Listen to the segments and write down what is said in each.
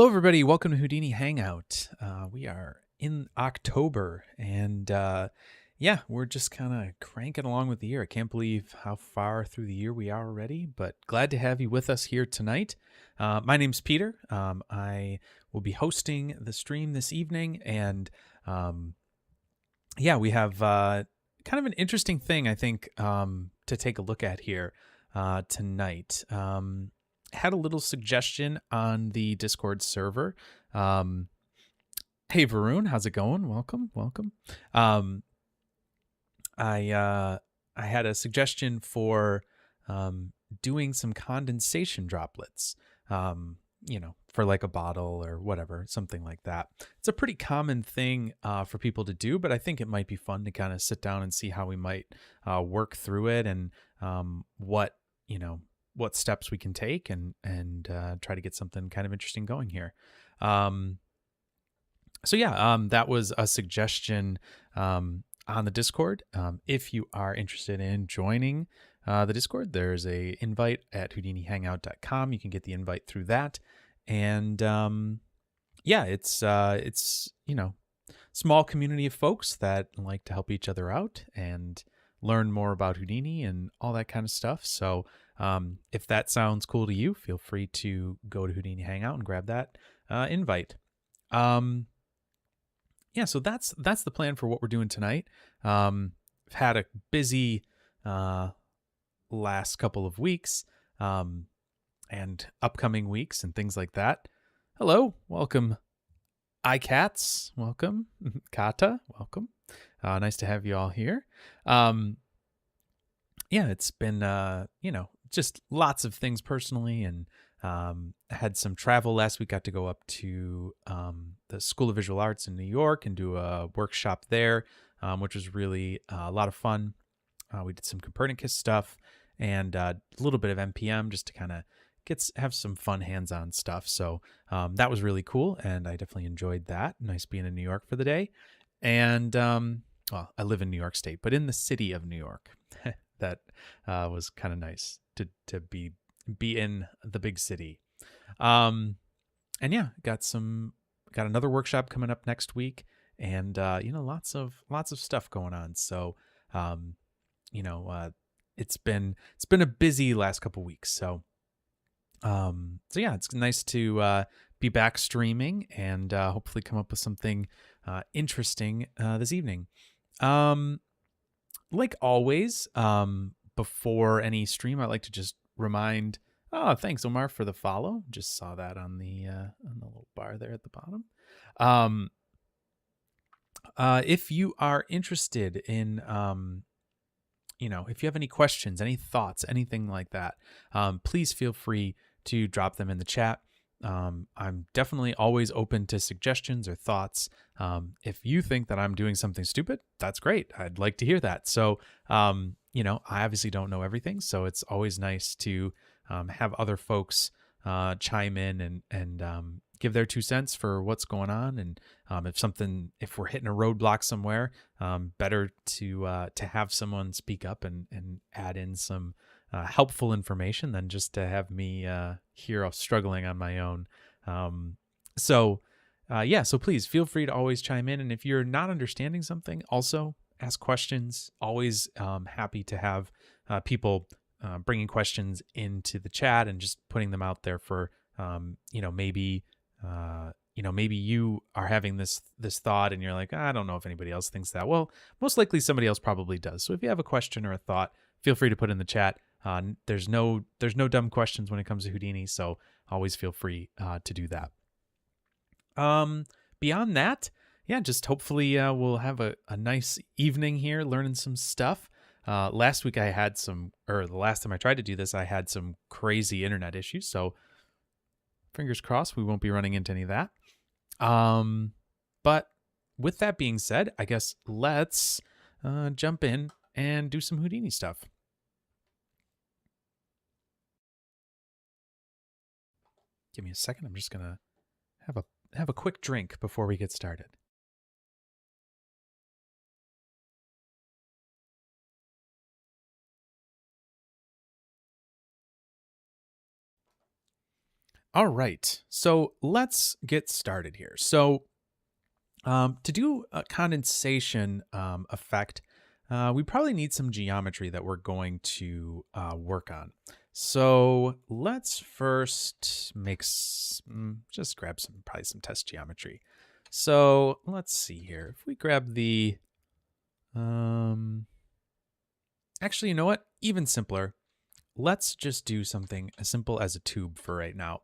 Hello, everybody. Welcome to Houdini Hangout. We are in October, and yeah, we're just kind of cranking along with the year. I can't believe how far through the year we are already, but glad to have you with us here tonight. My name's Peter. I will be hosting the stream this evening, and yeah, we have kind of an interesting thing, I think, to take a look at here tonight. Had a little suggestion on the Discord server. Hey Varun, how's it going? Welcome. I had a suggestion for doing some condensation droplets. For like a bottle or whatever, something like that. It's a pretty common thing for people to do, but I think it might be fun to kind of sit down and see how we might work through it and what steps we can take and try to get something kind of interesting going here. That was a suggestion on the Discord. If you are interested in joining the Discord, there's a invite at houdinihangout.com. You can get the invite through that. And it's small community of folks that like to help each other out and learn more about Houdini and all that kind of stuff. So if that sounds cool to you, feel free to go to Houdini Hangout and grab that invite. So that's the plan for what we're doing tonight. I've had a busy last couple of weeks and upcoming weeks and things like that. Hello, welcome, iCats, welcome, Kata, welcome. Nice to have you all here. It's been just lots of things personally, and had some travel last week. Got to go up to the School of Visual Arts in New York and do a workshop there, which was really a lot of fun. We did some Copernicus stuff and a little bit of NPM just to kind of have some fun hands-on stuff. So that was really cool, and I definitely enjoyed that. Nice being in New York for the day. And I live in New York State, but in the city of New York. That was kind of nice to be in the big city. Got another workshop coming up next week, and lots of stuff going on. So it's been a busy last couple weeks. So it's nice to be back streaming and hopefully come up with something interesting this evening. Like always, before any stream, I like to just remind. Oh, thanks, Omar, for the follow. Just saw that on the little bar there at the bottom. If you are interested in, if you have any questions, any thoughts, anything like that, please feel free to drop them in the chat. I'm definitely always open to suggestions or thoughts. If you think that I'm doing something stupid, that's great. I'd like to hear that. So, I obviously don't know everything, so it's always nice to have other folks chime in and give their 2 cents for what's going on. And if we're hitting a roadblock somewhere, better to have someone speak up and add in some helpful information than just to have me here struggling on my own. So please feel free to always chime in. And if you're not understanding something, also ask questions. Always happy to have people bringing questions into the chat and just putting them out there for, maybe you are having this thought and you're like, I don't know if anybody else thinks that. Well, most likely somebody else probably does. So if you have a question or a thought, feel free to put in the chat. There's no dumb questions when it comes to Houdini, so always feel free to do that. Beyond that, just hopefully we'll have a nice evening here learning some stuff. Last week the last time I tried to do this, I had some crazy internet issues, so fingers crossed we won't be running into any of that. But with that being said, I guess let's jump in and do some Houdini stuff. Give me a second. I'm just gonna have a quick drink before we get started. All right, so let's get started here. So to do a condensation effect, we probably need some geometry that we're going to work on. So let's first just grab probably some test geometry. So let's see here. If we grab the, actually, you know what? Even simpler. Let's just do something as simple as a tube for right now,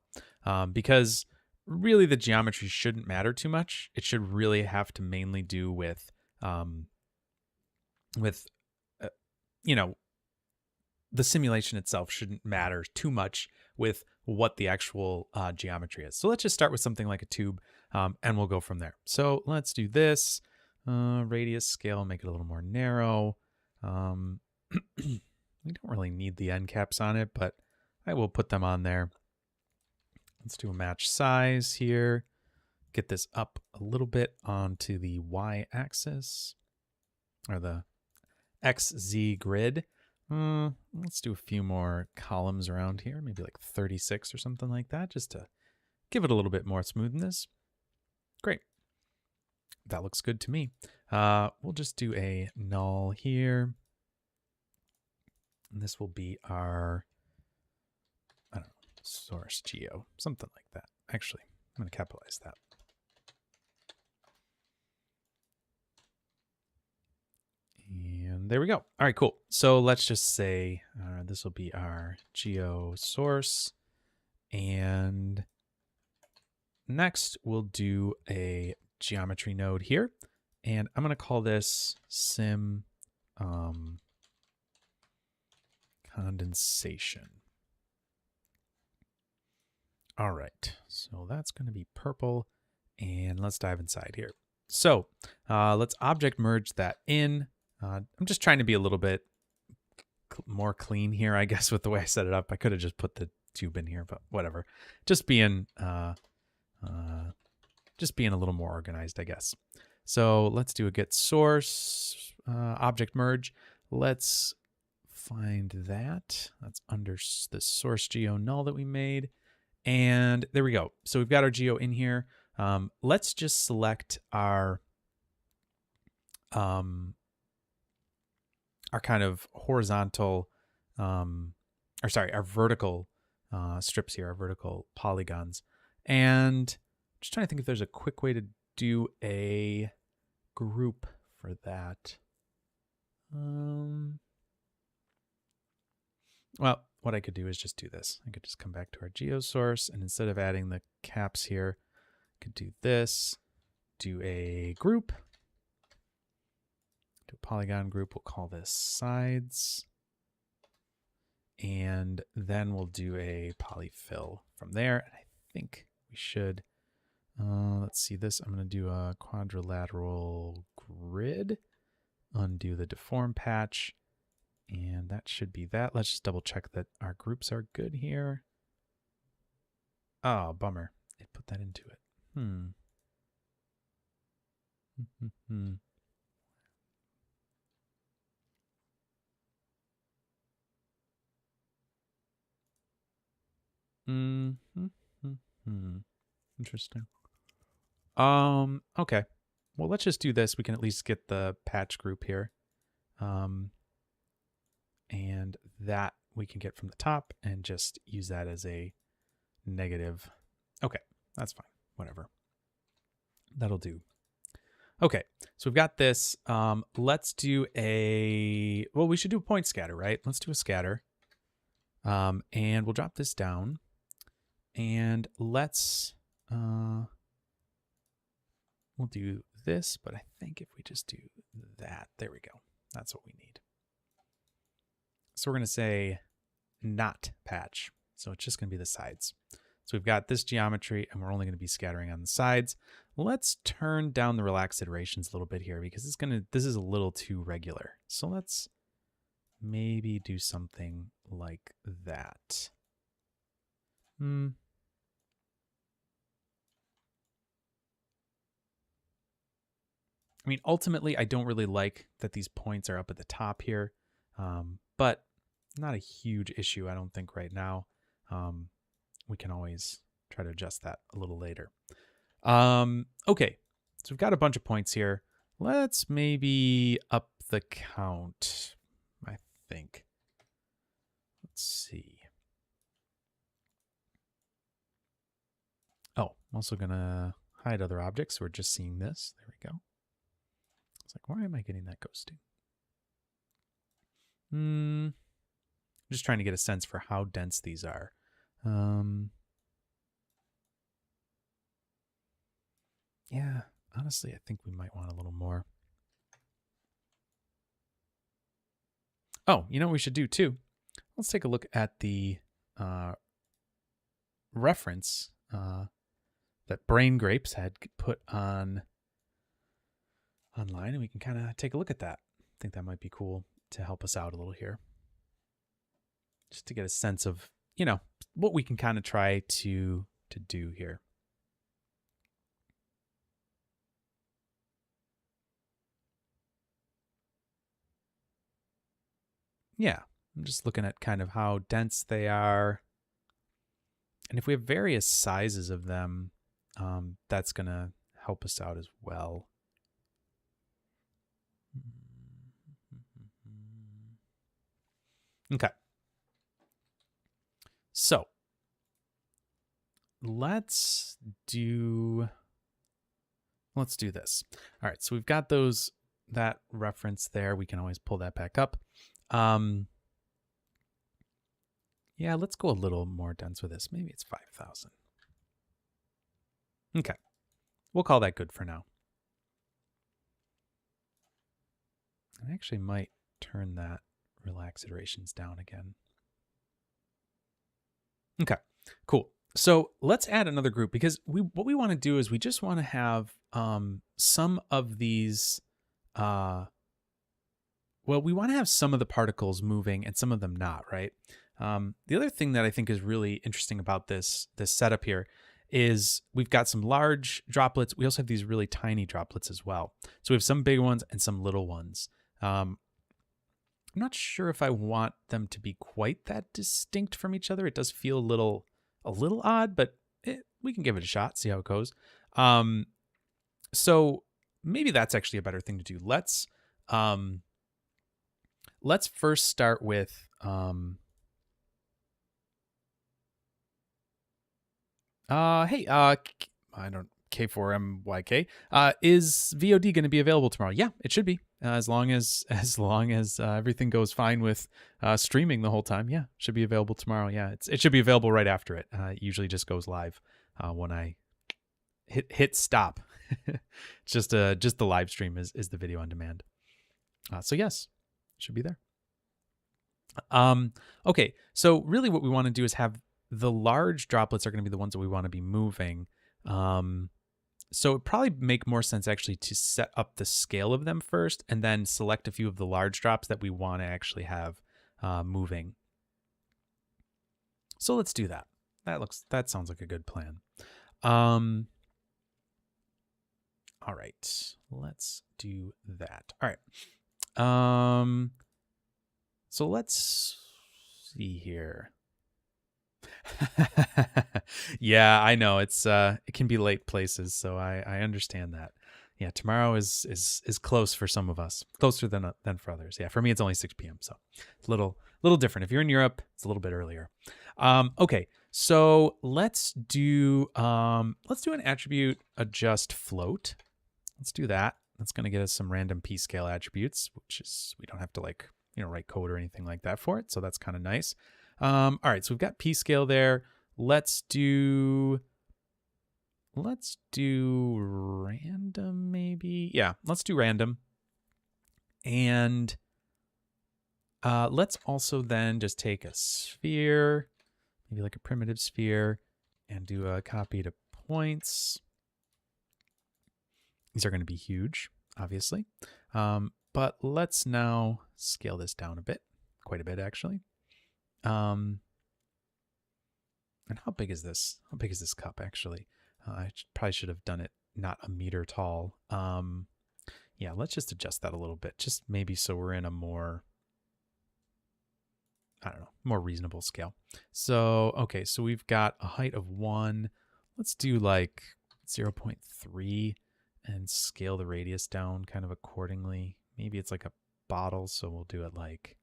because really the geometry shouldn't matter too much. It should really have to mainly do with with uh, you know, the simulation itself shouldn't matter too much with what the actual geometry is. So let's just start with something like a tube, and we'll go from there. So let's do this radius scale, make it a little more narrow. We don't really need the end caps on it, but I will put them on there. Let's do a match size here. Get this up a little bit onto the y-axis, or the XZ grid. Let's do a few more columns around here, maybe like 36 or something like that, just to give it a little bit more smoothness. Great. That looks good to me. We'll just do a null here. And this will be our, I don't know, source geo, something like that. Actually, I'm going to capitalize that. And there we go. All right, cool. So let's just say this will be our geo source. And next we'll do a geometry node here. And I'm going to call this sim condensation. All right, so that's going to be purple, and let's dive inside here. So let's object merge that in. I'm just trying to be a little bit more clean here, I guess, with the way I set it up. I could have just put the tube in here, but whatever. Just being a little more organized, I guess. So let's do a get source object merge. Let's find that. That's under the source geo null that we made. And there we go. So we've got our geo in here. Let's just select our kind of horizontal, our vertical strips here, our vertical polygons. And I'm just trying to think if there's a quick way to do a group for that. Well, what I could do is just do this. I could just come back to our geo source, and instead of adding the caps here, I could do this, do a group, do a polygon group. We'll call this sides. And then we'll do a polyfill from there. And I think we should, let's see this. I'm going to do a quadrilateral grid, undo the deform patch. And that should be that. Let's just double check that our groups are good here. Oh, bummer. It put that into it. Interesting. Okay. Well, let's just do this. We can at least get the patch group here. And that we can get from the top and just use that as a negative. Okay, that's fine. Whatever. That'll do. Okay, so we've got this. Let's do well, we should do a point scatter, right? Let's do a scatter. And we'll drop this down. And let's, we'll do this, but I think if we just do that, there we go. That's what we need. So we're going to say not patch. So it's just going to be the sides. So we've got this geometry, and we're only going to be scattering on the sides. Let's turn down the relaxed iterations a little bit here, because this is a little too regular. So let's maybe do something like that. I mean, ultimately, I don't really like that these points are up at the top here, but not a huge issue, I don't think, right now. We can always try to adjust that a little later. Okay, so we've got a bunch of points here. Let's maybe up the count, I think. Let's see. Oh, I'm also going to hide other objects. We're just seeing this. There we go. It's like, why am I getting that ghosting? I'm just trying to get a sense for how dense these are. Yeah, honestly, I think we might want a little more. Oh, you know what we should do too? Let's take a look at the reference that Brain Grapes had put on online, and we can kind of take a look at that. I think that might be cool to help us out a little here. Just to get a sense of, you know, what we can kind of try to do here. Yeah, I'm just looking at kind of how dense they are. And if we have various sizes of them, that's going to help us out as well. Okay. So let's do this. All right, so we've got that reference there. We can always pull that back up. Yeah, let's go a little more dense with this. Maybe it's 5,000. Okay, we'll call that good for now. I actually might turn that relax iterations down again. Okay, cool. So let's add another group, because what we want to do is we just want to have some of these, well, we want to have some of the particles moving and some of them not, right? The other thing that I think is really interesting about this setup here is we've got some large droplets. We also have these really tiny droplets as well. So we have some big ones and some little ones. I'm not sure if I want them to be quite that distinct from each other. It does feel a little odd, but we can give it a shot, see how it goes. So maybe that's actually a better thing to do. Let's first start with I don't K4MYK. Is VOD going to be available tomorrow? Yeah, it should be. As long as everything goes fine with streaming the whole time, yeah, should be available tomorrow. Yeah, it should be available right after it. It usually just goes live when I hit stop. It's just the live stream is the video on demand. So yes, it should be there. Okay, so really what we want to do is have the large droplets are going to be the ones that we want to be moving. So it'd probably make more sense actually to set up the scale of them first and then select a few of the large drops that we want to actually have moving. So let's do that. That sounds like a good plan. All right, let's do that. All right. So let's see here. Yeah, I know it can be late places, so I understand that. Yeah, tomorrow is close for some of us, closer than for others. Yeah, for me it's only 6 p.m., so it's a little different. If you're in Europe, it's a little bit earlier. Okay, so let's do an attribute adjust float. Let's do that. That's going to get us some random p scale attributes, which is we don't have to write code or anything like that for it, so that's kind of nice. All right, so we've got p scale there. Let's do random maybe. Yeah, let's do random. And let's also then just take a sphere, maybe like a primitive sphere, and do a copy to points. These are going to be huge, obviously. But let's now scale this down a bit, quite a bit actually. And how big is this? How big is this cup actually? I probably should have done it not a meter tall. Yeah, let's just adjust that a little bit, just maybe so we're in a more I don't know, more reasonable scale. So, okay, so we've got a height of 1. Let's do like 0.3 and scale the radius down kind of accordingly. Maybe it's like a bottle, so we'll do it like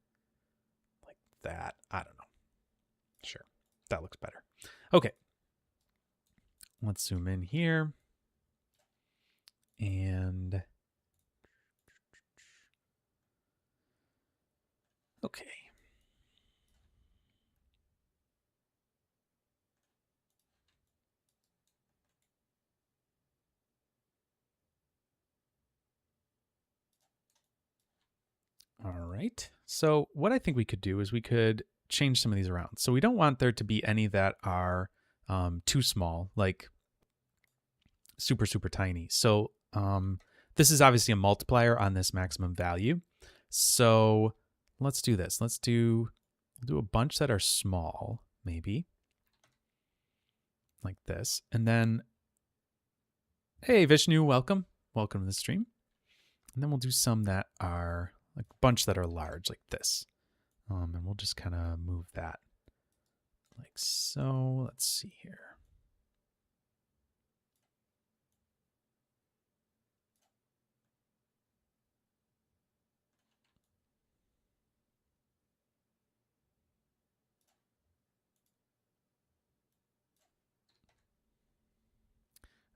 that. I don't know. Sure, that looks better. Okay, let's zoom in here. And okay. All right. So what I think we could do is we could change some of these around. So we don't want there to be any that are too small, like super, super tiny. So this is obviously a multiplier on this maximum value. So let's do this. We'll do a bunch that are small, maybe like this. And then, hey, Vishnu, welcome. Welcome to the stream. And then we'll do some that are like a bunch that are large like this. And we'll just kind of move that like so. Let's see here.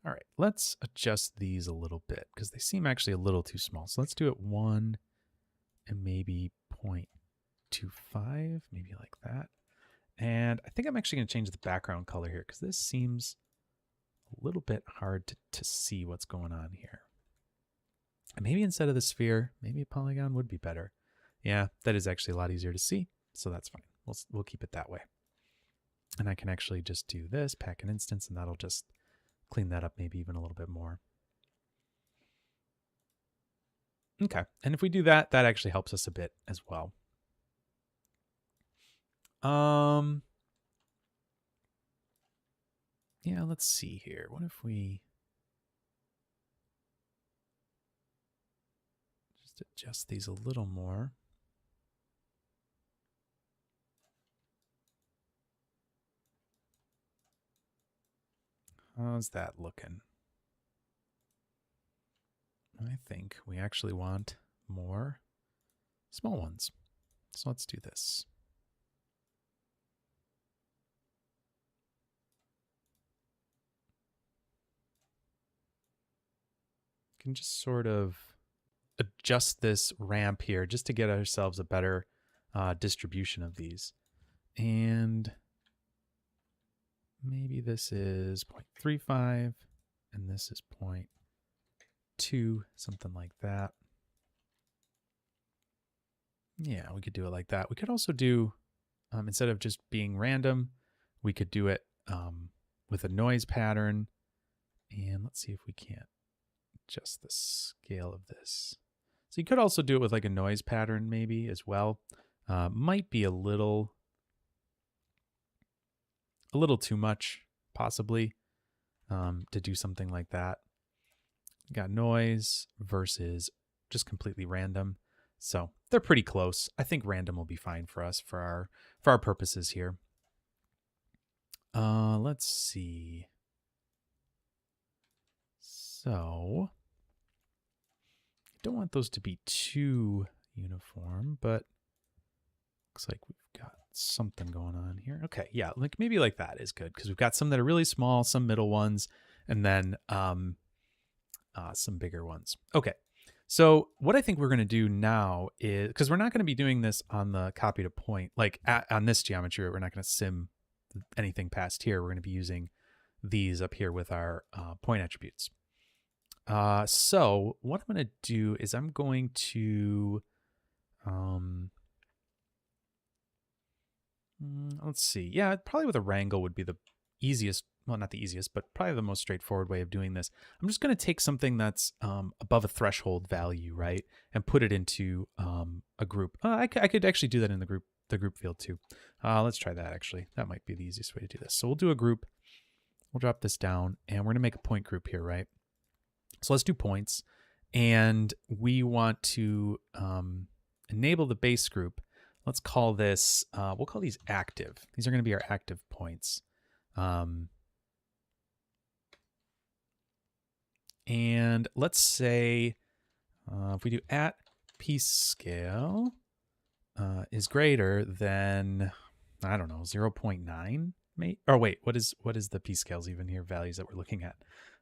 All right, let's adjust these a little bit because they seem actually a little too small. So let's do it 1 and maybe 0.25, maybe like that. And I think I'm actually going to change the background color here because this seems a little bit hard to see what's going on here. And maybe instead of the sphere, maybe a polygon would be better. Yeah, that is actually a lot easier to see, so that's fine. We'll keep it that way. And I can actually just do this, pack an instance, and that'll just clean that up maybe even a little bit more. Okay, and if we do that, that actually helps us a bit as well. Yeah, let's see here. What if we just adjust these a little more? How's that looking? I think we actually want more small ones. So let's do this. Can just sort of adjust this ramp here just to get ourselves a better distribution of these. And maybe this is 0.35 and this is 0.2, something like that. Yeah, we could do it like that. We could also do, instead of just being random, we could do it with a noise pattern. And let's see if we can't adjust the scale of this. So you could also do it with like a noise pattern maybe as well. Might be a little too much possibly to do something like that. You got noise versus just completely random. So they're pretty close. I think random will be fine for us for our purposes here. Let's see. So I don't want those to be too uniform, but looks like we've got something going on here. Okay, yeah, like maybe like that is good because we've got some that are really small, some middle ones, and then some bigger ones. Okay, so what I think we're going to do now is, because we're not going to be doing this on the copy to point, like on this geometry, we're not going to sim anything past here. We're going to be using these up here with our point attributes. So what I'm going to do is I'm going to, let's see. Yeah, probably with a wrangle would be the easiest. Well, not the easiest, but probably the most straightforward way of doing this. I'm just going to take something that's above a threshold value, right, and put it into a group. I could actually do that in the group field too. Let's try that actually. That might be the easiest way to do this. So we'll do a group. We'll drop this down, and we're going to make a point group here, right? So let's do points, and we want to enable the base group. let's call this, we'll call these active. These are going to be our active points. And let's say if we do at piece scale is greater than, I don't know, 0.9, maybe. Or wait, what is the piece scales even here, values that we're looking at?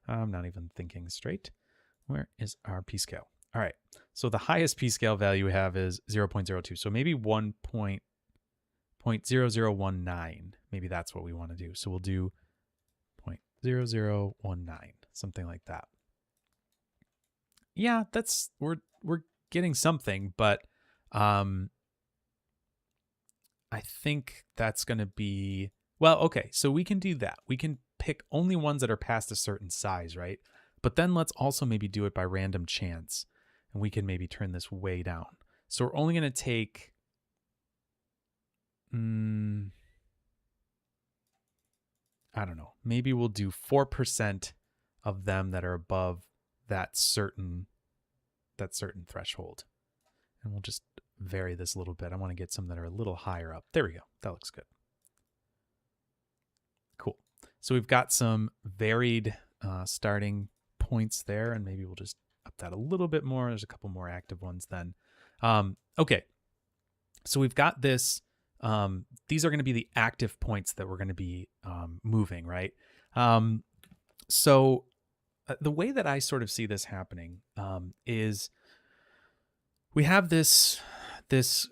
I'm not even thinking straight. Where is our p scale? All right, so the highest p scale value we have is 0.02. So maybe 1.0019. Maybe that's what we want to do. So we'll do 0.0019, something like that. Yeah, that's we're getting something, but I think that's going to be, well, okay, so we can do that. We can pick only ones that are past a certain size, right? But then let's also maybe do it by random chance, and we can maybe turn this way down. So we're only going to take, I don't know, maybe we'll do 4% of them that are above that certain threshold. And we'll just vary this a little bit. I want to get some that are a little higher up. There we go. That looks good. Cool. So we've got some varied starting points there, and maybe we'll just up that a little bit more. There's a couple more active ones then. Okay. So we've got this. These are going to be the active points that we're going to be moving, right? So the way that I sort of see this happening is we have this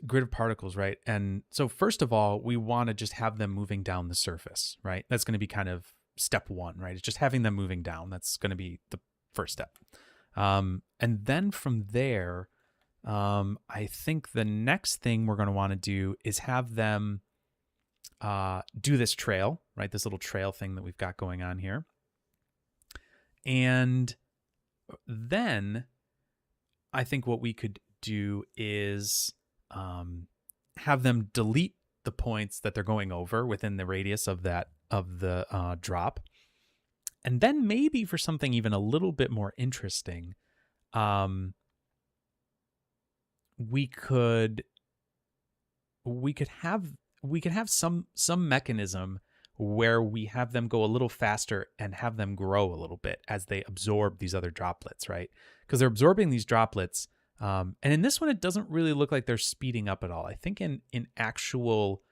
grid of particles, right? And so first of all, we want to just have them moving down the surface, right? That's going to be kind of step one, right? It's just having them moving down. That's going to be the first step. And then from there, I think the next thing we're going to want to do is have them do this trail, right? This little trail thing that we've got going on here. And then I think what we could do is have them delete the points that they're going over within the radius of the drop. And then maybe for something even a little bit more interesting, we could have some mechanism where we have them go a little faster and have them grow a little bit as they absorb these other droplets, right? Because they're absorbing these droplets. And in this one, it doesn't really look like they're speeding up at all. I think in actual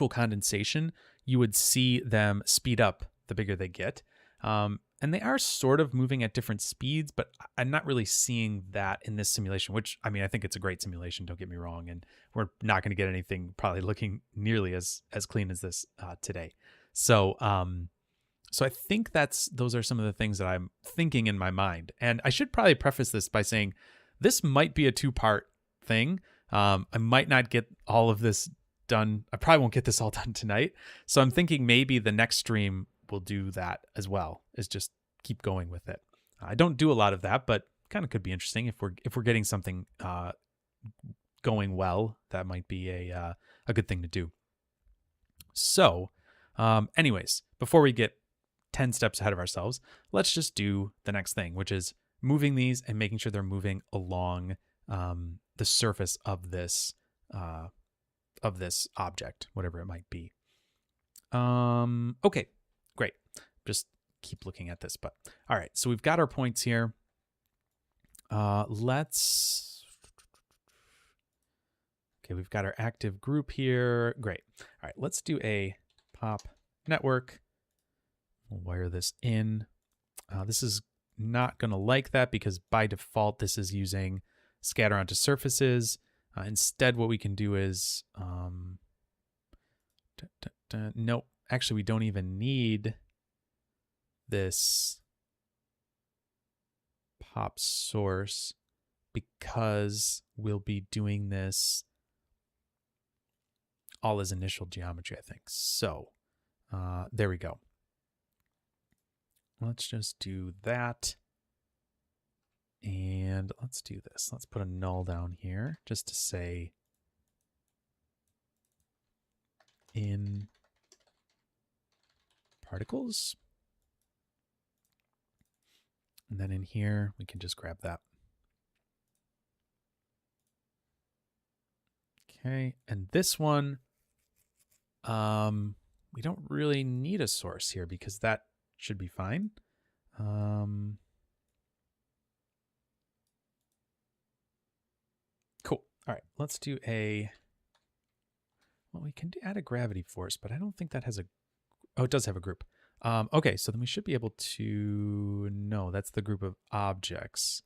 condensation, you would see them speed up the bigger they get. And they are sort of moving at different speeds, but I'm not really seeing that in this simulation, which, I mean, I think it's a great simulation, don't get me wrong, and we're not going to get anything probably looking nearly as clean as this today. So I think those are some of the things that I'm thinking in my mind. And I should probably preface this by saying this might be a 2-part thing. I might not get all of this done. I probably won't get this all done tonight. So I'm thinking maybe the next stream will do that as well, is just keep going with it. I don't do a lot of that, but kind of could be interesting if we're getting something going well. That might be a good thing to do. So anyways, before we get 10 steps ahead of ourselves, let's just do the next thing, which is moving these and making sure they're moving along the surface of this object, whatever it might be. Okay, great. Just keep looking at this, but all right. So we've got our points here. Okay, we've got our active group here. Great. All right, let's do a pop network. We'll wire this in. This is not going to like that because by default, this is using scatter onto surfaces. Instead, what we can do is, nope, actually, we don't even need this pop source because we'll be doing this all as initial geometry, I think. So there we go. Let's just do that. And let's do this. Let's put a null down here just to say in particles. And then in here, we can just grab that. Okay, and this one, we don't really need a source here because that should be fine. Cool. All right, let's do a, well, we can add a gravity force, but I don't think that has a, oh, it does have a group. Okay, so then we should be able to, no, that's the group of objects.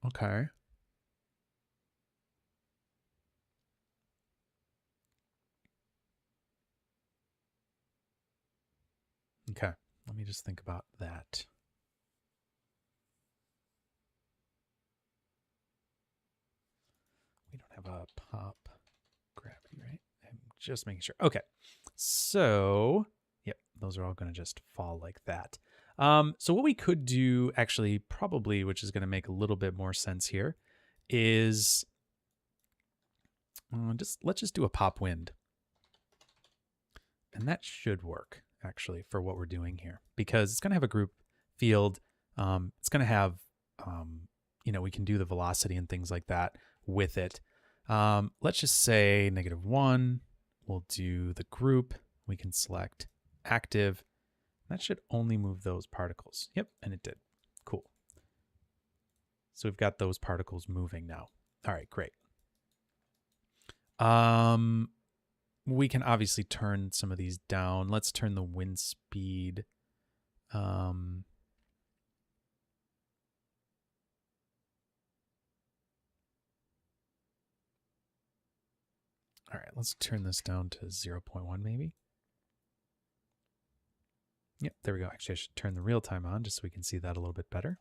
Okay. Okay, let me just think about that. We don't have a pop gravity, right? I'm just making sure. Okay, so, yep, those are all going to just fall like that. So what we could do actually probably, which is going to make a little bit more sense here, is let's just do a pop wind. And that should work actually for what we're doing here because it's going to have a group field. It's going to have, we can do the velocity and things like that with it. Let's just say -1. We'll do the group. We can select active. That should only move those particles. Yep, and it did. Cool. So we've got those particles moving now. All right, great. We can obviously turn some of these down. Let's turn the wind speed. All right, let's turn this down to 0.1 maybe. Yep, there we go. Actually, I should turn the real time on just so we can see that a little bit better.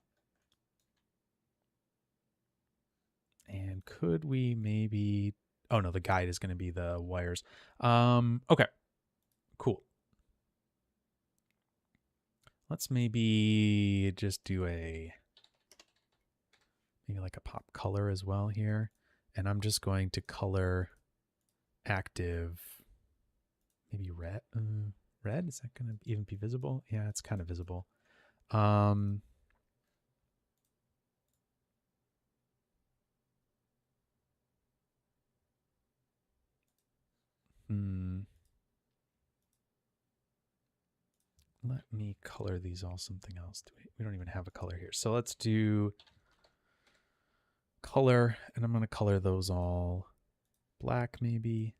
And could we maybe, oh no, the guide is going to be the wires. Okay, cool. Let's maybe just do maybe like a pop color as well here. And I'm just going to color active, maybe red. Red, is that going to even be visible? Yeah, it's kind of visible. Let me color these all something else. We don't even have a color here. So let's do color, and I'm going to color those all black maybe.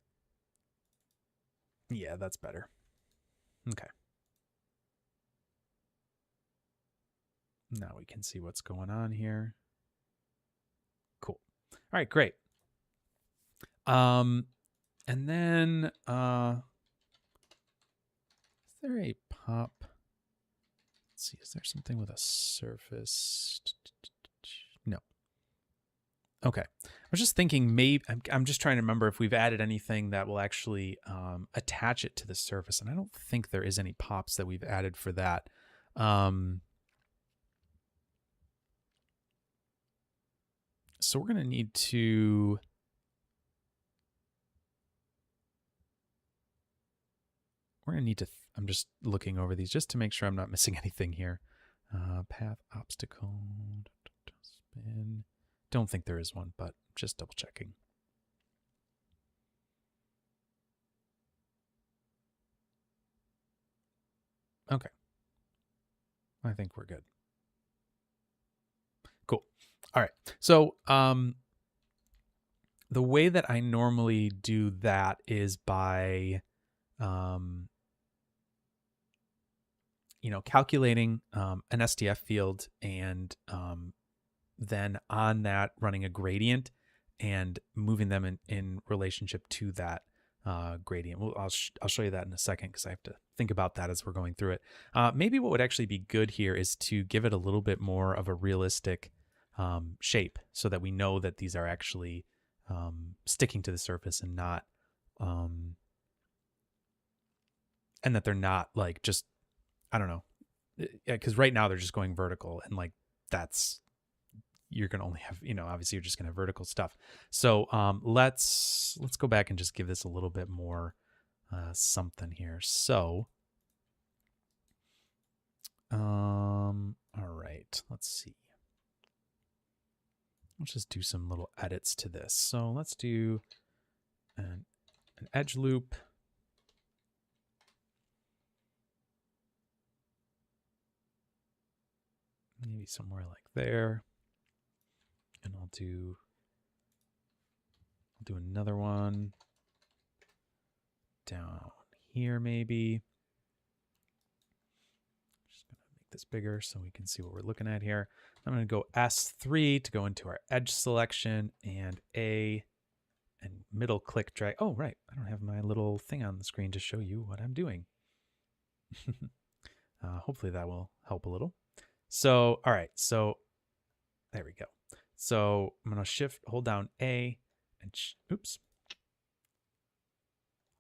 Yeah, that's better. Okay. Now we can see what's going on here. Cool. All right, great. And then is there a pop? Let's see, is there something with a surface? No. Okay. I was just thinking maybe, I'm just trying to remember if we've added anything that will actually attach it to the surface. And I don't think there is any pops that we've added for that. So we're going to need to, I'm just looking over these just to make sure I'm not missing anything here. Path, obstacle, spin. Don't think there is one, but just double checking. Okay. I think we're good. Cool. All right. So the way that I normally do that is by calculating an SDF field and then on that running a gradient and moving them in relationship to that gradient. Well, I'll show you that in a second because I have to think about that as we're going through it. Maybe what would actually be good here is to give it a little bit more of a realistic shape so that we know that these are actually sticking to the surface and not and that they're not like just, I don't know, because right now they're just going vertical and like that's, you're going to only have, obviously you're just going to have vertical stuff. So let's go back and just give this a little bit more something here. So all right, let's see. let's just do some little edits to this. So let's do an edge loop. Maybe somewhere like there. And I'll do another one down here maybe. Just going to make this bigger so we can see what we're looking at here. I'm going to go S3 to go into our edge selection, and A and middle click drag. Oh, right. I don't have my little thing on the screen to show you what I'm doing. Hopefully that will help a little. So, all right. So there we go. So I'm going to hold down A and oops.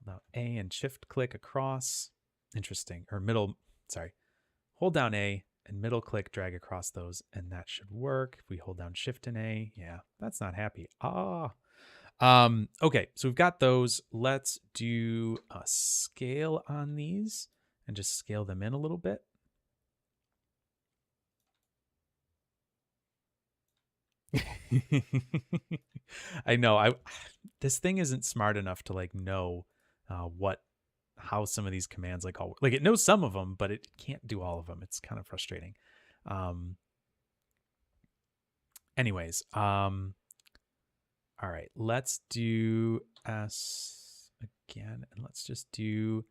Hold down A and shift click across. Interesting. Or middle, sorry. Hold down A and middle click drag across those, and that should work. If we hold down shift and A, yeah, that's not happy. Okay, so we've got those. Let's do a scale on these and just scale them in a little bit. I know. This thing isn't smart enough to like know how some of these commands like all like it knows some of them, but it can't do all of them. It's kind of frustrating. Anyways, all right, let's do S again, and let's just do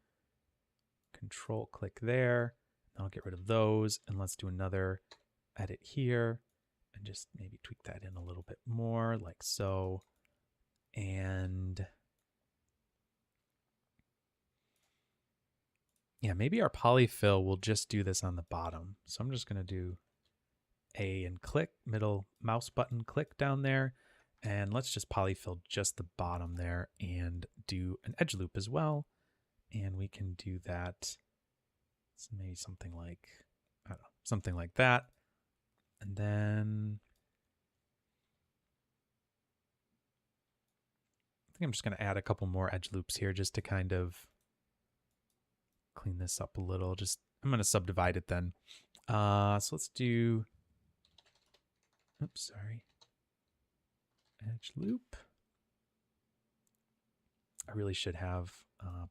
control click there. I'll get rid of those, and let's do another edit here and just maybe tweak that in a little bit more like so. And yeah, maybe our polyfill will just do this on the bottom. So I'm just going to do A and click, middle mouse button click down there. And let's just polyfill just the bottom there and do an edge loop as well. And we can do that. So maybe something like, I don't know, something like that. And then I think I'm just going to add a couple more edge loops here just to kind of clean this up a little. I'm going to subdivide it then. So let's do, oops, sorry. Edge loop. I really should have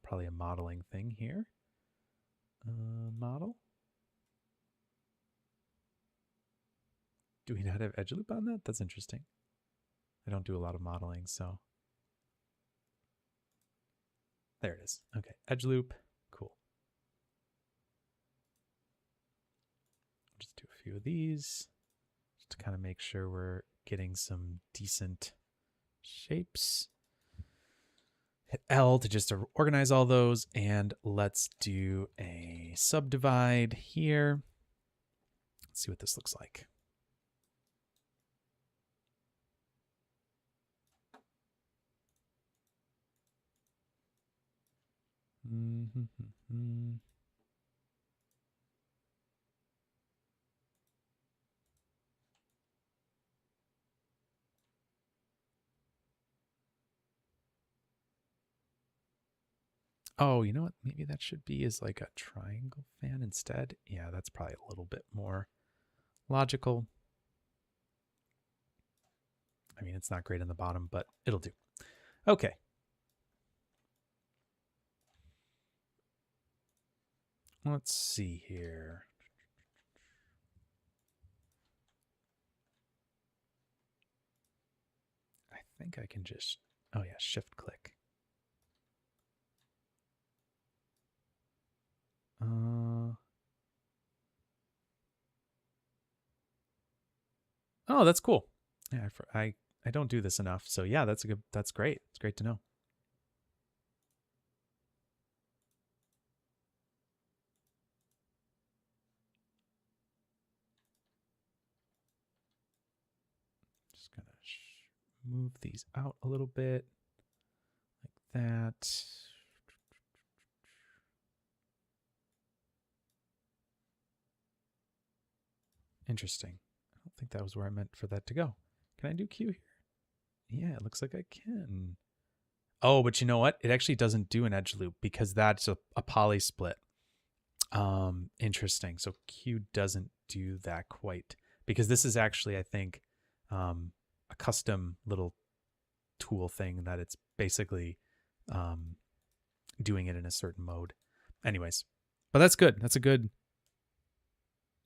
probably a modeling thing here. Model. Do we not have edge loop on that? That's interesting. I don't do a lot of modeling, so. There it is. Okay, edge loop. Cool. Just do a few of these just to kind of make sure we're getting some decent shapes. Hit L to just organize all those, and let's do a subdivide here. Let's see what this looks like. Oh, you know what? Maybe that should be is like a triangle fan instead. Yeah, that's probably a little bit more logical. I mean, it's not great on the bottom, but it'll do. Okay. Let's see here. I think I can just, oh yeah, shift click. Oh, that's cool. Yeah, I don't do this enough. So yeah, that's great. It's great to know. Just gonna move these out a little bit like that. Interesting. I don't think that was where I meant for that to go. Can I do Q here? Yeah, it looks like I can. Oh, but you know what? It actually doesn't do an edge loop because that's a poly split. Interesting. So Q doesn't do that quite because this is actually, I think, a custom little tool thing that it's basically doing it in a certain mode. Anyways, but that's good. That's a good.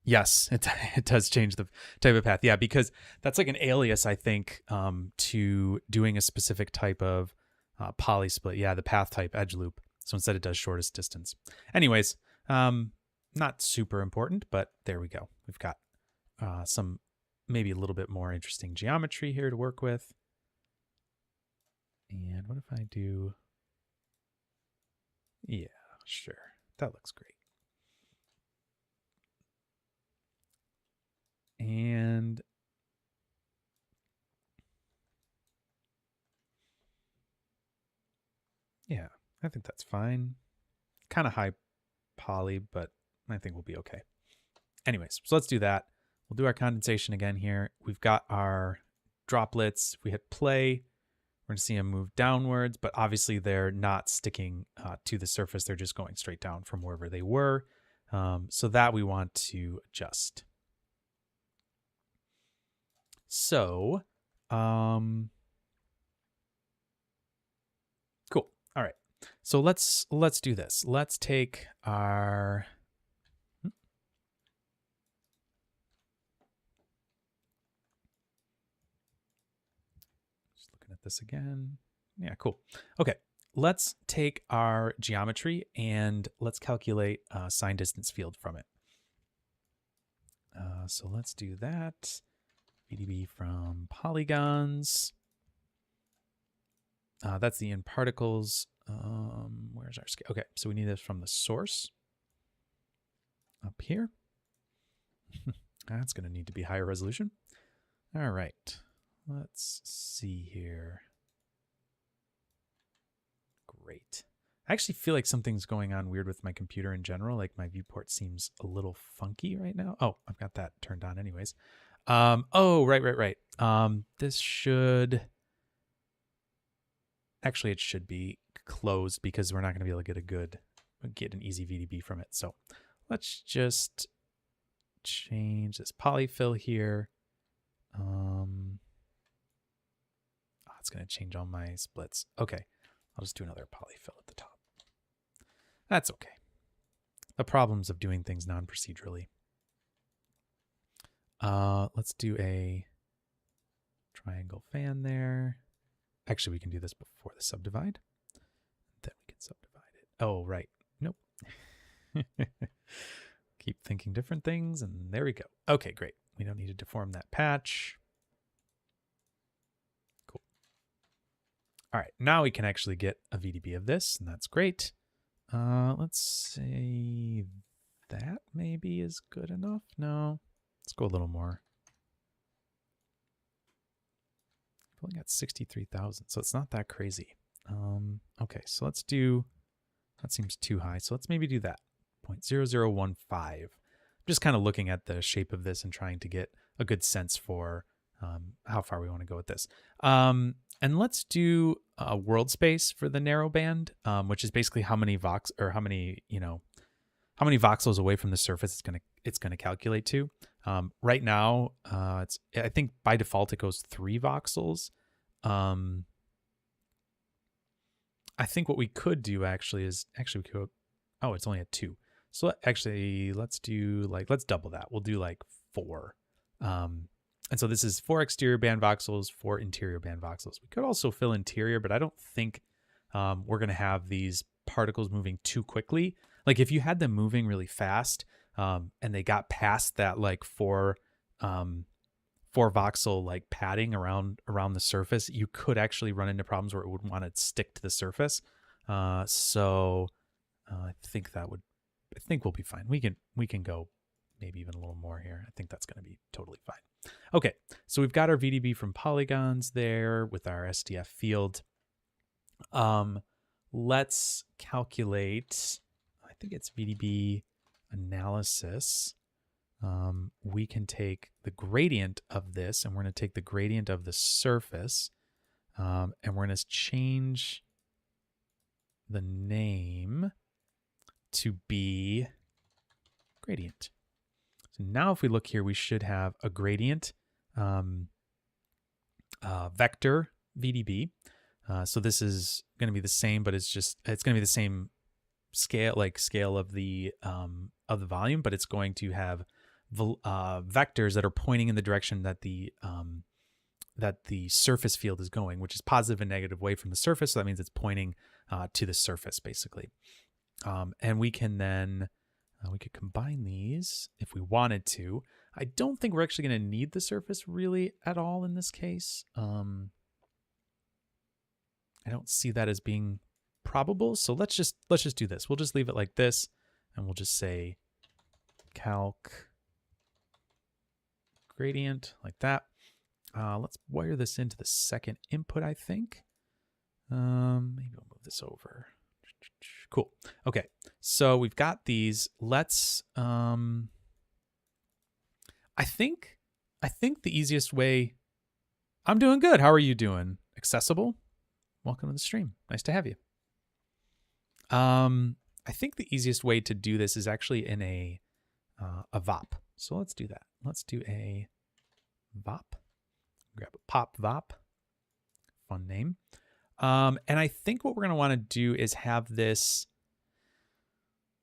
Yes, it does change the type of path. Yeah, because that's like an alias, I think, to doing a specific type of poly split. Yeah, the path type edge loop. So instead it does shortest distance. Anyways, not super important, but there we go. We've got some maybe a little bit more interesting geometry here to work with. And what if I do... Yeah, sure. That looks great. And yeah, I think that's fine. Kind of high poly, but I think we'll be okay. Anyways, so let's do that. We'll do our condensation again here. We've got our droplets. If we hit play, we're going to see them move downwards, but obviously they're not sticking to the surface. They're just going straight down from wherever they were. So that we want to adjust. So, cool. All right. So let's do this. Let's take our just looking at this again. Yeah, cool. Okay. Let's take our geometry and let's calculate a sign distance field from it. So let's do that. VDB from polygons. That's the in particles. Where's our scale? Okay, so we need this from the source up here. That's going to need to be higher resolution. All right, let's see here. Great. I actually feel like something's going on weird with my computer in general. Like my viewport seems a little funky right now. Oh, I've got that turned on anyways. Oh, right. This should... Actually, it should be closed because we're not going to be able to get an easy VDB from it. So let's just change this polyfill here. It's going to change all my splits. Okay, I'll just do another polyfill at the top. That's okay. The problems of doing things non-procedurally. Let's do a triangle fan there. Actually, we can do this before the subdivide. Then we can subdivide it. Oh, right. Nope. Keep thinking different things, and there we go. Okay, great. We don't need to deform that patch. Cool. All right, now we can actually get a VDB of this, and that's great. Let's say that maybe is good enough. No, let's go a little more. I've only got 63,000, so it's not that crazy. Okay, so let's do, that seems too high. So let's maybe do that, 0.0015. Just kind of looking at the shape of this and trying to get a good sense for how far we want to go with this. And let's do a world space for the narrow band, which is basically how many vox or how many voxels away from the surface it's gonna calculate to. Right now, I think by default it goes 3 voxels. I think what we could do actually is we could. Oh, it's only at 2. So actually, let's double that. We'll do like 4. And so this is 4 exterior band voxels, 4 interior band voxels. We could also fill interior, but I don't think we're going to have these particles moving too quickly. Like if you had them moving really fast and they got past that like 4 voxel like padding around the surface, you could actually run into problems where it would want to stick to the surface. So I think we'll be fine. We can go maybe even a little more here. I think that's going to be totally fine. Okay, so we've got our VDB from polygons there with our SDF field. Let's calculate, I think it's VDB analysis. We can take the gradient of this, and we're going to take the gradient of the surface, and we're going to change the name to be gradient. So now if we look here, we should have a gradient. vector VDB. So this is going to be the same, but it's going to be the same scale of the volume, but it's going to have vectors that are pointing in the direction that the surface field is going, which is positive and negative away from the surface. So that means it's pointing to the surface, basically. And we can then we could combine these if we wanted to. I don't think we're actually going to need the surface really at all in this case. I don't see that as being probable. So let's just do this. We'll just leave it like this, and we'll just say calc gradient like that. Let's wire this into the second input, I think. Maybe we'll move this over. Cool. Okay, so we've got these. Let's I think the easiest way. I'm doing good. How are you doing? Accessible? Welcome to the stream. Nice to have you. I think the easiest way to do this is actually in a VOP. So let's do that. Let's do a VOP. Grab a pop VOP. Fun name. And I think what we're going to want to do is have this.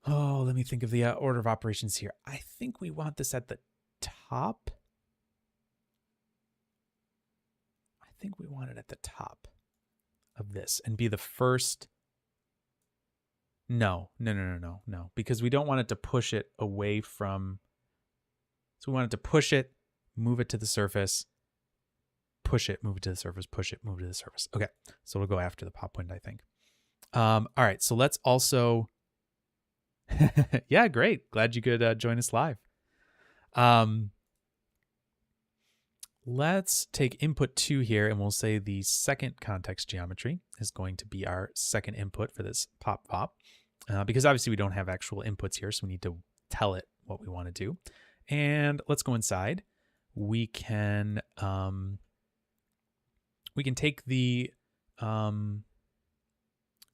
Oh, let me think of the order of operations here. I think we want this at the top. I think we want it at the top of this and be the first. No, because we don't want it to push it away from. So we want it to push it, move it to the surface, push it, move it to the surface, push it, move it to the surface. Okay, so we'll go after the pop wind, I think. All right, so let's also. Yeah, great. Glad you could join us live. Let's take input 2 here, and we'll say the second context geometry is going to be our second input for this pop VOP. Because obviously we don't have actual inputs here, so we need to tell it what we want to do. And let's go inside. We can take the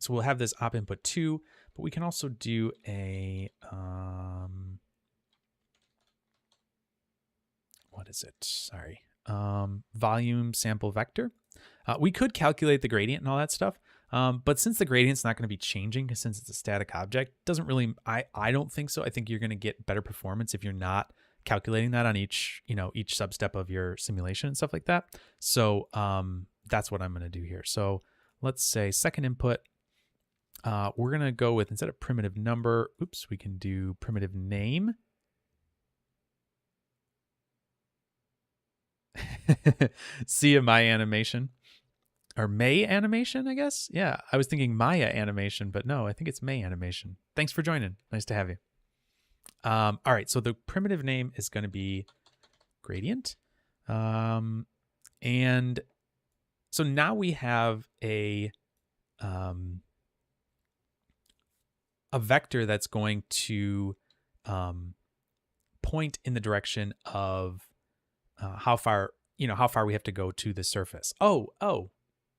so we'll have this op input 2, but we can also do a what is it? Sorry. Volume sample vector. We could calculate the gradient and all that stuff. But since the gradient's not going to be changing, because since it's a static object, doesn't really, I don't think so. I think you're going to get better performance if you're not calculating that on each sub-step of your simulation and stuff like that. So that's what I'm going to do here. So let's say second input, we're going to go with, instead of primitive number, we can do primitive name. See a Maya animation. Or May animation, I guess? Yeah, I was thinking Maya animation, but no, I think it's May animation. Thanks for joining. Nice to have you. All right, so the primitive name is going to be gradient. And so now we have a vector that's going to point in the direction of how far we have to go to the surface. Oh.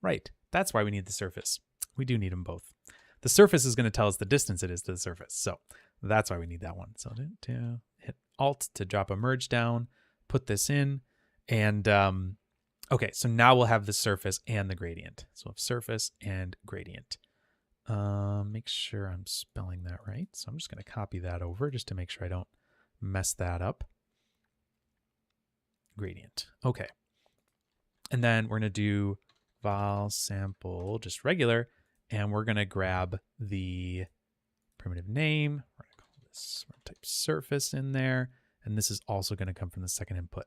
Right, that's why we need the surface. We do need them both. The surface is going to tell us the distance it is to the surface. So that's why we need that one. So to hit Alt to drop a merge down, put this in, and okay, so now we'll have the surface and the gradient. So we'll have surface and gradient. Make sure I'm spelling that right. So I'm just going to copy that over just to make sure I don't mess that up. Gradient. Okay. And then we're going to do vol sample, just regular, and we're going to grab the primitive name. We're going to call this, we're going to type surface in there, and this is also going to come from the second input.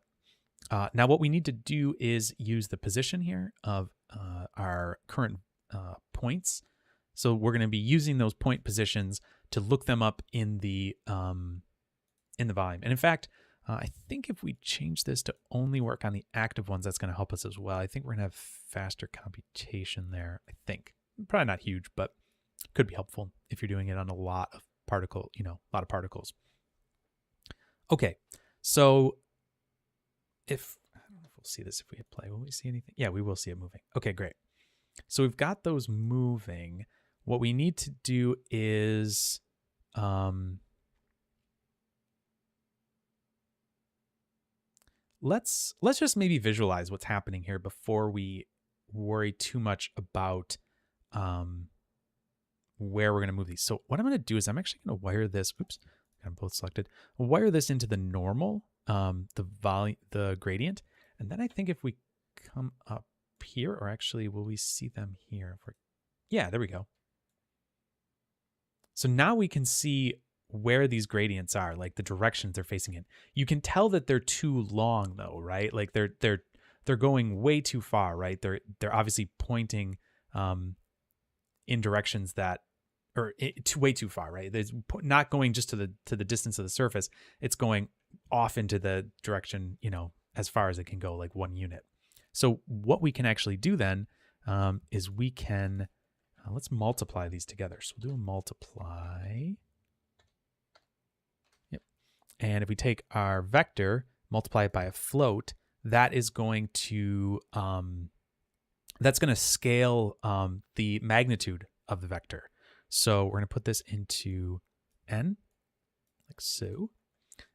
Now what we need to do is use the position here of our current points. So we're going to be using those point positions to look them up in the volume. And in fact, I think if we change this to only work on the active ones, that's going to help us as well. I think we're going to have faster computation there, I think. Probably not huge, but could be helpful if you're doing it on a lot of particles. Okay, so I don't know if we'll see this if we hit play. Will we see anything? Yeah, we will see it moving. Okay, great. So we've got those moving. What we need to do is let's just maybe visualize what's happening here before we worry too much about where we're going to move these. So what I'm going to do is I'm actually going to wire this. Oops, I'm both selected. I'll wire this into the normal, the gradient, and then I think if we come up here, or actually, will we see them here? Yeah, there we go. So now we can see where these gradients are, like the directions they're facing in. You can tell that they're too long though, right? Like they're going way too far, right? They're obviously pointing in directions that way too far, right? It's not going just to the distance of the surface. It's going off into the direction, as far as it can go, like 1 unit. So what we can actually do then is we can let's multiply these together. So we'll do a multiply. Yep. And if we take our vector, multiply it by a float, that is going to scale the magnitude of the vector. So we're going to put this into n, like so.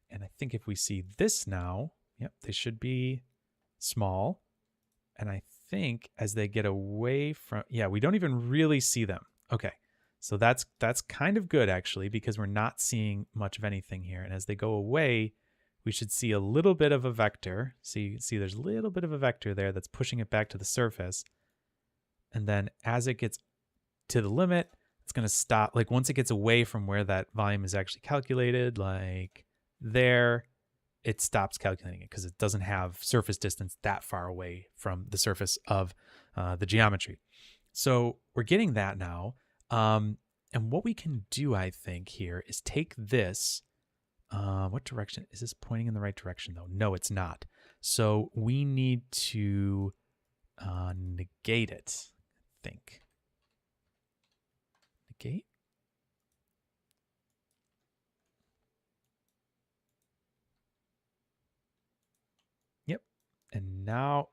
And I think if we see this now, yep, they should be small. And I think as they get away from, yeah, we don't even really see them. Okay, so that's kind of good actually, because we're not seeing much of anything here. And as they go away, we should see a little bit of a vector. So you can see there's a little bit of a vector there that's pushing it back to the surface. And then as it gets to the limit, it's going to stop. Like once it gets away from where that volume is actually calculated, like there, it stops calculating it because it doesn't have surface distance that far away from the surface of the geometry. So we're getting that now. And what we can do, I think, here is take this. What direction? Is this pointing in the right direction, though? No, it's not. So we need to negate it, I think. Negate. Yep. And now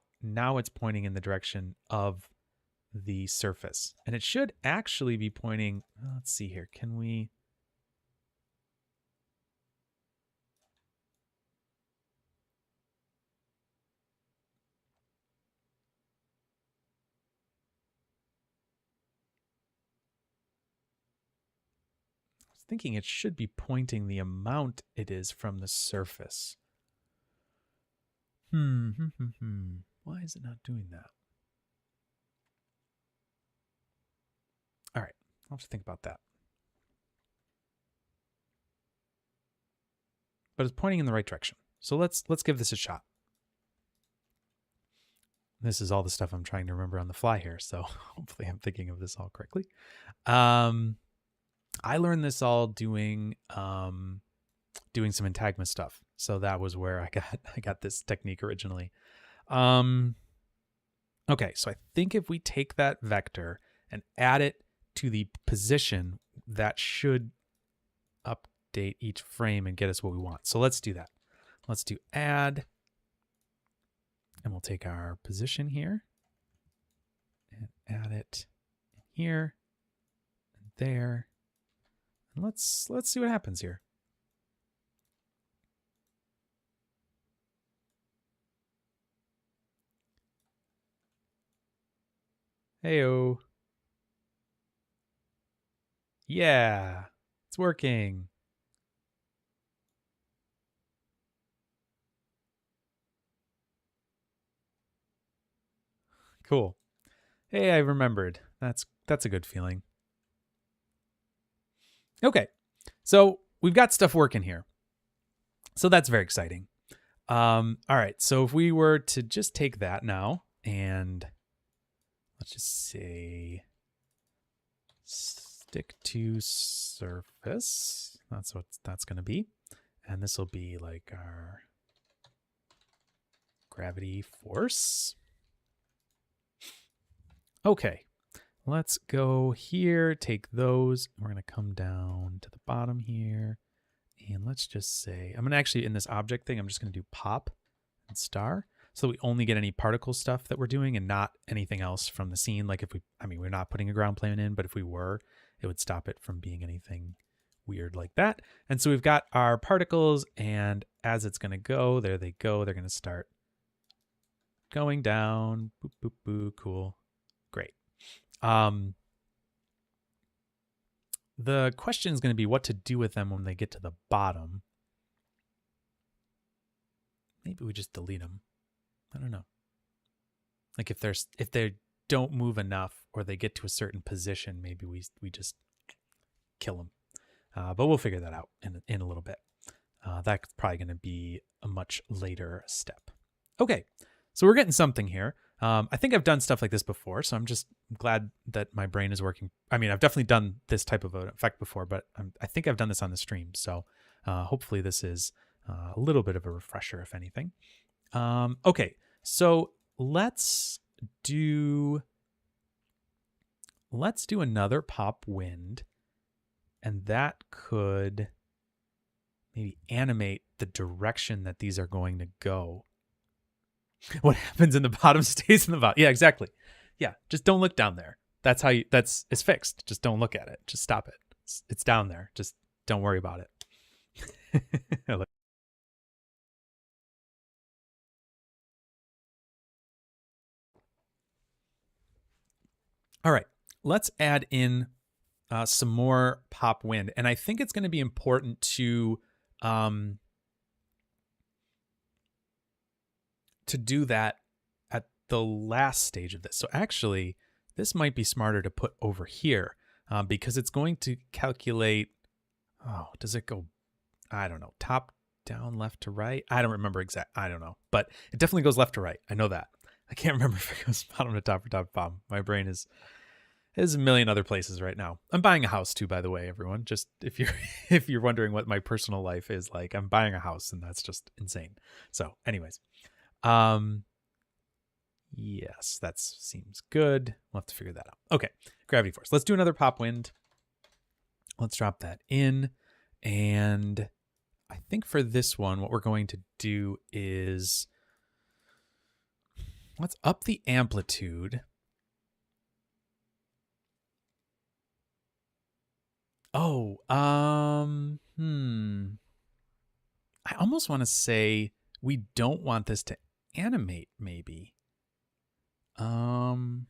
it's pointing in the direction of the surface. And it should actually be pointing, let's see here. Can we... thinking it should be pointing the amount it is from the surface. Why is it not doing that? All right, I'll have to think about that. But it's pointing in the right direction. So let's give this a shot. This is all the stuff I'm trying to remember on the fly here, so hopefully I'm thinking of this all correctly. I learned this all doing some Intagma stuff. So that was where I got this technique originally. Okay, so I think if we take that vector and add it to the position, that should update each frame and get us what we want. So let's do that. Let's do add, and we'll take our position here and add it here and there. And let's see what happens here. Heyo. Yeah, it's working. Cool. Hey, I remembered. That's a good feeling. Okay, so we've got stuff working here. So that's very exciting. All right, so if we were to just take that now and let's just say stick to surface. That's what that's going to be. And this will be like our gravity force. Okay, let's go here, take those. We're going to come down to the bottom here. And let's just say, I'm going to actually, in this object thing, I'm just going to do pop and star. So we only get any particle stuff that we're doing and not anything else from the scene. Like if we're not putting a ground plane in, but if we were, it would stop it from being anything weird like that. And so we've got our particles, and as it's going to go, there they go. They're going to start going down. Boop, boop, boop. Cool. Great. The question is going to be what to do with them when they get to the bottom. Maybe we just delete them. I don't know. Like if they don't move enough or they get to a certain position, maybe we just kill them. But we'll figure that out in a little bit. That's probably going to be a much later step. Okay, so we're getting something here. I think I've done stuff like this before, so I'm just glad that my brain is working. I mean, I've definitely done this type of an effect before, but I think I've done this on the stream. So hopefully this is a little bit of a refresher, if anything. Okay, so let's do another pop wind, and that could maybe animate the direction that these are going to go. What happens in the bottom stays in the bottom. Yeah, exactly. Yeah, just don't look down there. That's how you. It's fixed. Just don't look at it. Just stop it. It's down there. Just don't worry about it. All right, let's add in some more pop wind, and I think it's going to be important to do that at the last stage of this. So actually, this might be smarter to put over here because it's going to calculate. Oh, does it go? I don't know. Top down, left to right. I don't remember exact. I don't know, but it definitely goes left to right. I know that. I can't remember if it goes bottom to top or top to bottom. My brain is a million other places right now. I'm buying a house too, by the way, everyone. Just if you're wondering what my personal life is like, I'm buying a house, and that's just insane. So, anyways, yes, that seems good. We'll have to figure that out. Okay, gravity force. Let's do another pop wind. Let's drop that in, and I think for this one, what we're going to do is let's up the amplitude. Oh, I almost want to say we don't want this to animate, maybe. Well,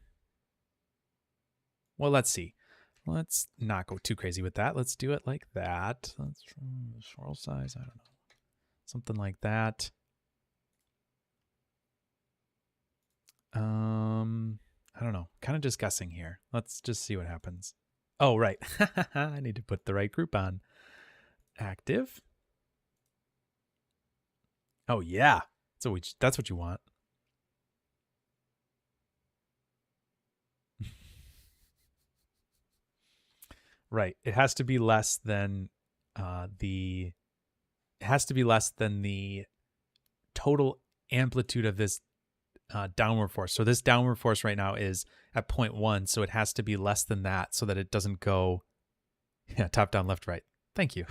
let's see. Let's not go too crazy with that. Let's do it like that. Let's swirl size. I don't know. Something like that. I don't know. Kind of just guessing here. Let's just see what happens. Oh, right. I need to put the right group on. Active. Oh, yeah. So that's what you want. Right. It has to be less than the total amplitude of this downward force. So this downward force right now is at 0.1, so it has to be less than that so that it doesn't go top down, left, right. Thank you.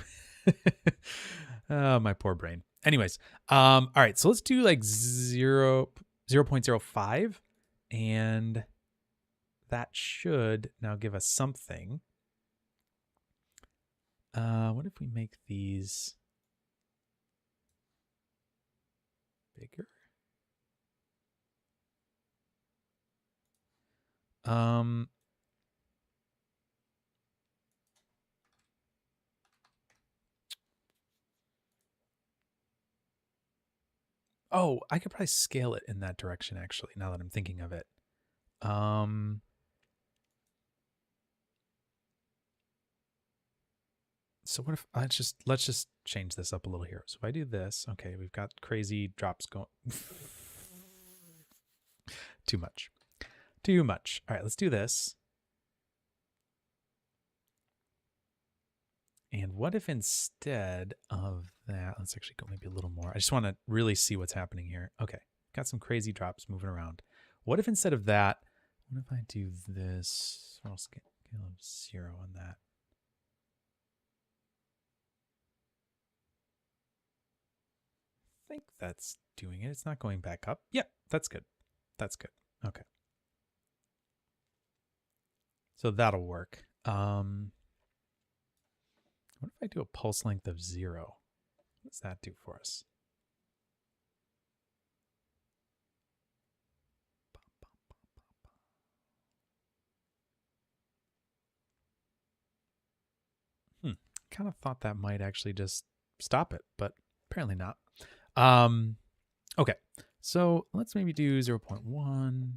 Oh, my poor brain. Anyways, all right, so let's do like 0.05, and that should now give us something. What if we make these bigger? Oh, I could probably scale it in that direction, actually, now that I'm thinking of it. So what if let's just change this up a little here. So if I do this, okay, we've got crazy drops going. Too much. All right, let's do this. And what if instead of that, let's actually go maybe a little more. I just want to really see what's happening here. Okay, got some crazy drops moving around. What if instead of that, what if I do this? I'll scale of 0 on that. I think that's doing it. It's not going back up. Yep, that's good. That's good. Okay. So that'll work. What if I do a pulse length of 0? What does that do for us? kind of thought that might actually just stop it, but apparently not. Okay, so let's maybe do 0.1.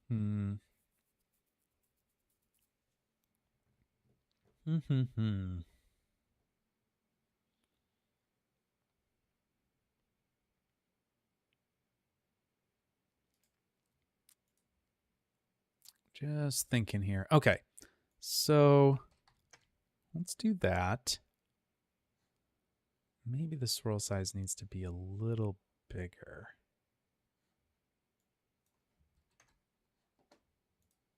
Hmm. Hmm. Just thinking here. Okay, so let's do that. Maybe the swirl size needs to be a little bigger.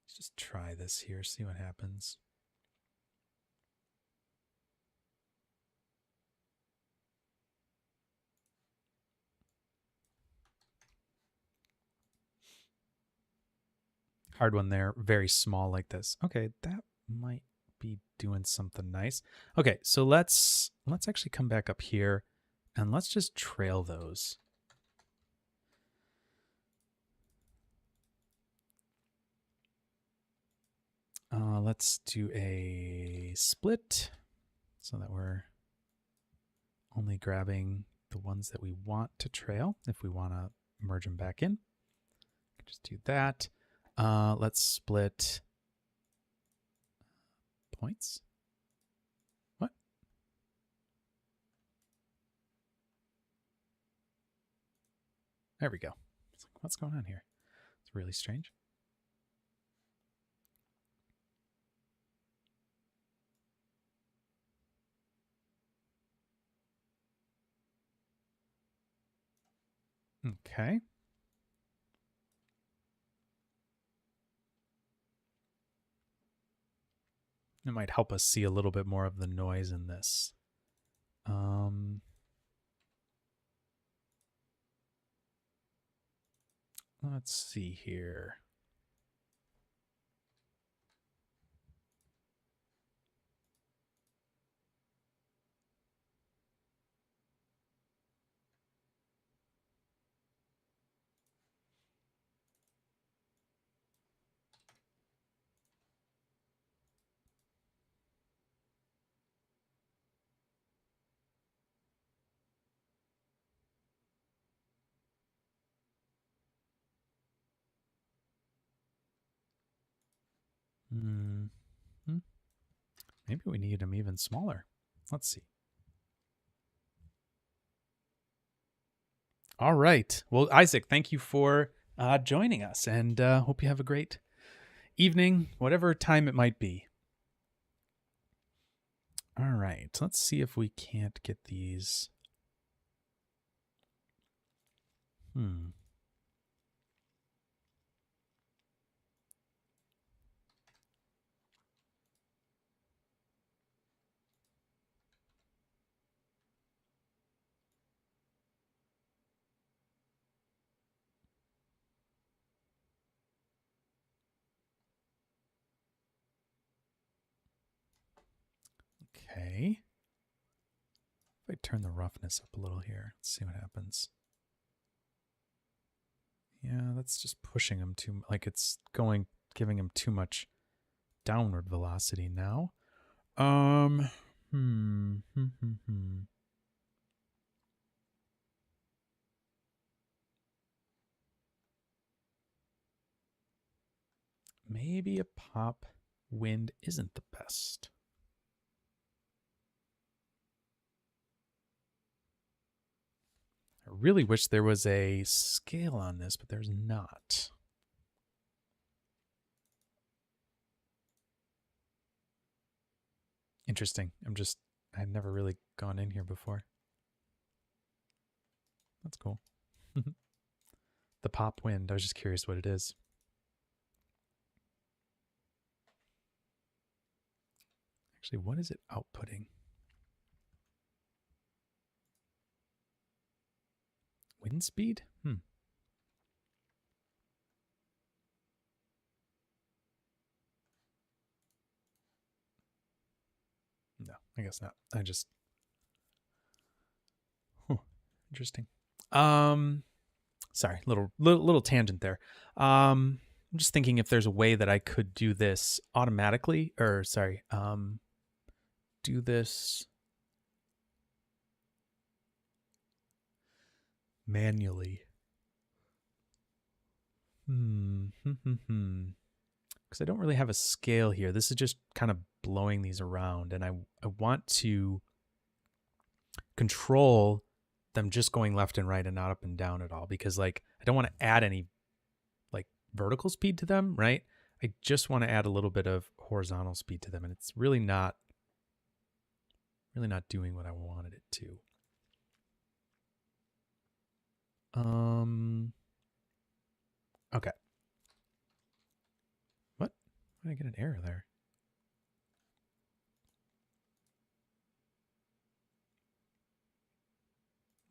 Let's just try this here, see what happens. Hard one there, very small like this. Okay, that might be doing something nice. Okay, so let's actually come back up here and let's just trail those. Let's do a split so that we're only grabbing the ones that we want to trail. If we want to merge them back in, just do that. Let's split points. What? There we go. It's like, what's going on here? It's really strange. Okay. It might help us see a little bit more of the noise in this. Let's see here. Maybe we need them even smaller. Let's see. All right. Well, Isaac, thank you for joining us, and hope you have a great evening, whatever time it might be. All right. Let's see if we can't get these. Okay. If I turn the roughness up a little here, let's see what happens. Yeah, that's just pushing him too, like it's giving him too much downward velocity now. Maybe a pop wind isn't the best. I really wish there was a scale on this, but there's not. Interesting. I've never really gone in here before. That's cool. The pop wind, I was just curious what it is. Actually, what is it outputting? Wind speed? No, I guess not. I just... interesting. Sorry, little tangent there. I'm just thinking if there's a way that I could do this automatically, or sorry, do this manually. Because I don't really have a scale here. This is just kind of blowing these around, and I want to control them just going left and right and not up and down at all, because like I don't want to add any like vertical speed to them, right? I just want to add a little bit of horizontal speed to them, and it's really not doing what I wanted it to. Okay. What? Why did I get an error there?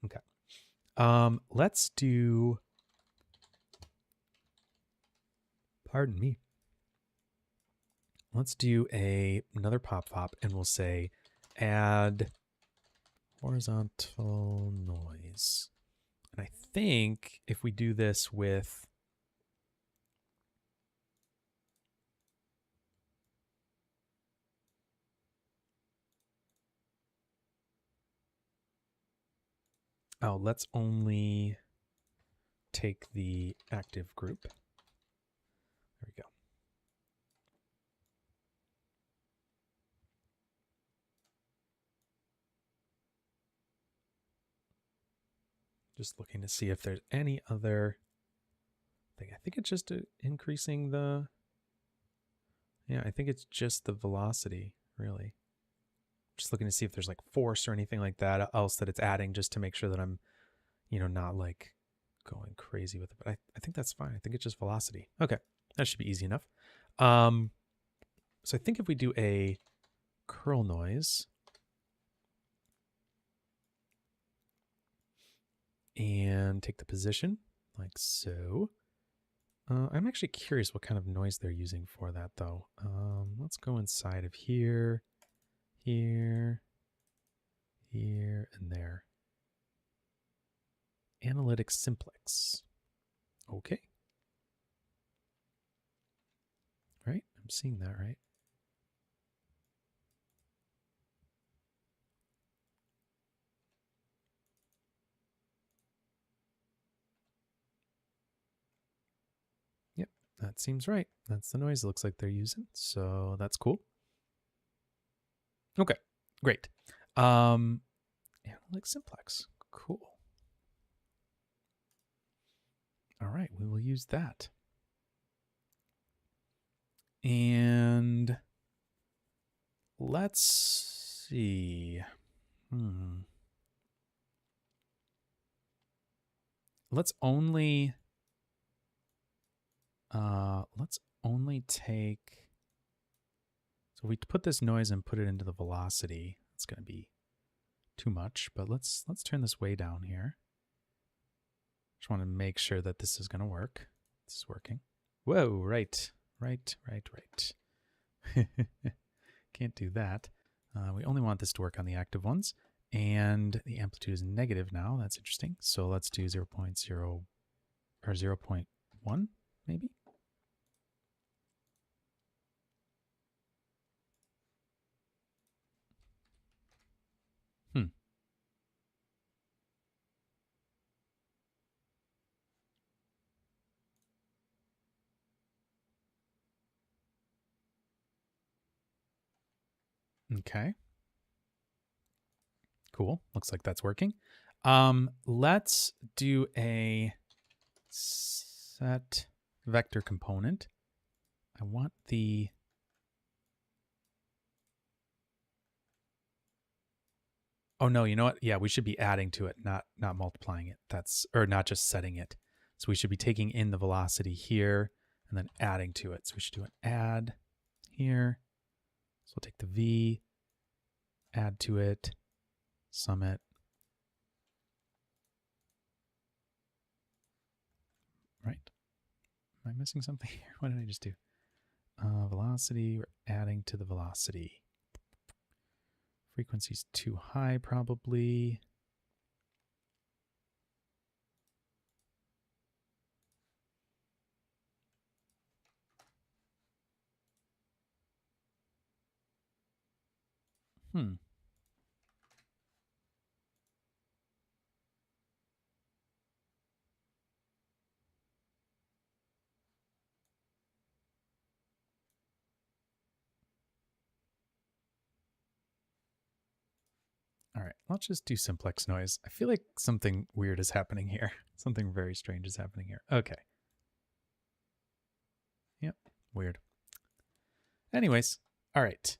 Okay. Let's do, pardon me. Let's do another pop, and we'll say add horizontal noise. And I think if we do this with let's only take the active group. There we go. Just looking to see if there's any other thing. I think it's just increasing the, yeah, I think it's just the velocity, really. Just looking to see if there's like force or anything like that else that it's adding, just to make sure that I'm, not like going crazy with it. But I think that's fine. I think it's just velocity. Okay, that should be easy enough. So I think if we do a curl noise and take the position like so. I'm actually curious what kind of noise they're using for that, though. Let's go inside of here, here, here, and there. Analytic simplex. Okay. Right? I'm seeing that, right? Yep, that seems right. That's the noise it looks like they're using. So that's cool. Okay, great. Analytic simplex. Cool. All right, we will use that. And let's see. Let's only take, so if we put this noise and put it into the velocity, it's going to be too much, but let's turn this way down here. Just want to make sure that this is going to work. This is working. Whoa, right. Can't do that. We only want this to work on the active ones, and the amplitude is negative now. That's interesting. So let's do 0.0 or 0.1 maybe. Okay. Cool. Looks like that's working. Let's do a set vector component. I want the, oh no, you know what? Yeah, we should be adding to it, not multiplying it. That's, or not just setting it. So we should be taking in the velocity here and then adding to it. So we should do an add here. So we'll take the V, add to it, summit. Right. Am I missing something here? What did I just do? Velocity, we're adding to the velocity. Frequency's too high, probably. All right, let's just do simplex noise. I feel like something weird is happening here. Something very strange is happening here. Okay. Yep, weird. Anyways, all right.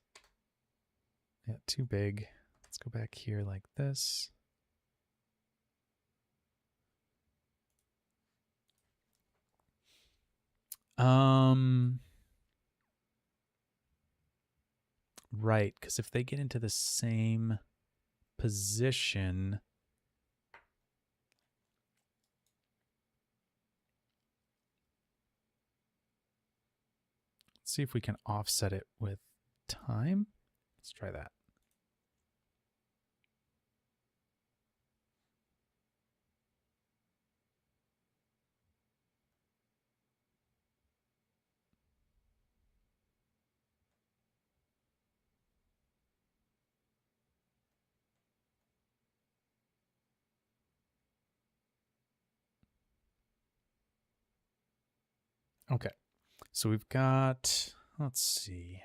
Yeah, too big. Let's go back here like this. Right, because if they get into the same position, let's see if we can offset it with time. Let's try that. Okay, so we've got, let's see.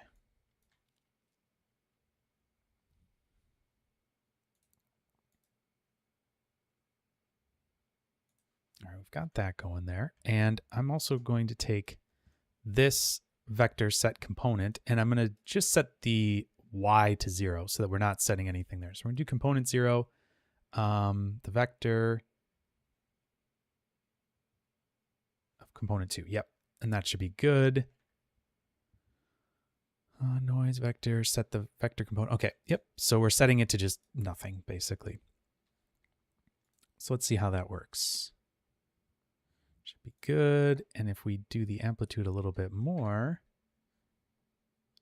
All right, we've got that going there. And I'm also going to take this vector set component, and I'm going to just set the y to 0 so that we're not setting anything there. So we're going to do component 0, the vector of component 2. Yep, and that should be good. Noise vector, set the vector component. Okay, yep. So we're setting it to just nothing, basically. So let's see how that works. Should be good. And if we do the amplitude a little bit more,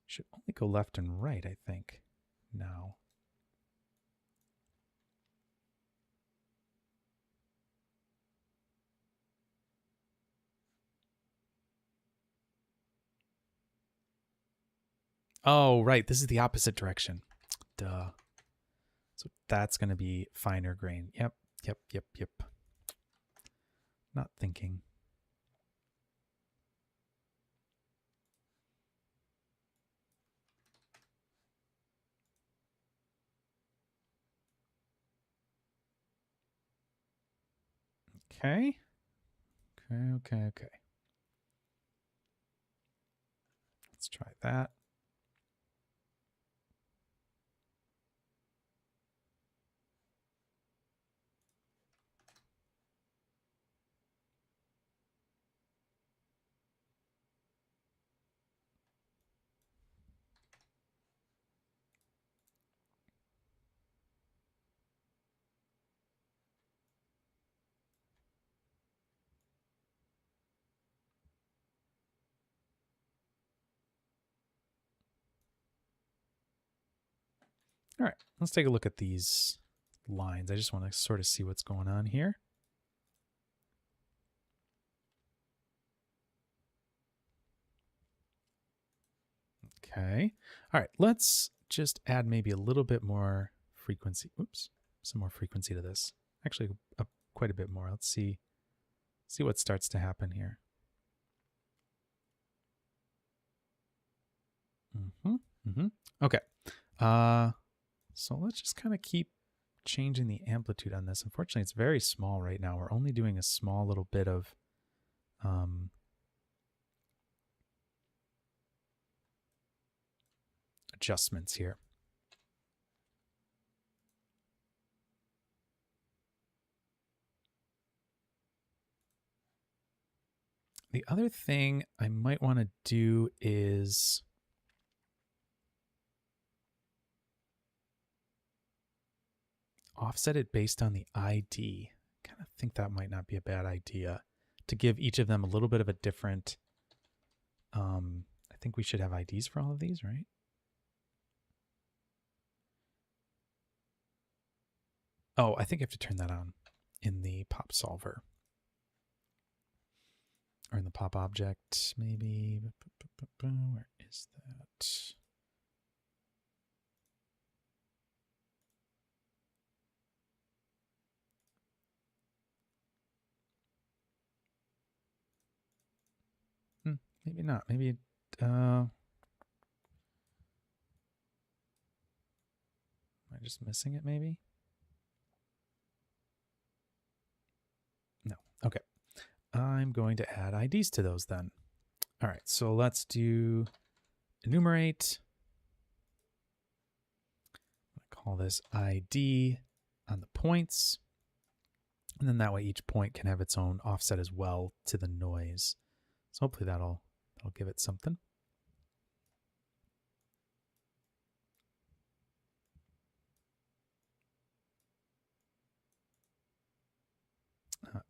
should only go left and right, I think, now. Oh, right. This is the opposite direction. Duh. So that's going to be finer grain. Yep. Not thinking. Okay. Okay. Let's try that. All right, let's take a look at these lines. I just want to sort of see what's going on here. Okay. All right, let's just add maybe a little bit more frequency. Oops, some more frequency to this. Actually, quite a bit more. Let's see what starts to happen here. Okay. So let's just kind of keep changing the amplitude on this. Unfortunately, it's very small right now. We're only doing a small little bit of adjustments here. The other thing I might want to do is offset it based on the ID. Kind of think that might not be a bad idea to give each of them a little bit of a different. I think we should have IDs for all of these, right? Oh, I think I have to turn that on in the pop solver. Or in the pop object, maybe. Where is that? Maybe not. Maybe am I just missing it, maybe? No. Okay. I'm going to add IDs to those then. All right, so let's do enumerate. I'll call this ID on the points. And then that way each point can have its own offset as well to the noise. So hopefully that'll give it something.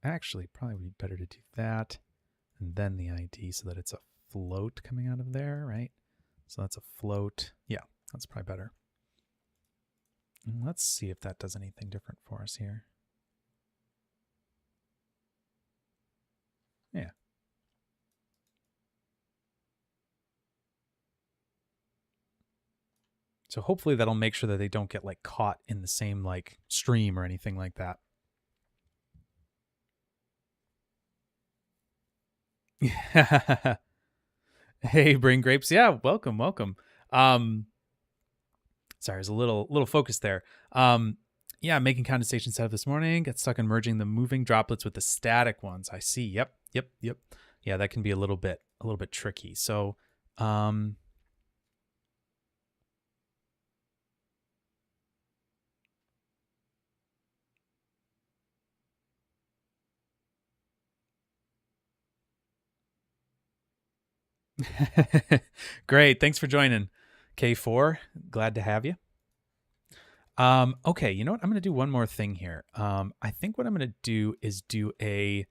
Actually, probably would be better to do that and then the ID so that it's a float coming out of there, right? So that's a float. Yeah, that's probably better. And let's see if that does anything different for us here. Yeah. So hopefully that'll make sure that they don't get like caught in the same like stream or anything like that. Hey, Brain Grapes. Yeah, welcome. Sorry, there's a little focus there. Yeah, making condensation setup this morning. Got stuck in merging the moving droplets with the static ones. I see. Yep. Yeah, that can be a little bit tricky. So, great. Thanks for joining, K4. Glad to have you. Okay, you know what? I'm going to do one more thing here. I think what I'm going to do is do a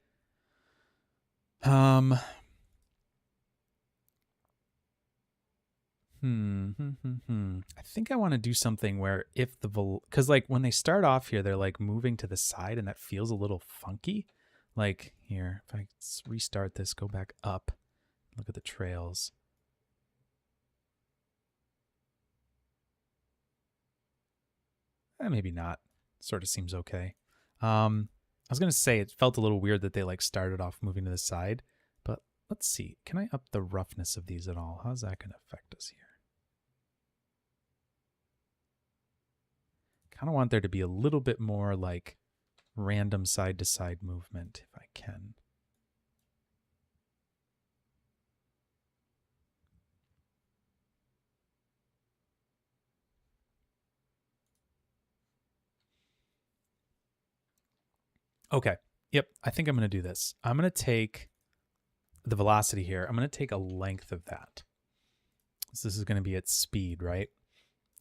I think I want to do something where if because like when they start off here, they're like moving to the side and that feels a little funky. Like here, if I restart this, go back up, look at the trails. Maybe not. Sort of seems okay. I was going to say it felt a little weird that they like started off moving to the side, but let's see. Can I up the roughness of these at all? How's that going to affect us here? Kind of want there to be a little bit more like random side to side movement if I can. Okay. Yep. I think I'm going to do this. I'm going to take the velocity here. I'm going to take a length of that. So this is going to be its speed, right?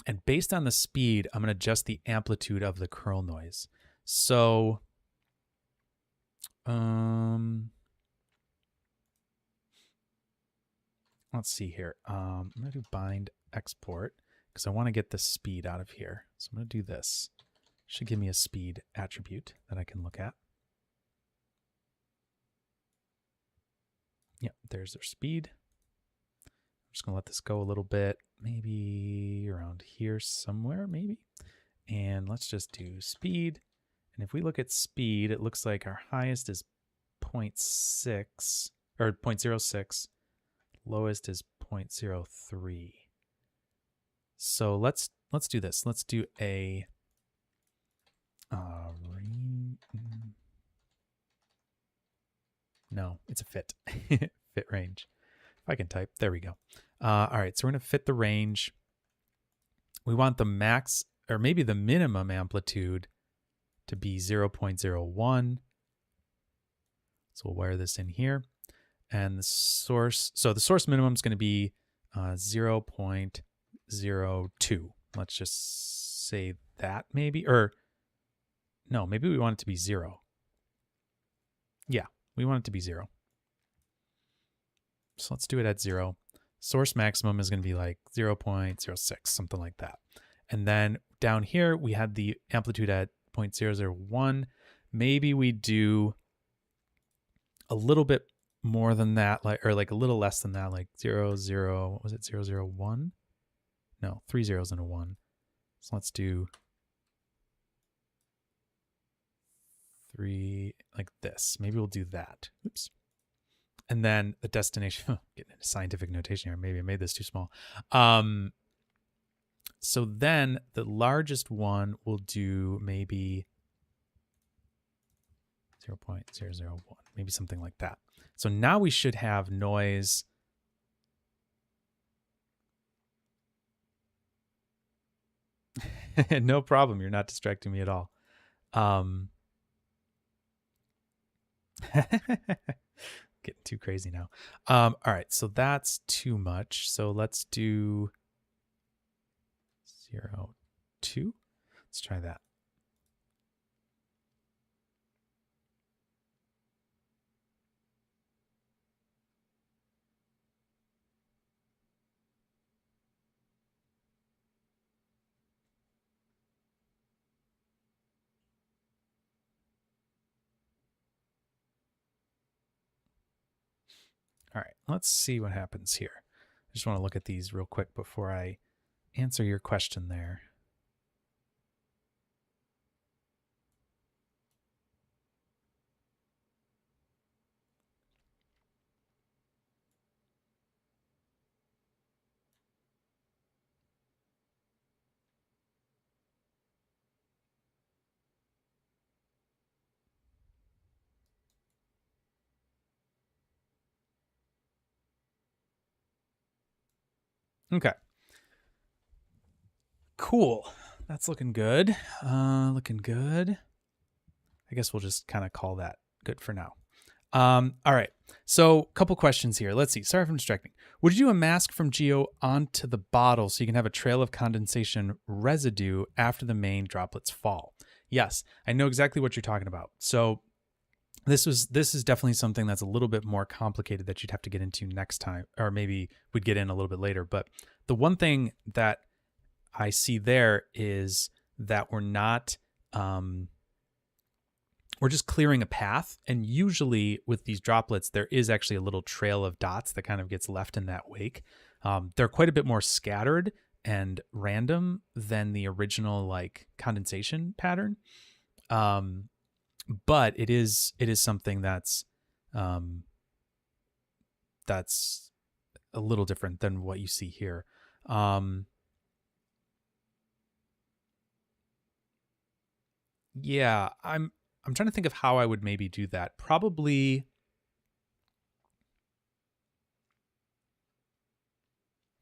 And based on the speed, I'm going to adjust the amplitude of the curl noise. So, let's see here. I'm going to do bind export because I want to get the speed out of here. So I'm going to do this. Should give me a speed attribute that I can look at. Yep, there's their speed. I'm just going to let this go a little bit, maybe around here somewhere, maybe. And let's just do speed. And if we look at speed, it looks like our highest is 0.6 or 0.06. Lowest is 0.03. So let's do this. Let's do a no, it's a fit. Fit range. If I can type, there we go. All right, so we're going to fit the range. We want the max or maybe the minimum amplitude to be 0.01. So we'll wire this in here. And the source, so the source minimum is going to be 0.02. Let's just say that maybe, or No, maybe we want it to be 0. Yeah, we want it to be 0. So let's do it at 0. Source maximum is going to be like 0.06, something like that. And then down here, we had the amplitude at 0.001. Maybe we do a little bit more than that, or like a little less than that, like 0, 0, what was it, 0, 0, 1? No, 3 zeros and a 1. So let's do 3 like this. Maybe we'll do that. Oops. And then the destination, getting into scientific notation here. Maybe I made this too small. So then the largest one will do maybe 0.001, maybe something like that. So now we should have noise. No problem. You're not distracting me at all. Getting too crazy now. All right, so that's too much. So let's do 0, 2. Let's try that. All right, let's see what happens here. I just want to look at these real quick before I answer your question there. Okay. Cool. That's looking good. Looking good. I guess we'll just kind of call that good for now. All right. So a couple questions here. Let's see. Sorry for distracting. Would you do a mask from Geo onto the bottle so you can have a trail of condensation residue after the main droplets fall? Yes, I know exactly what you're talking about. So this is definitely something that's a little bit more complicated that you'd have to get into next time, or maybe we'd get in a little bit later. But the one thing that I see there is that we're not, we're just clearing a path. And usually with these droplets, there is actually a little trail of dots that kind of gets left in that wake. They're quite a bit more scattered and random than the original like condensation pattern. But it is something that's a little different than what you see here. Yeah, I'm trying to think of how I would maybe do that. Probably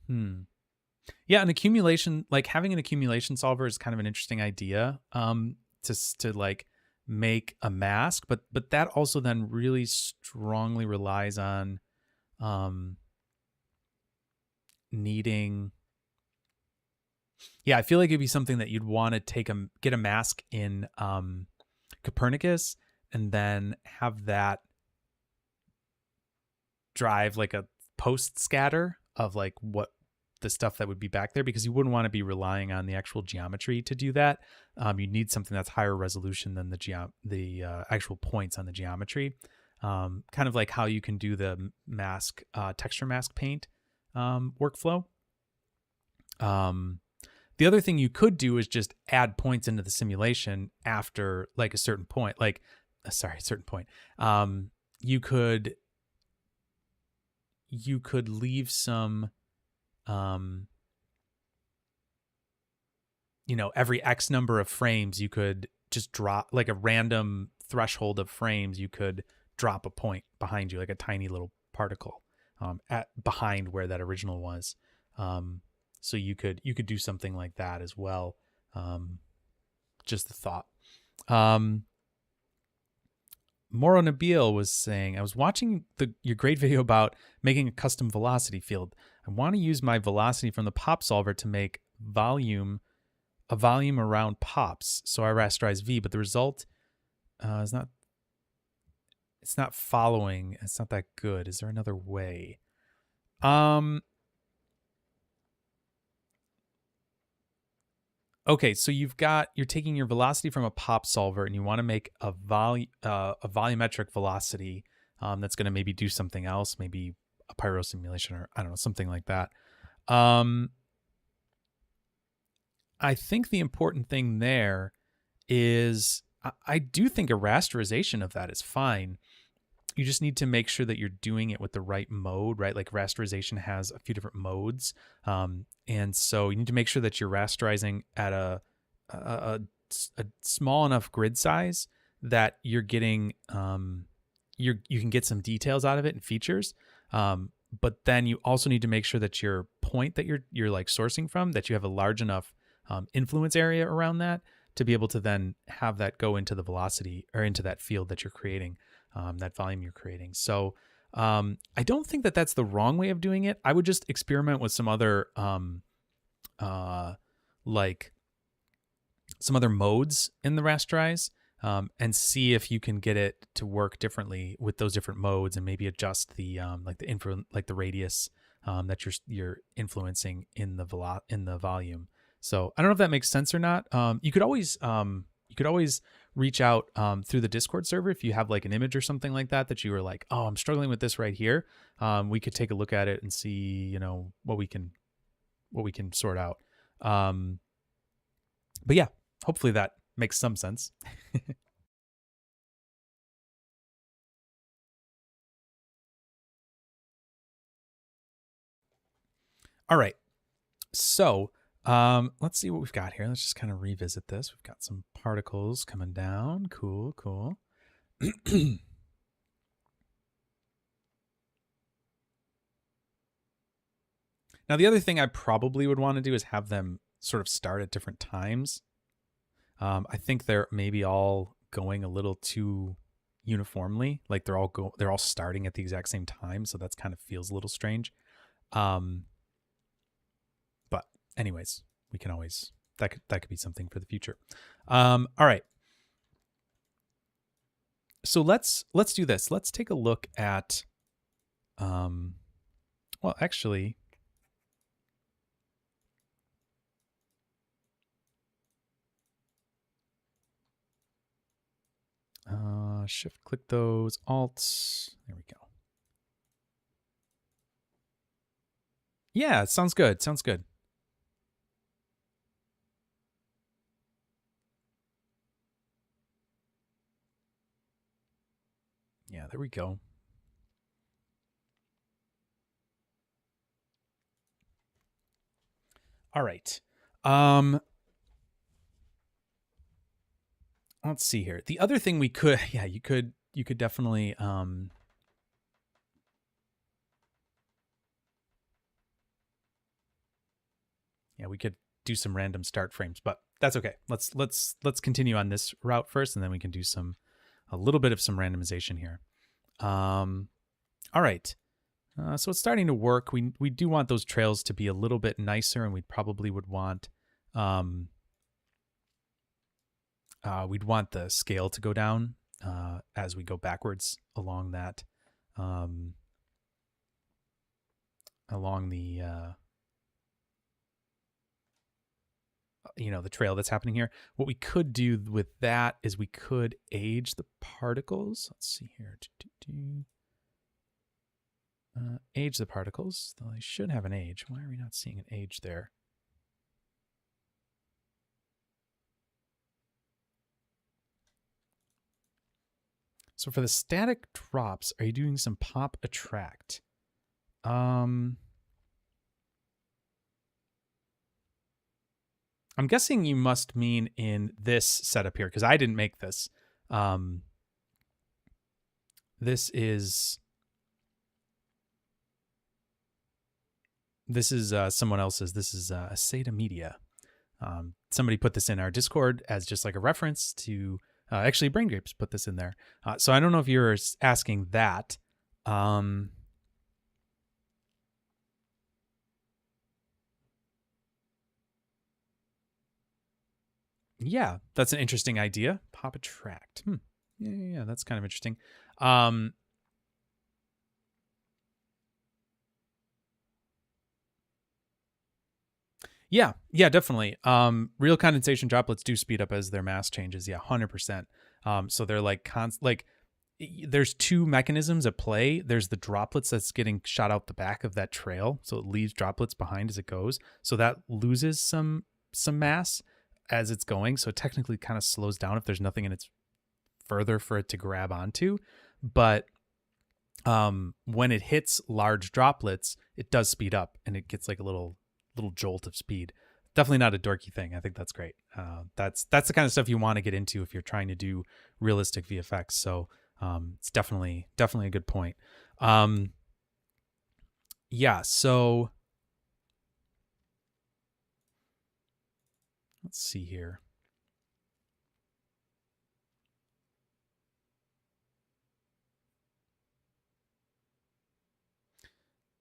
yeah, an accumulation, like having an accumulation solver is kind of an interesting idea to like make a mask, but that also then really strongly relies on needing, yeah, I feel like it'd be something that you'd want to get a mask in Copernicus and then have that drive like a post scatter of like what the stuff that would be back there, because you wouldn't want to be relying on the actual geometry to do that. You need something that's higher resolution than the actual points on the geometry. Kind of like how you can do the mask texture mask paint workflow. The other thing you could do is just add points into the simulation after like a certain point, like a certain point. You could leave some, every X number of frames, you could just drop like a random threshold of frames. You could drop a point behind you, like a tiny little particle behind where that original was. So you could do something like that as well. Just the thought. Moro Nabil was saying, I was watching your great video about making a custom velocity field. I want to use my velocity from the pop solver to make volume a volume around pops. So I rasterize V, but the result is not, it's not following. It's not that good. Is there another way? Okay, so you're taking your velocity from a pop solver and you want to make a volumetric velocity that's going to maybe do something else, maybe a pyro simulation or I don't know, something like that. I think the important thing there is I do think a rasterization of that is fine. You just need to make sure that you're doing it with the right mode, right? Like rasterization has a few different modes. And so you need to make sure that you're rasterizing at a small enough grid size that you're getting, you can get some details out of it and features. But then you also need to make sure that your point that you're like sourcing from, that you have a large enough influence area around that to be able to then have that go into the velocity or into that field that you're creating. That volume you're creating. So I don't think that that's the wrong way of doing it. I would just experiment with some other like some other modes in the rasterize and see if you can get it to work differently with those different modes and maybe adjust the like the radius that you're influencing in the volume. So I don't know if that makes sense or not. You could always reach out through the Discord server if you have like an image or something like that you were like, oh, I'm struggling with this right here. We could take a look at it and see, you know, what we can sort out. But yeah, hopefully that makes some sense. All right. So let's see what we've got here. Let's just kind of revisit this. We've got some particles coming down. Cool. Now, the other thing I probably would want to do is have them sort of start at different times. I think they're maybe all going a little too uniformly. Like they're all starting at the exact same time. So that's kind of feels a little strange. But anyways, we can always, that could be something for the future. All right. So let's do this. Let's take a look at, well, actually, shift click those, alt, there we go. Yeah, it sounds good. Yeah, there we go. All right. Let's see here. The other thing we could, yeah, you could definitely, yeah, we could do some random start frames, but that's okay. Let's continue on this route first, and then we can do a little bit of some randomization here. All right. So it's starting to work. We do want those trails to be a little bit nicer, and we probably would want, we'd want the scale to go down as we go backwards along that, along the, you know, the trail that's happening here. What we could do with that is we could age the particles. Let's see here. Age the particles. They should have an age. Why are we not seeing an age there? So for the static drops, are you doing some pop attract? I'm guessing you must mean in this setup here, because I didn't make this. This is someone else's. This is Asada Media. Somebody put this in our Discord as just like a reference to, actually Brain Grapes put this in there. So I don't know if you're asking that. Yeah, that's an interesting idea. Pop attract. Yeah, that's kind of interesting. Um, yeah, definitely. Real condensation droplets do speed up as their mass changes. Yeah, 100%. So they're like there's two mechanisms at play. There's the droplets that's getting shot out the back of that trail, so it leaves droplets behind as it goes. So that loses some mass as it's going. So it technically kind of slows down if there's nothing in its further for it to grab onto. But when it hits large droplets, it does speed up and it gets like a little jolt of speed. Definitely not a dorky thing. I think that's great. That's the kind of stuff you want to get into if you're trying to do realistic VFX. So it's definitely a good point. Yeah. So let's see here.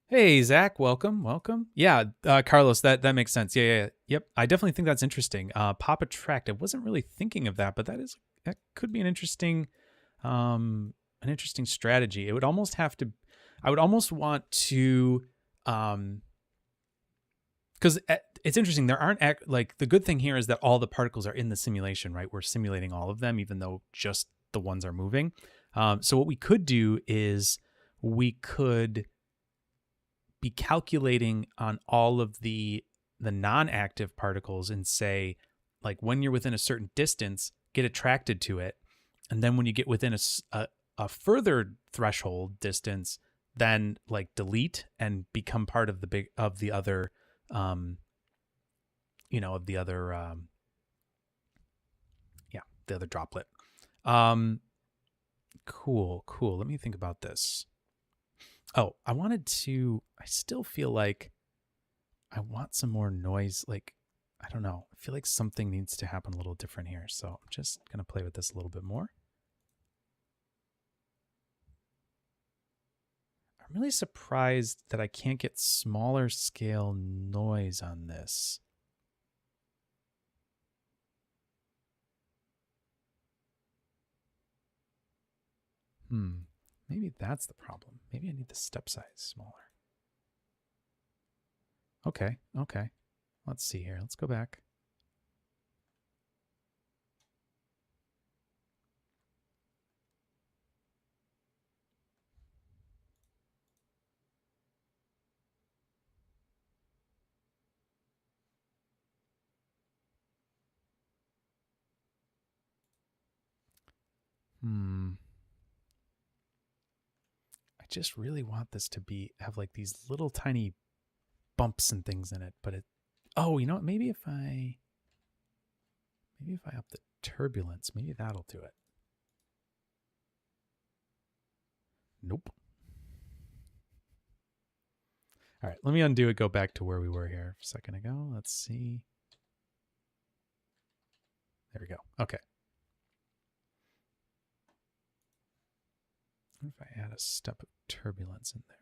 Hey Zach, welcome. Yeah, Carlos, that makes sense. Yeah, yep. I definitely think that's interesting. Pop attract. I wasn't really thinking of that, but that could be an interesting strategy. It would almost have to. I would almost want to, because it's interesting. There aren't like the good thing here is that all the particles are in the simulation, right? We're simulating all of them, even though just the ones are moving. So what we could do is we could be calculating on all of the non-active particles and say, like, when you're within a certain distance, get attracted to it, and then when you get within a further threshold distance, then like delete and become part of the other of the other the other droplet. um cool. Let me think about this. Oh, I still feel like I want some more noise. Like, I don't know. I feel like something needs to happen a little different here. So I'm just going to play with this a little bit more. I'm really surprised that I can't get smaller scale noise on this. Maybe that's the problem. Maybe I need the step size smaller. Okay. Let's see here. Let's go back. I just really want this to have like these little tiny bumps and things in it, but oh, you know what? Maybe if I up the turbulence, maybe that'll do it. Nope. All right, let me undo it, go back to where we were here a second ago. Let's see. There we go. Okay. What if I add a step of turbulence in there?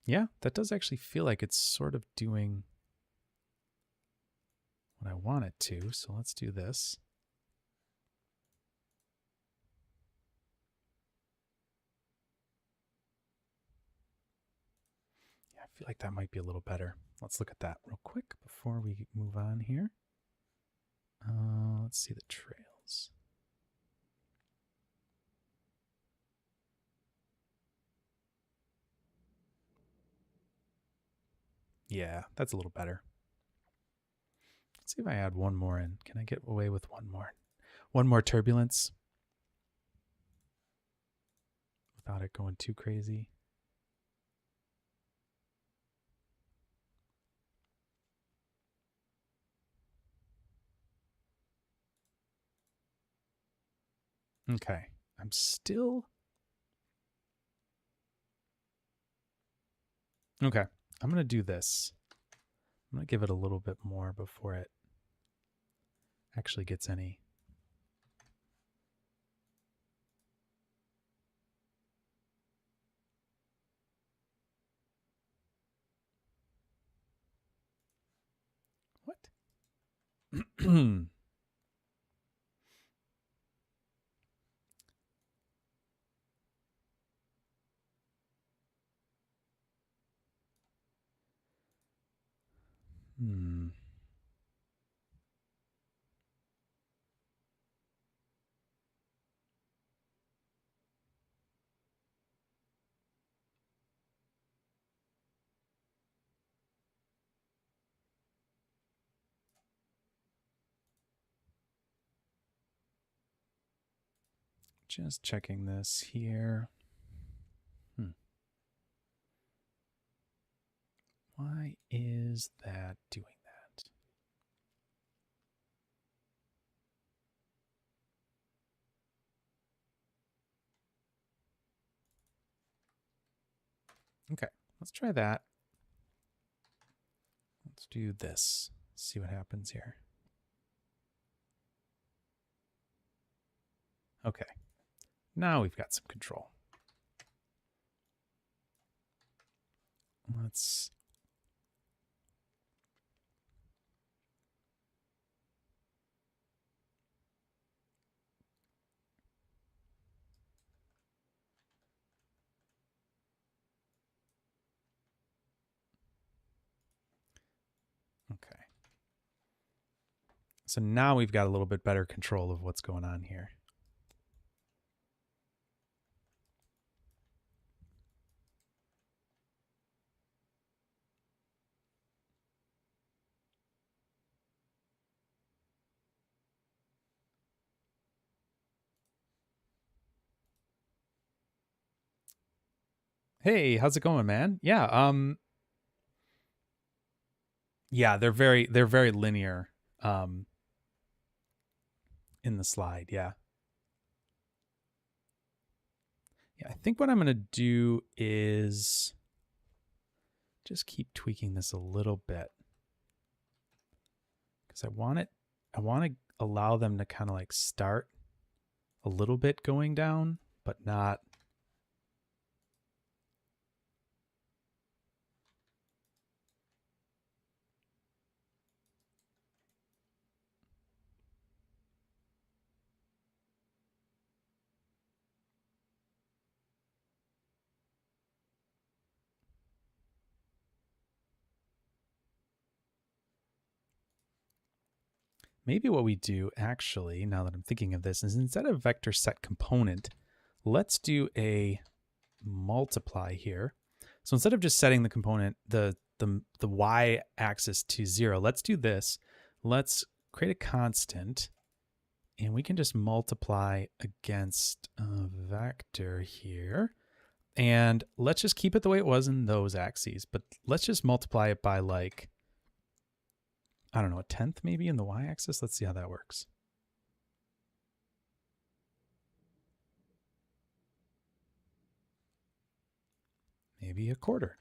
Yeah, that does actually feel like it's sort of doing what I want it to. So let's do this. Yeah, I feel like that might be a little better. Let's look at that real quick before we move on here. Let's see the trails. Yeah, that's a little better. Let's see if I add one more in. Can I get away with one more? One more turbulence without it going too crazy. Okay, I'm still... Okay, I'm going to do this. I'm going to give it a little bit more before it actually gets any. Just checking this here. Why is that doing that? Okay, let's try that. Let's do this. See what happens here. Okay, now we've got some control. Let's okay. So now we've got a little bit better control of what's going on here. Hey, how's it going, man? Yeah, they're very linear in the slide. Yeah, I think what I'm going to do is just keep tweaking this a little bit, because I want to allow them to kind of like start a little bit going down, but not. Maybe what we do actually, now that I'm thinking of this, is instead of vector set component, let's do a multiply here. So instead of just setting the component, the y axis to 0, let's do this. Let's create a constant, and we can just multiply against a vector here. And let's just keep it the way it was in those axes, but let's just multiply it by like, I don't know, a tenth maybe in the y-axis. Let's see how that works. Maybe a quarter.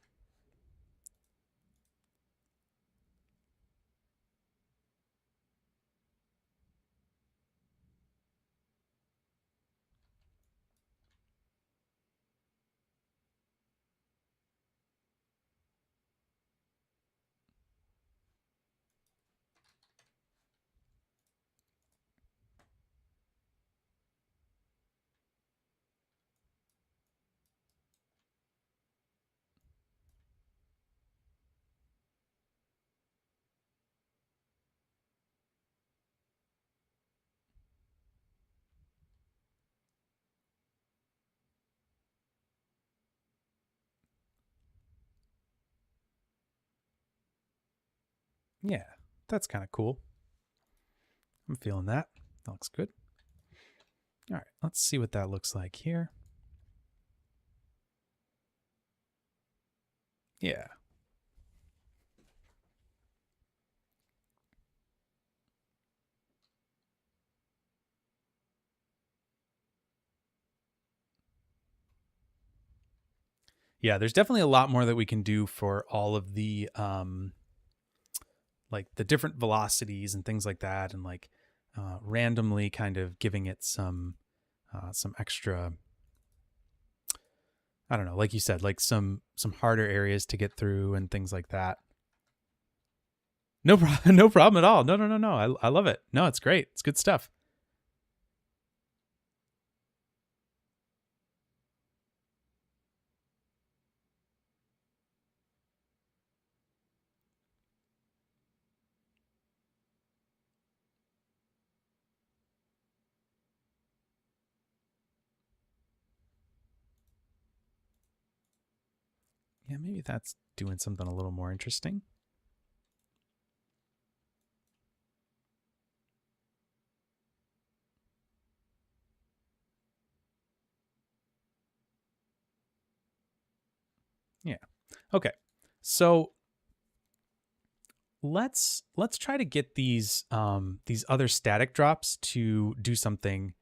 Yeah, that's kind of cool. I'm feeling that. That looks good. All right, let's see what that looks like here. Yeah. Yeah, there's definitely a lot more that we can do for all of the like the different velocities and things like that, and like randomly kind of giving it some extra, I don't know, like you said, like some harder areas to get through and things like that. No problem. No problem at all. No, no, no, no. I love it. No, it's great. It's good stuff. Yeah, maybe that's doing something a little more interesting. Yeah. Okay. So let's try to get these other static drops to do something,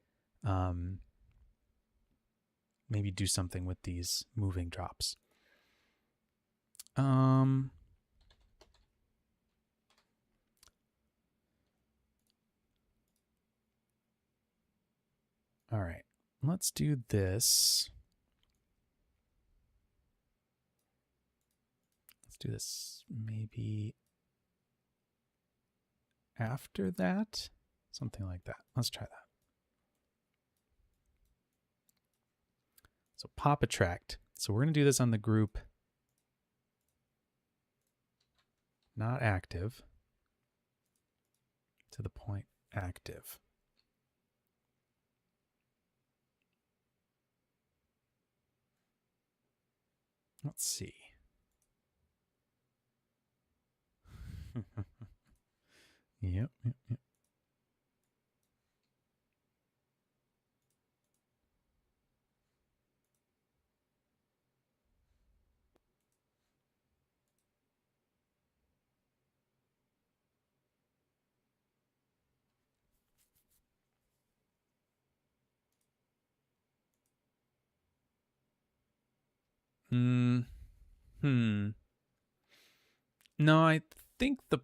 um, maybe do something with these moving drops. Um, all right, let's do this. Let's do this maybe after that, something like that. Let's try that. So pop attract. So we're going to do this on the group not active to the point active. Let's see. Yep. Hmm. No, I think the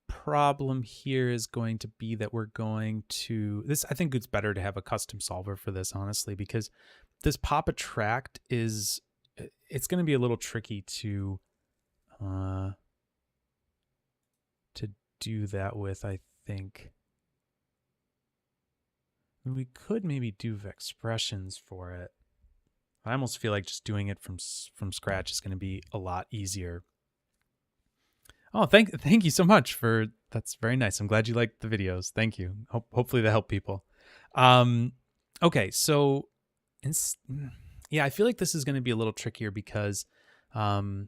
problem here is going to be that we're going to this. I think it's better to have a custom solver for this, honestly, because this pop attract is, it's going to be a little tricky to do that with. I think we could maybe do expressions for it. I almost feel like just doing it from scratch is going to be a lot easier. Oh, thank you so much for, that's very nice. I'm glad you liked the videos. Thank you. Hopefully they help people. Okay, so yeah, I feel like this is going to be a little trickier because we're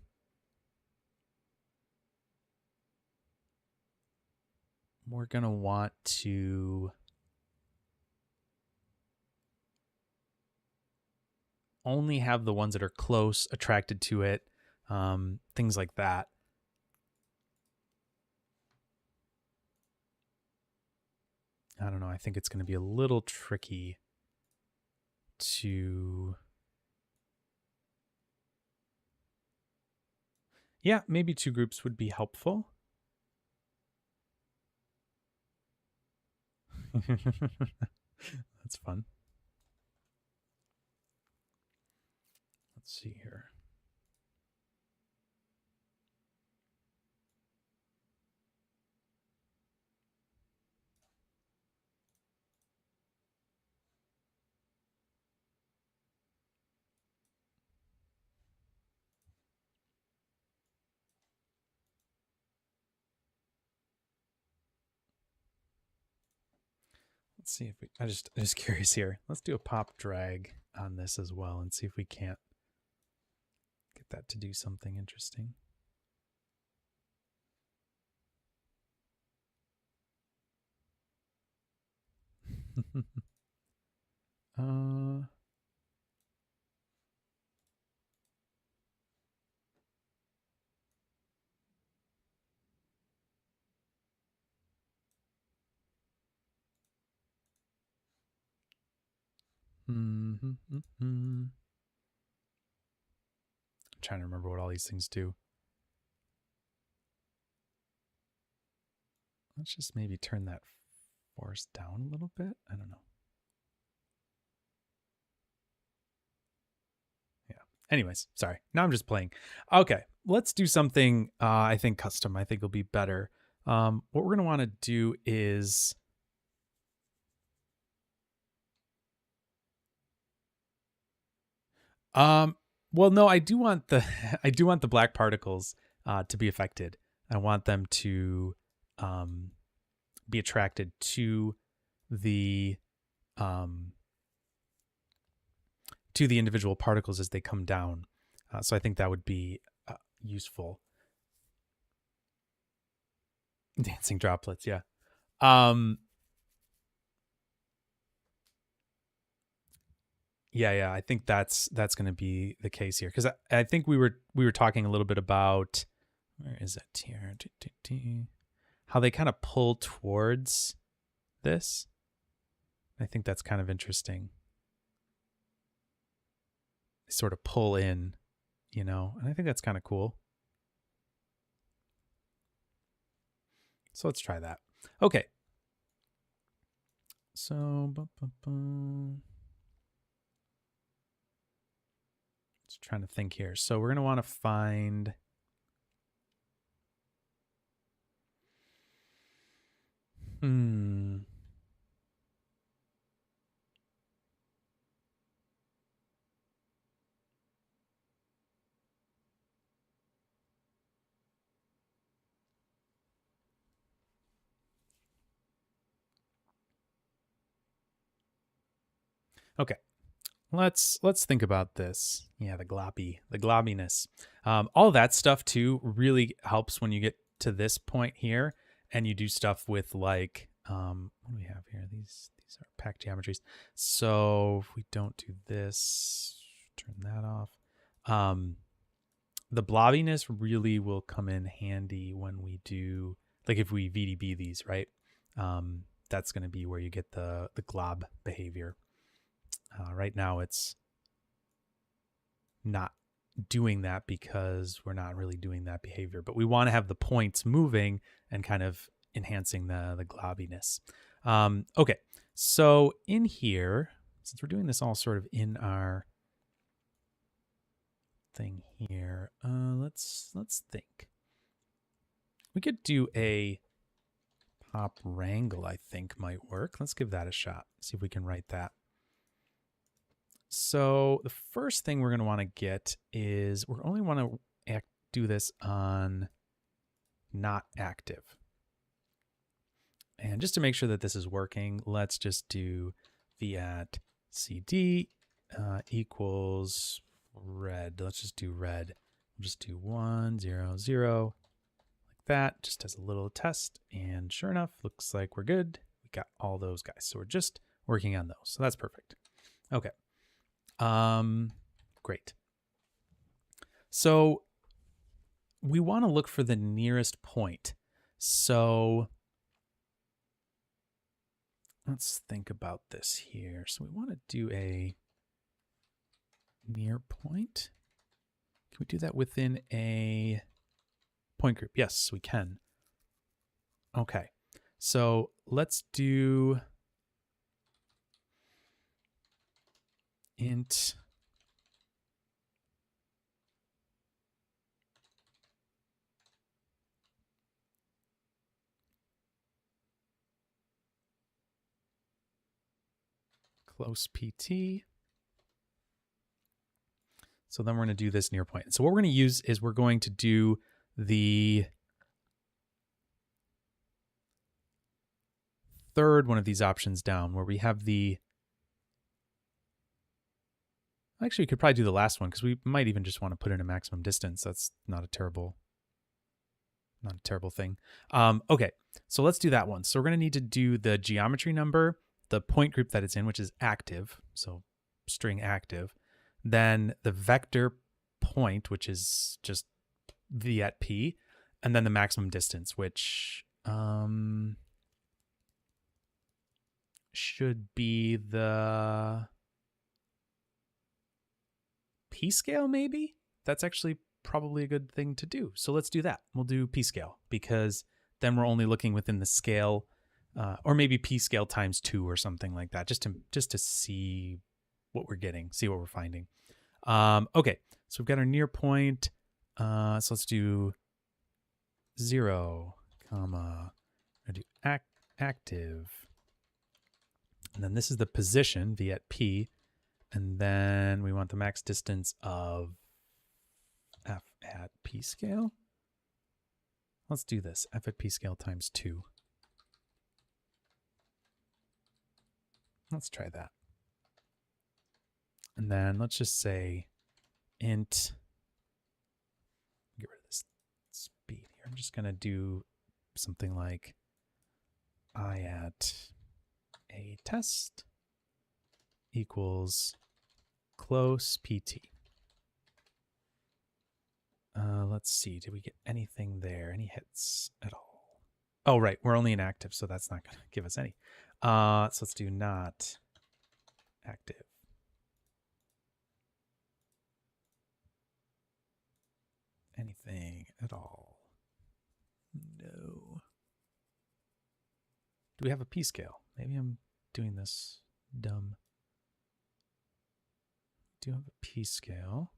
going to want to only have the ones that are close attracted to it, things like that. I don't know. I think it's going to be a little tricky to... Yeah, maybe 2 groups would be helpful. That's fun. Let's see here. Let's see if we, I'm just curious here. Let's do a pop drag on this as well and see if we can't get that to do something interesting. uh, I'm trying to remember what all these things do. Let's just maybe turn that force down a little bit. I don't know. Yeah. Anyways, sorry. Now I'm just playing. Okay. Let's do something, I think custom. I think will be better. What we're going to want to do is well, no, I do want the I do want the black particles to be affected. I want them to be attracted to the individual particles as they come down. So I think that would be useful. Dancing droplets, yeah. Yeah, I think that's going to be the case here, because I think we were talking a little bit about, where is it here? How they kind of pull towards this. I think that's kind of interesting. They sort of pull in, and I think that's kind of cool. So let's try that. Okay. So, just trying to think here. So we're going to want to find okay. Let's think about this. Yeah, the globbiness. All that stuff too really helps when you get to this point here and you do stuff with like what do we have here? These are packed geometries. So if we don't do this, turn that off. The blobbiness really will come in handy when we do, like if we VDB these, right? That's going to be where you get the glob behavior. Right now it's not doing that because we're not really doing that behavior, but we want to have the points moving and kind of enhancing the globbiness. Okay, so in here, since we're doing this all sort of in our thing here, let's think. We could do a pop wrangle, I think might work. Let's give that a shot. See if we can write that. So the first thing we're going to want to get is we're only want to do this on not active. And just to make sure that this is working, let's just do v at cd equals red. Let's just do red. We'll just do 1, 0, 0 like that, just as a little test. And sure enough, looks like we're good. We got all those guys. So we're just working on those. So that's perfect. Okay. Great. So we want to look for the nearest point. So let's think about this here. So we want to do a near point. Can we do that within a point group? Yes, we can. Okay. So let's do int close PT. So then we're going to do this near point. So what we're going to use is we're going to do the third one of these options down, where we have the, actually we could probably do the last one because we might even just want to put in a maximum distance. That's not a terrible thing. Okay, so let's do that one. So we're going to need to do the geometry number, the point group that it's in, which is active, so string active, then the vector point, which is just v at p, and then the maximum distance, which should be the p scale, maybe? That's actually probably a good thing to do. So let's do that. We'll do p scale, because then we're only looking within the scale, or maybe p scale times 2 or something like that, just to see what we're getting, see what we're finding. Okay, so we've got our near point. So let's do 0, comma, I'm going to do active. And then this is the position, v at p. And then we want the max distance of f at p scale. Let's do this, f at p scale times 2. Let's try that. And then let's just say int, get rid of this speed here. I'm just going to do something like I at a test equals close pt. Let's see, did we get anything there? Any hits at all? Oh, right, we're only inactive, so that's not going to give us any. So let's do not active. Anything at all? No. Do we have a p scale? Maybe I'm doing this dumb. Do have a p scale.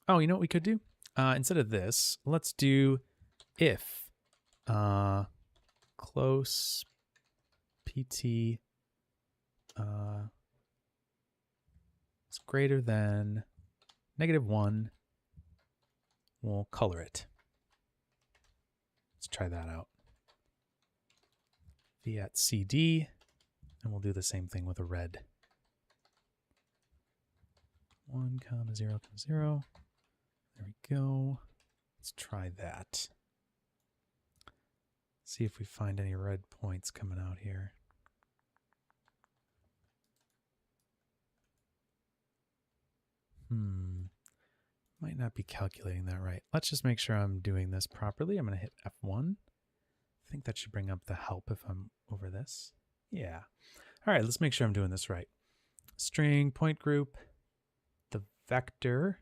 Oh, you know what we could do? Instead of this, let's do if close pt is greater than -1, we'll color it. Let's try that out. V at CD, and we'll do the same thing with a red. 1, 0, 0. There we go. Let's try that. See if we find any red points coming out here. Might not be calculating that right. Let's just make sure I'm doing this properly. I'm going to hit F1. I think that should bring up the help if I'm over this. Yeah. All right, let's make sure I'm doing this right. String, point group, the vector.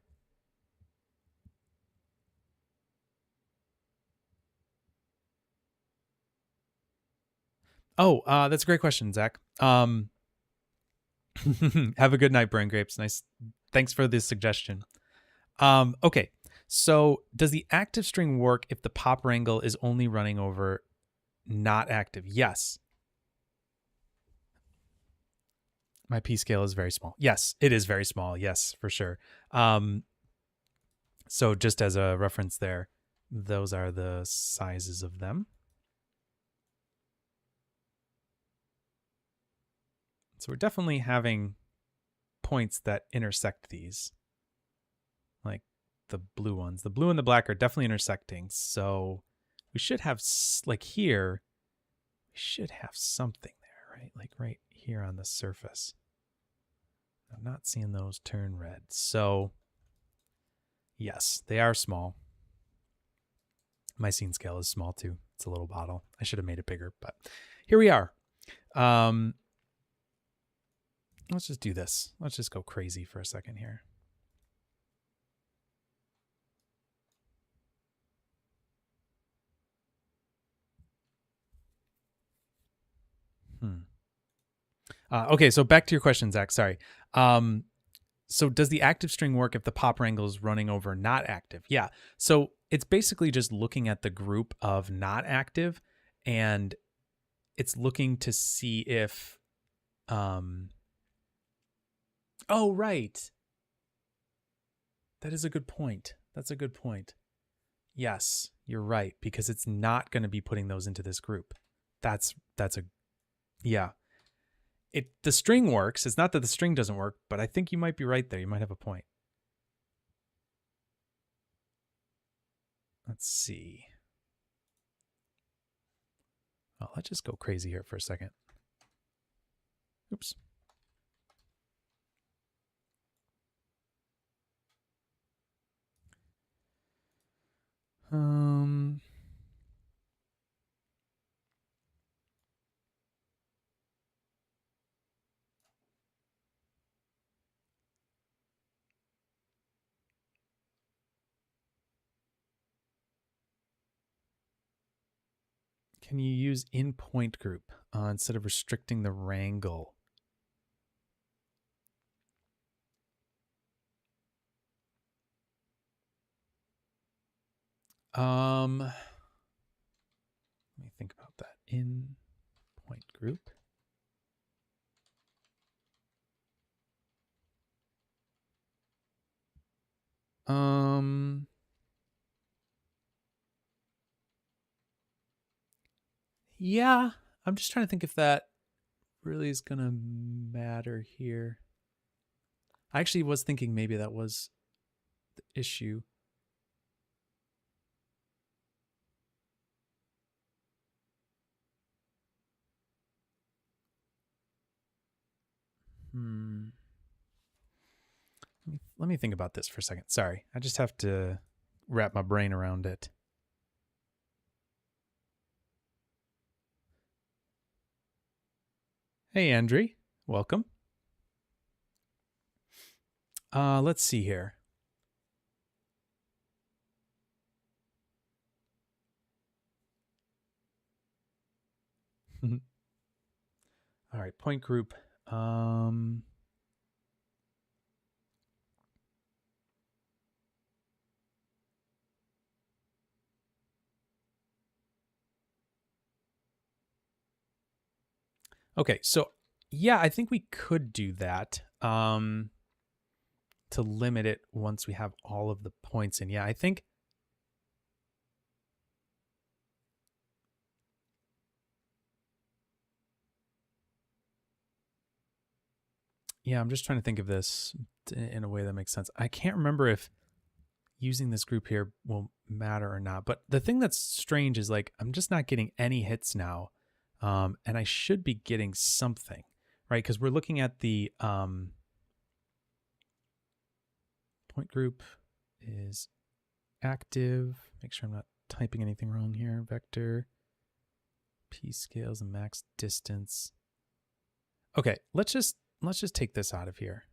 Oh, that's a great question, Zach. Have a good night, Brain Grapes. Nice. Thanks for the suggestion. Okay, so does the active string work if the pop wrangle is only running over not active? Yes. My p scale is very small. Yes, it is very small. Yes, for sure. So just as a reference there, those are the sizes of them. So we're definitely having points that intersect these, like the blue ones. The blue and the black are definitely intersecting. So we should have, like here, we should have something there, right? Like right here on the surface. I'm not seeing those turn red. So yes, they are small. My scene scale is small too. It's a little bottle. I should have made it bigger, but here we are. Let's just do this. Let's just go crazy for a second here. Okay, so back to your question, Zach. Sorry. So does the active string work if the pop wrangle is running over not active? Yeah. So it's basically just looking at the group of not active, and it's looking to see if oh, right. That is a good point. That's a good point. Yes, you're right, because it's not going to be putting those into this group. That's a, yeah. The string works. It's not that the string doesn't work, but I think you might be right there. You might have a point. Let's see. Oh, let's just go crazy here for a second. Oops. Can you use in point group instead of restricting the wrangle? Let me think about that. In point group. Yeah, I'm just trying to think if that really is gonna matter here. I actually was thinking maybe that was the issue. Let me think about this for a second. Sorry, I just have to wrap my brain around it. Hey, Andre, welcome. Let's see here. All right, point group. Okay, so yeah, I think we could do that to limit it once we have all of the points in. Yeah, I think. Yeah, I'm just trying to think of this in a way that makes sense. I can't remember if using this group here will matter or not. But the thing that's strange is like I'm just not getting any hits now. And I should be getting something, right? Because we're looking at the point group is active. Make sure I'm not typing anything wrong here. Vector, P scales and max distance. Okay, let's just take this out of here.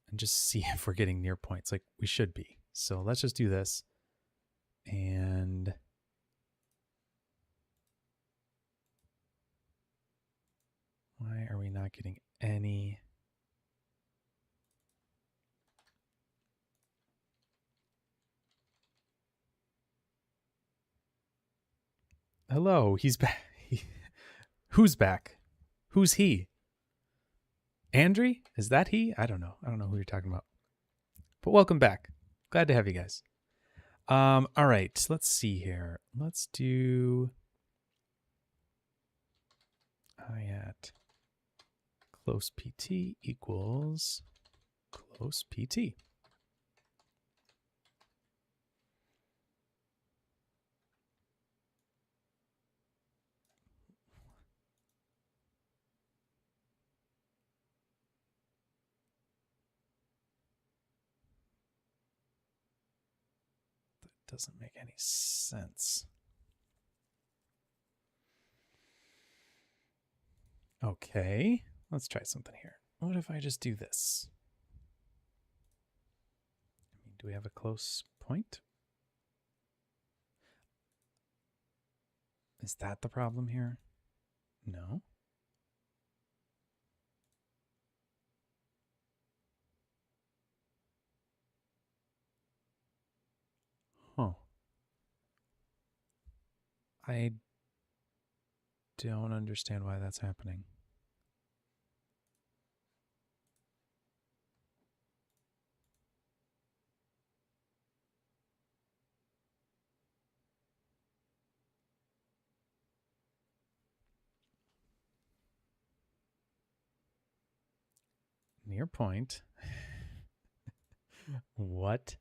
And just see if we're getting near points like we should be. So let's just do this. And why are we not getting any? Hello, he's back. Who's back? Who's he? Andre? Is that he? I don't know. I don't know who you're talking about. But welcome back. Glad to have you guys. All right, let's see here. Let's do I at close PT equals close PT. That doesn't make any sense. Okay, let's try something here. What if I just do this? Do we have a close point? Is that the problem here? No. Huh. I don't understand why that's happening. Near point. What?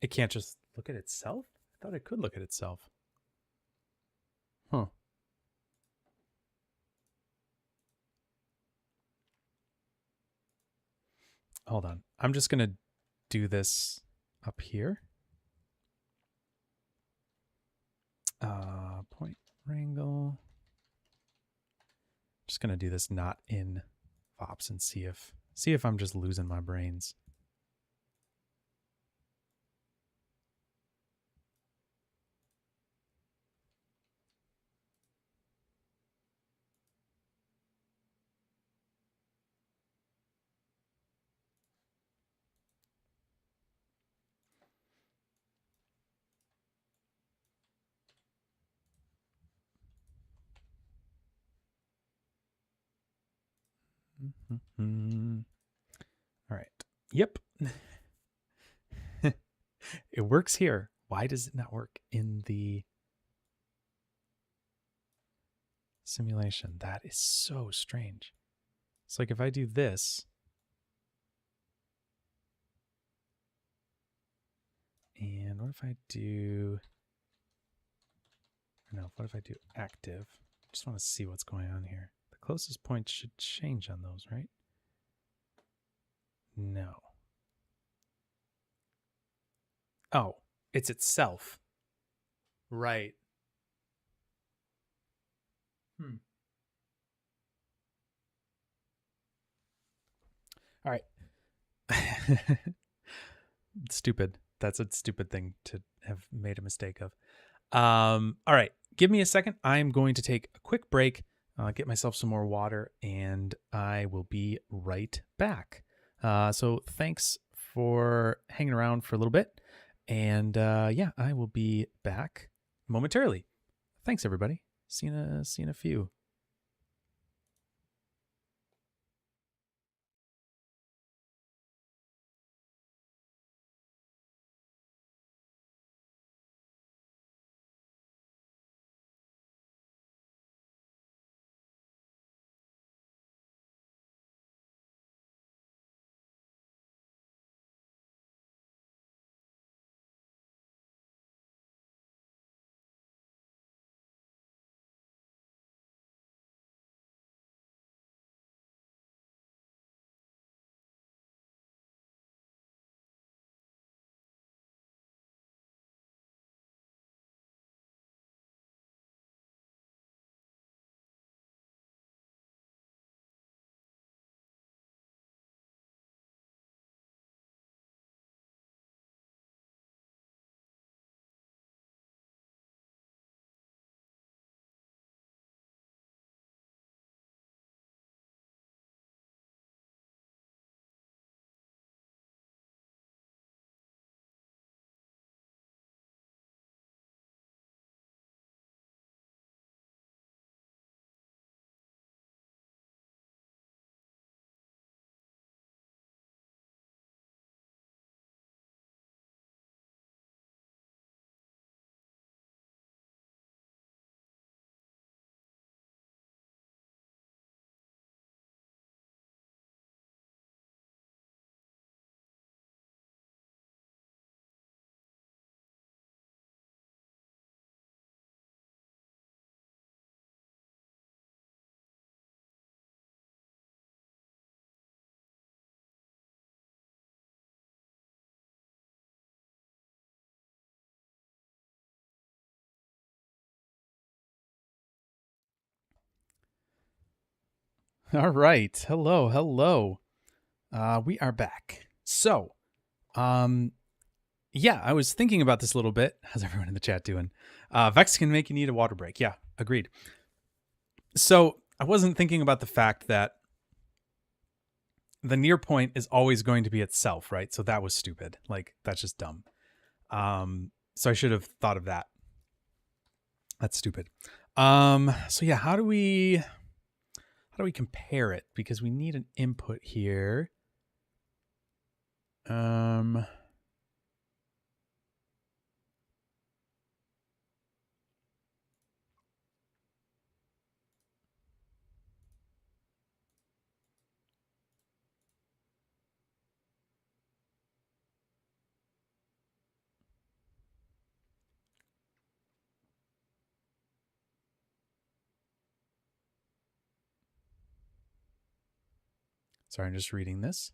It can't just look at itself? I thought it could look at itself. Huh. Hold on. I'm just going to do this up here. Point wrangle. Just going to do this not in VOPs and see if I'm just losing my brains. All right. Yep. It works here. Why does it not work in the simulation? That is so strange. It's like if I do this, and what if I do, no, what if I do active? Just want to see what's going on here. The closest point should change on those, right? No. Oh, it's itself. Right. All right. Stupid. That's a stupid thing to have made a mistake of. All right. Give me a second. I'm going to take a quick break, get myself some more water, and I will be right back. So thanks for hanging around for a little bit. And yeah, I will be back momentarily. Thanks, everybody. See you in a few. All right. Hello. Hello. We are back. So, yeah, I was thinking about this a little bit. How's everyone in the chat doing? Vex can make you need a water break. Yeah, agreed. So I wasn't thinking about the fact that the near point is always going to be itself, right? So that was stupid. Like, that's just dumb. So I should have thought of that. That's stupid. So yeah, how do we compare it? Because we need an input here. Sorry, I'm just reading this.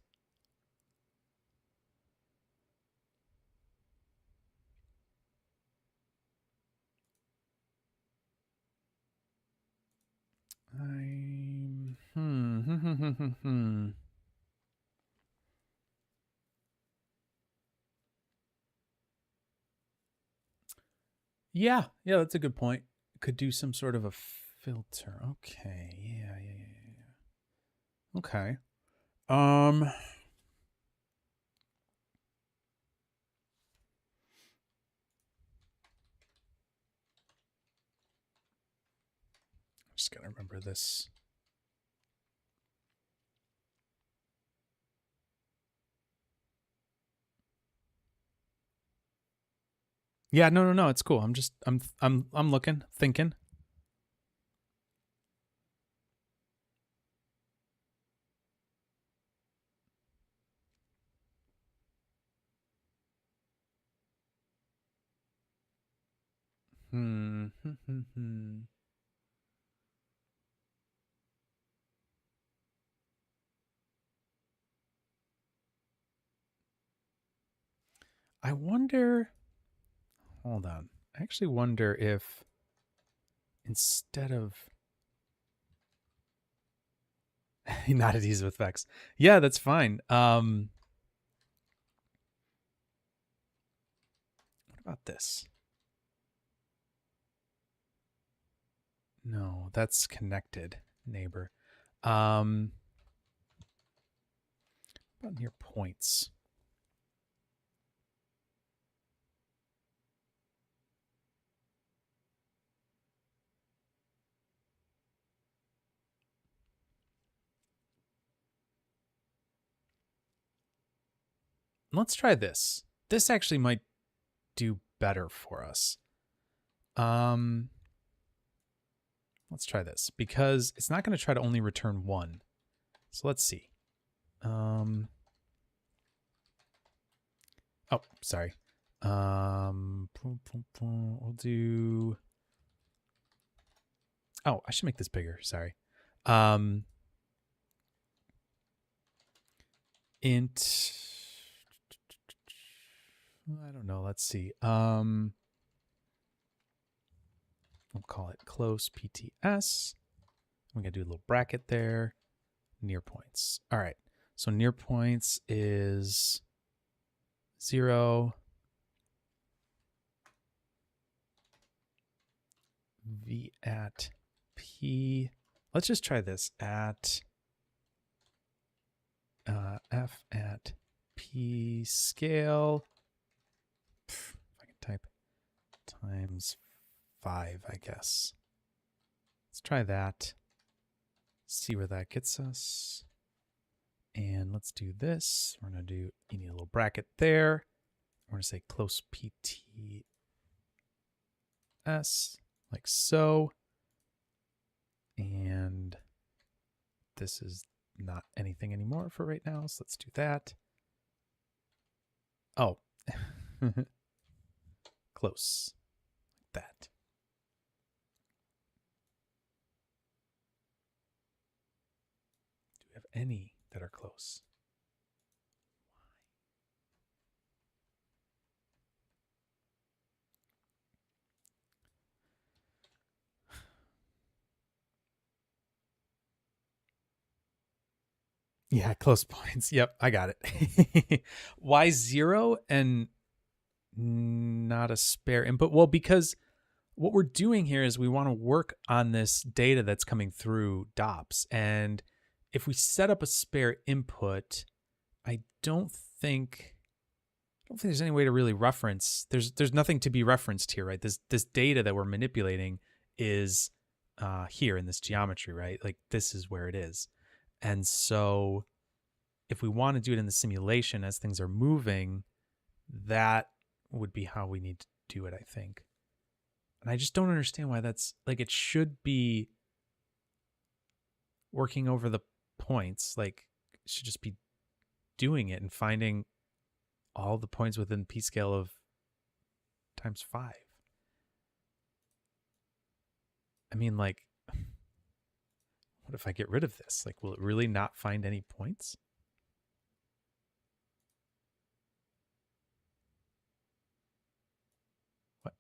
Yeah, that's a good point. Could do some sort of a filter. Okay, yeah. Okay. Just gotta remember this. Yeah, no, it's cool. I'm looking, thinking. Hmm. I wonder. Hold on. I actually wonder if instead of not at ease with Vex. Yeah, that's fine. What about this? No, that's connected neighbor. Um, what about near points? Let's try this. This actually might do better for us. Um, let's try this because it's not going to try to only return one. So let's see. Oh, sorry. We'll do. Oh, I should make this bigger. Sorry. Um, int. I don't know. Let's see. We'll call it close PTS. I'm gonna do a little bracket there. Near points. All right. So near points is 0. V at P. Let's just try this at F at P scale. If I can type times 5, I guess. Let's try that. See where that gets us. And let's do this. We're going to do, you need a little bracket there. We're going to say close PTS, like so. And this is not anything anymore for right now, so let's do that. Oh, close, like that. Do we have any that are close? Yeah, close points. Yep, I got it. Why 0 and not a spare input? Well, because what we're doing here is we want to work on this data that's coming through DOPS. And if we set up a spare input, I don't think there's any way to really reference. There's nothing to be referenced here, right? This data that we're manipulating is here in this geometry, right? Like this is where it is. And so if we want to do it in the simulation as things are moving, that would be how we need to do it, I think. And I just don't understand why that's like it should be working over the points. Like it should just be doing it and finding all the points within p scale of times 5. I mean, like, what if I get rid of this? Like, will it really not find any points? What?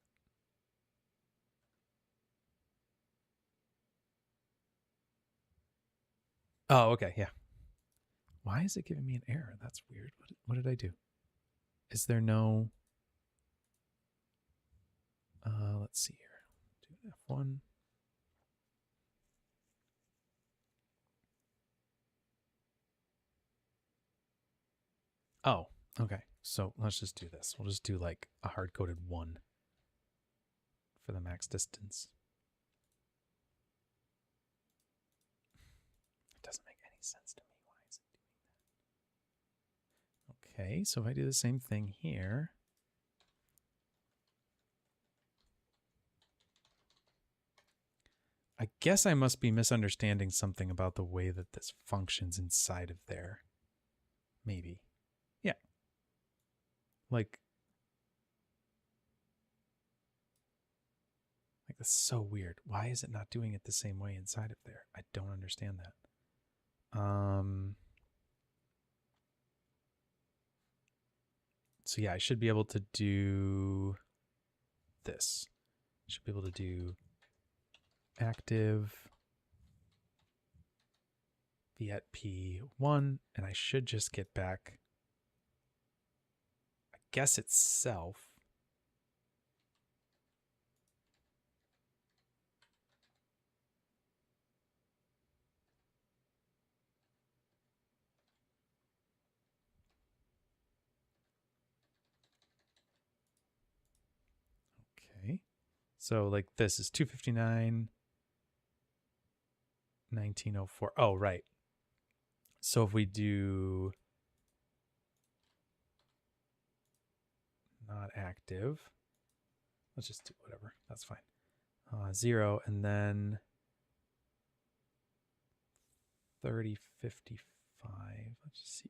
Oh, okay, yeah. Why is it giving me an error? That's weird. What did I do? Is there no... let's see here. Do F1. Oh, okay. So let's just do this. We'll just do like a hard-coded 1 for the max distance. It doesn't make any sense to me. Why is it doing that? Okay, so if I do the same thing here, I guess I must be misunderstanding something about the way that this functions inside of there. Maybe. Yeah. Like that's so weird. Why is it not doing it the same way inside of there? I don't understand that. So yeah, I should be able to do this. Should be able to do active v at p1, and I should just get back, I guess, itself. Okay. So like this is 259, 1904. Oh, right. So if we do not active, let's just do whatever. That's fine. 0, and then 3055. Let's just see.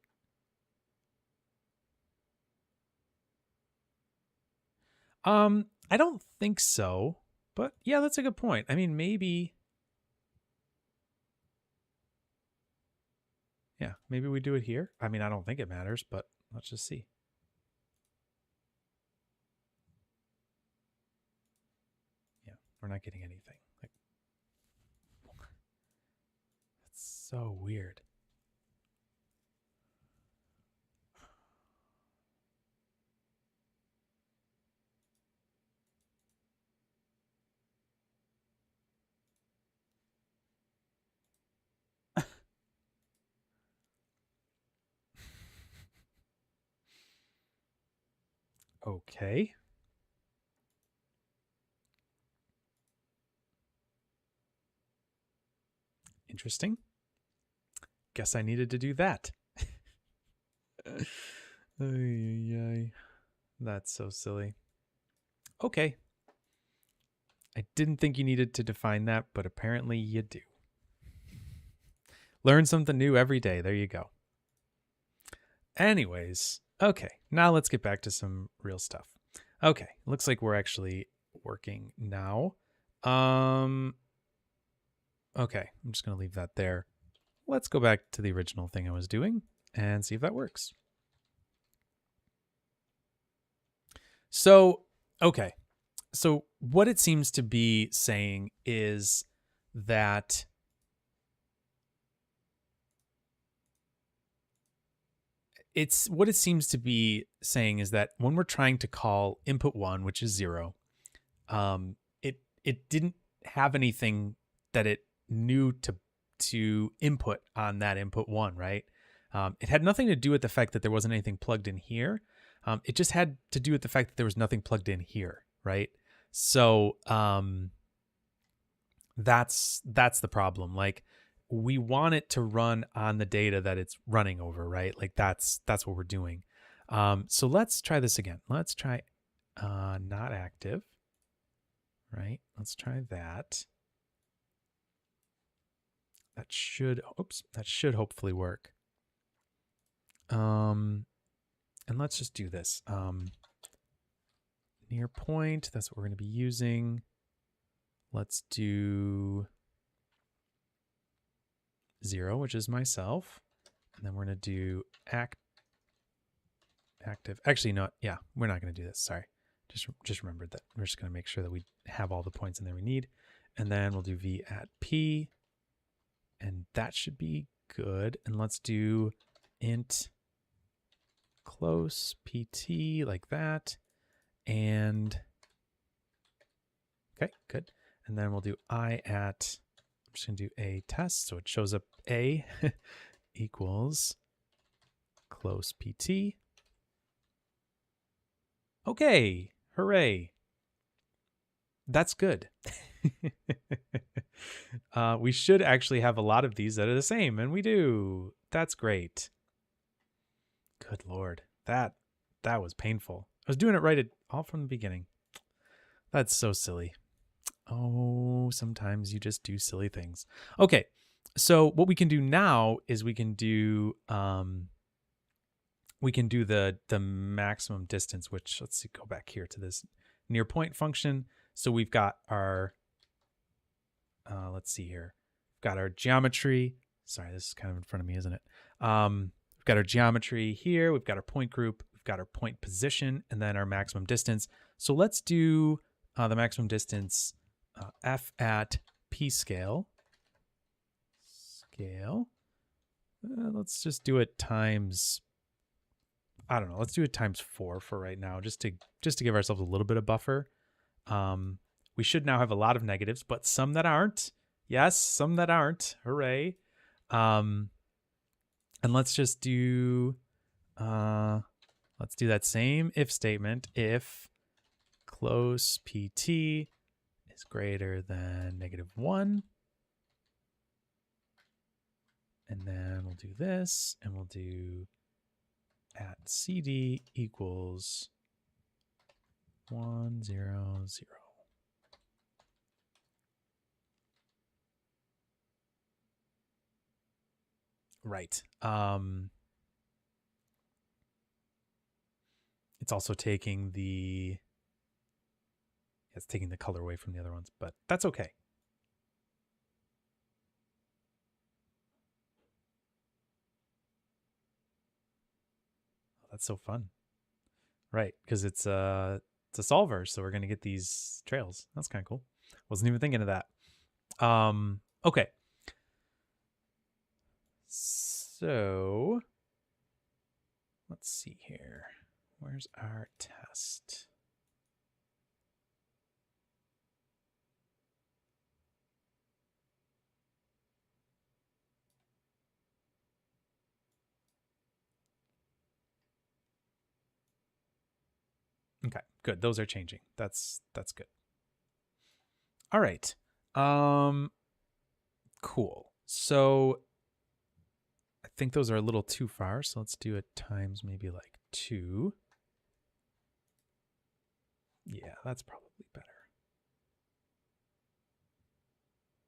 I don't think so, but yeah, that's a good point. I mean, maybe. Yeah, maybe we do it here. I mean, I don't think it matters, but let's just see. Yeah, we're not getting anything. Like, that's so weird. Okay. Interesting. Guess I needed to do that. That's so silly. Okay. I didn't think you needed to define that, but apparently you do. Learn something new every day. There you go. Anyways, okay. Now let's get back to some real stuff. Okay. Looks like we're actually working now. Okay. I'm just going to leave that there. Let's go back to the original thing I was doing and see if that works. So, okay. So what it seems to be saying is that what it seems to be saying is that when we're trying to call input 1, which is 0, it didn't have anything that it knew to input on that input 1, right? It had nothing to do with the fact that there wasn't anything plugged in here. It just had to do with the fact that there was nothing plugged in here, right? So that's the problem. Like, we want it to run on the data that it's running over, right? Like that's what we're doing. So let's try this again. Let's try not active, right? Let's try that. That should hopefully work. And let's just do this. Near point, that's what we're going to be using. Let's do 0, which is myself. And then we're going to do active. Actually, no, yeah, we're not going to do this. Sorry. Just remembered that. We're just going to make sure that we have all the points in there we need. And then we'll do v at p. And that should be good. And let's do int close pt like that. And okay, good. And then we'll do I at, I'm just going to do a test. So it shows up a equals close pt. Okay, hooray. That's good. We should actually have a lot of these that are the same, and we do. That's great. Good Lord. That was painful. I was doing it right all from the beginning. That's so silly. Oh, sometimes you just do silly things. Okay, so what we can do now is we can do the maximum distance, which let's see, go back here to this near point function. So we've got our let's see here. We've got our geometry. Sorry, this is kind of in front of me, isn't it? We've got our geometry here. We've got our point group. We've got our point position, and then our maximum distance. So let's do the maximum distance f at p scale. Let's just do it times, I don't know. Let's do it times 4 for right now, just to give ourselves a little bit of buffer. We should now have a lot of negatives, but some that aren't. Yes, some that aren't. Hooray. And let's just do that same if statement. If close PT is greater than -1. And then we'll do this, and we'll do at CD equals 1, 0, 0. Right. It's also taking the color away from the other ones, but that's okay. That's so fun. Right, because it's a solver, so we're going to get these trails. That's kind of cool. Wasn't even thinking of that. Okay. So let's see here. Where's our test? Okay, good. Those are changing. That's good. All right. Cool. So I think those are a little too far, so let's do it times maybe like 2. Yeah, that's probably better.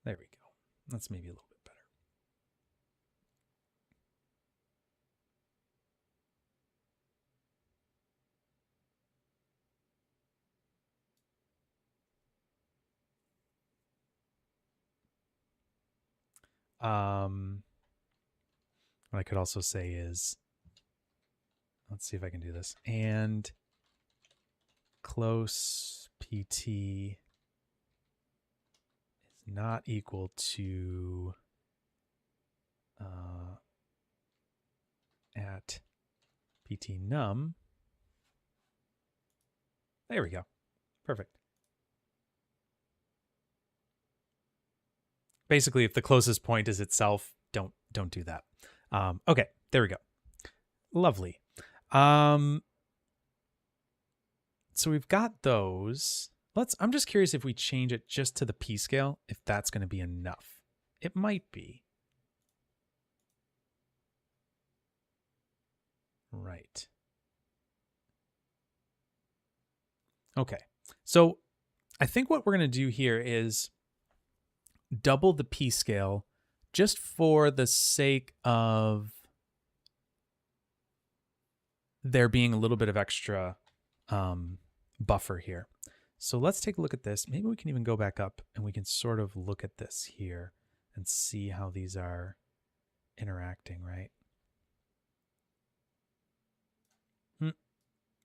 There we go. That's maybe a little bit better. What I could also say is, let's see if I can do this. And close PT is not equal to at PT num. There we go. Perfect. Basically, if the closest point is itself, don't do that. Okay, there we go. Lovely. So we've got those. I'm just curious if we change it just to the P scale, if that's going to be enough. It might be. Right. Okay. So I think what we're going to do here is double the P scale just for the sake of there being a little bit of extra buffer here. So let's take a look at this. Maybe we can even go back up and we can sort of look at this here and see how these are interacting, right?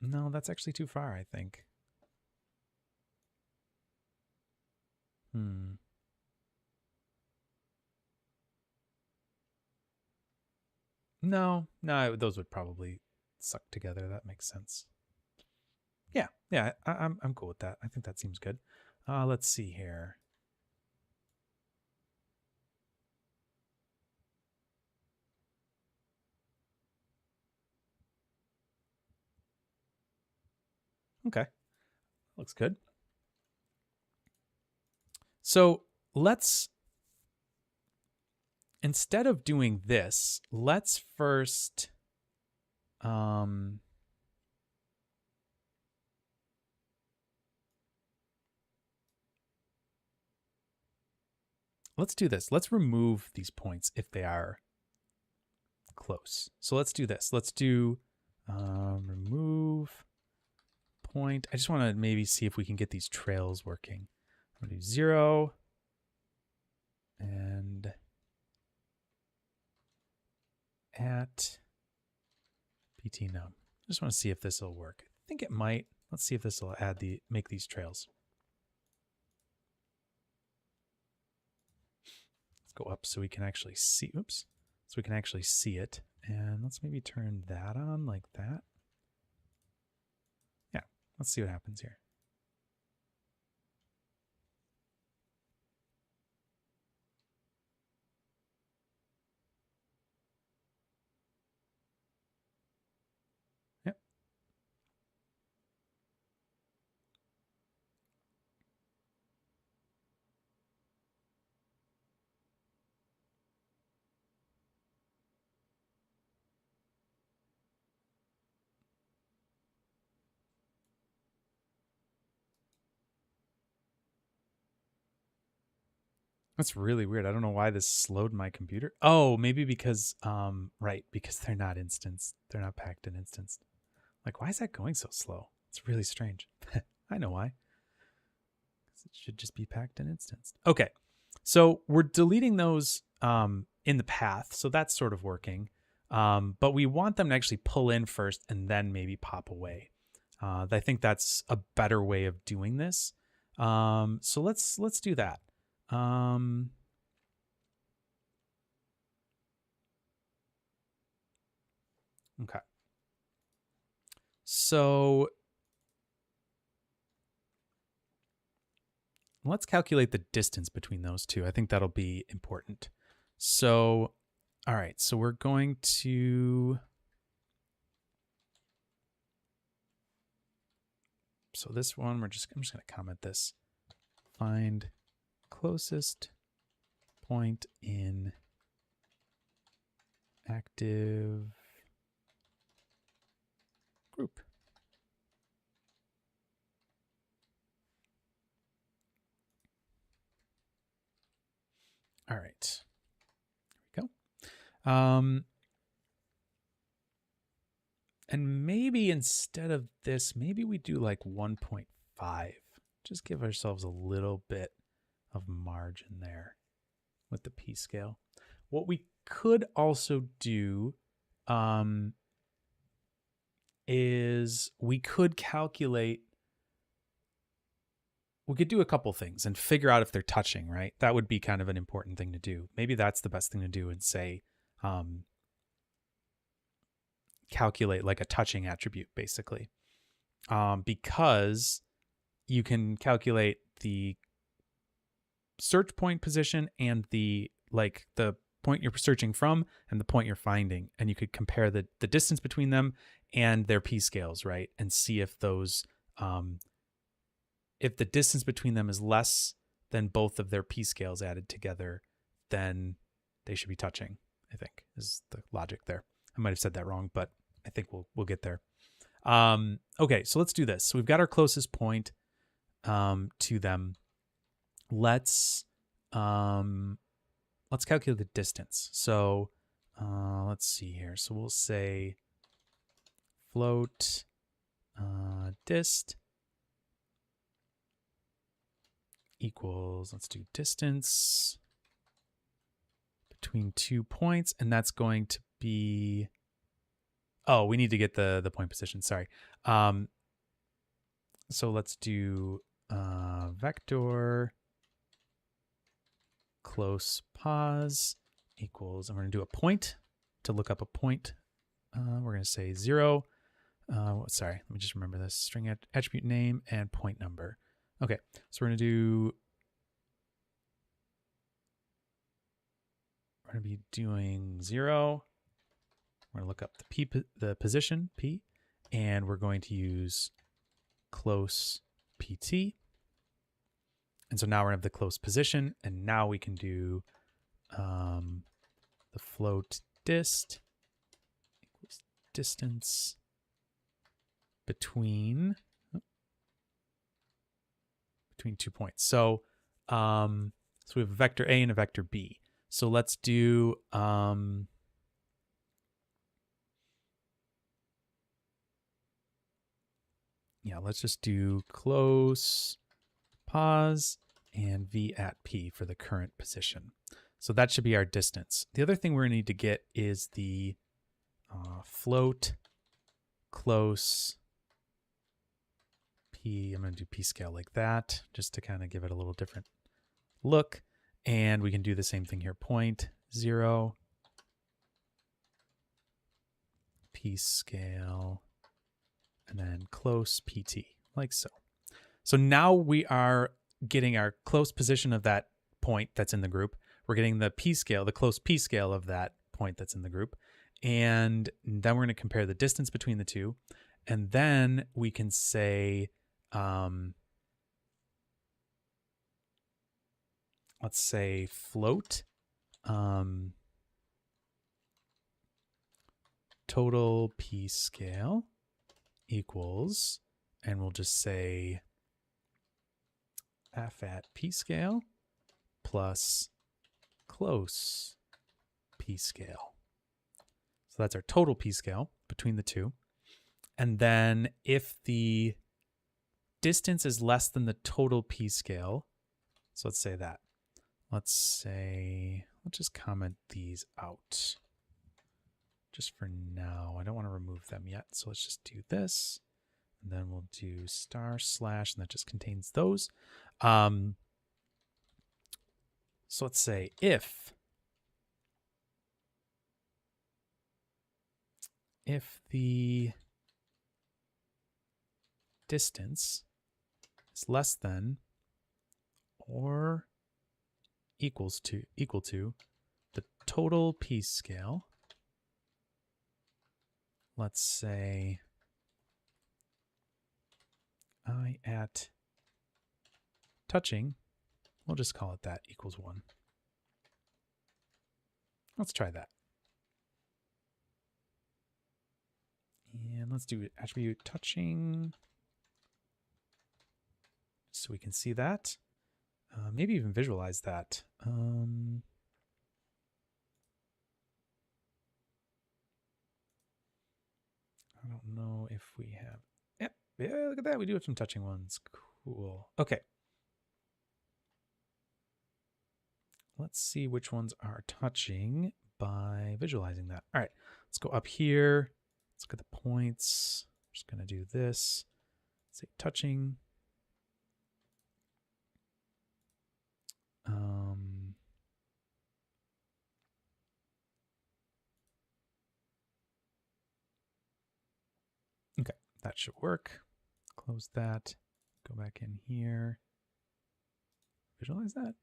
No, that's actually too far, I think. No, those would probably suck together. That makes sense. Yeah, I'm cool with that. I think that seems good. Let's see here. Okay, looks good. So let's, instead of doing this, let's first let's do this. Let's remove these points if they are close. So let's do this. Let's do remove point. I just want to maybe see if we can get these trails working. I'm going to do 0 and at PT num. I just want to see if this will work. I think it might. Let's see if this will make these trails. Let's go up so we can actually see. Oops. So we can actually see it. And let's maybe turn that on like that. Yeah. Let's see what happens here. Yep. That's really weird. I don't know why this slowed my computer. Oh, maybe because, right, because they're not instanced. They're not packed and instanced. Like, why is that going so slow? It's really strange. I know why. It should just be packed and instanced. Okay, so we're deleting those in the path, so that's sort of working. But we want them to actually pull in first and then maybe pop away. I think that's a better way of doing this. So let's do that. Okay. So let's calculate the distance between those two. I think that'll be important. So, all right. So we're going to. So this one, I'm just going to comment this. Find closest point in active group. All right. There we go. And maybe instead of this, maybe we do like 1.5. Just give ourselves a little bit of margin there with the P scale. What we could also do is we could calculate, we could do a couple things and figure out if they're touching, right? That would be kind of an important thing to do. Maybe that's the best thing to do and say, calculate like a touching attribute basically, because you can calculate the search point position and the point you're searching from and the point you're finding, and you could compare the distance between them and their P scales, right? And see if those if the distance between them is less than both of their P scales added together, then they should be touching, I think is the logic there. I might have said that wrong, but I think we'll get there. Okay, so let's do this. So we've got our closest point to them. Let's calculate the distance. So let's see here. So we'll say float dist equals, let's do distance between 2 points, and that's going to be, oh, we need to get the point position, sorry. So let's do vector close pos equals, and we're going to do a point to look up a point. We're going to say 0. Sorry, let me just remember this. String attribute name and point number. Okay, so we're going to do, we're going to be doing 0. We're going to look up the position P, and we're going to use close PT. And so now we're going to have the close position, and now we can do the float dist equals distance between 2 points. So So we have a vector A and a vector B. So let's do let's just do close, pause, and V at P for the current position. So that should be our distance. The other thing we're going to need to get is the float, close, P. I'm going to do P scale like that, just to kind of give it a little different look. And we can do the same thing here. 0.0, P scale, and then close PT, like so. So now we are getting our close position of that point that's in the group. We're getting the P scale, the close P scale of that point that's in the group. And then we're going to compare the distance between the two. And then we can say, let's say float total P scale equals, and we'll just say F at P scale plus close P scale. So that's our total P scale between the two. And then if the distance is less than the total P scale, so let's say that. Let's just comment these out just for now. I don't want to remove them yet. So let's just do this. And then we'll do */ and that just contains those. So let's say if the distance is less than or equal to the total P scale, let's say I at touching, we'll just call it that, equals 1. Let's try that. And let's do attribute touching so we can see that. Maybe even visualize that. I don't know if we have... Yep, yeah, look at that. We do have some touching ones. Cool. Okay. Let's see which ones are touching by visualizing that. All right, let's go up here. Let's look at the points. I'm just going to do this. Say touching. Okay, that should work. Close that. Go back in here. Visualize that.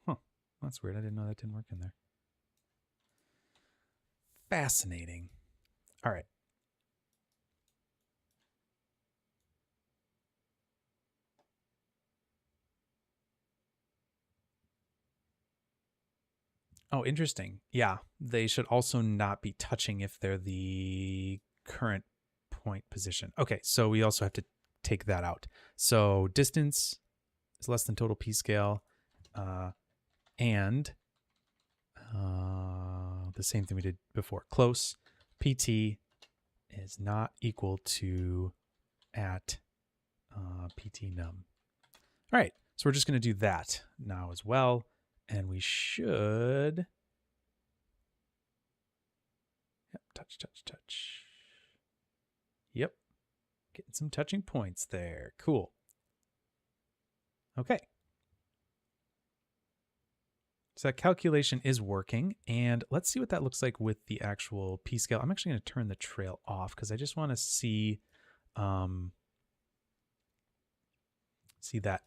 Huh, that's weird. I didn't know that didn't work in there. Fascinating. All right. Oh, interesting. Yeah, they should also not be touching if they're the current point position. Okay, so we also have to take that out. So distance is less than total P scale, and the same thing we did before. Close PT is not equal to at PT num. All right, so we're just going to do that now as well. And we should, yep, touch, touch, touch. Yep, getting some touching points there. Cool. Okay. So that calculation is working. And let's see what that looks like with the actual P scale. I'm actually going to turn the trail off because I just want to see that.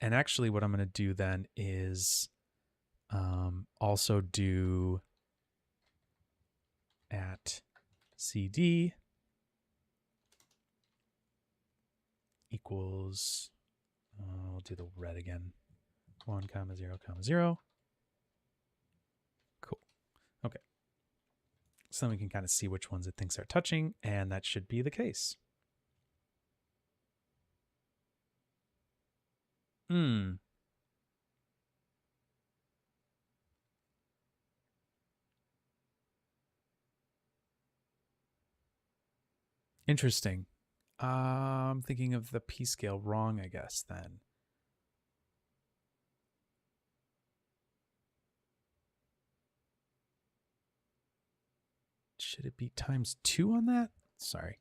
And actually what I'm going to do then is also do at CD equals, we'll do the red again, 1, 0, 0. Cool. Okay. So then we can kind of see which ones it thinks are touching, and that should be the case. Interesting. I'm thinking of the P scale wrong, I guess, then. Should it be ×2 on that? Sorry.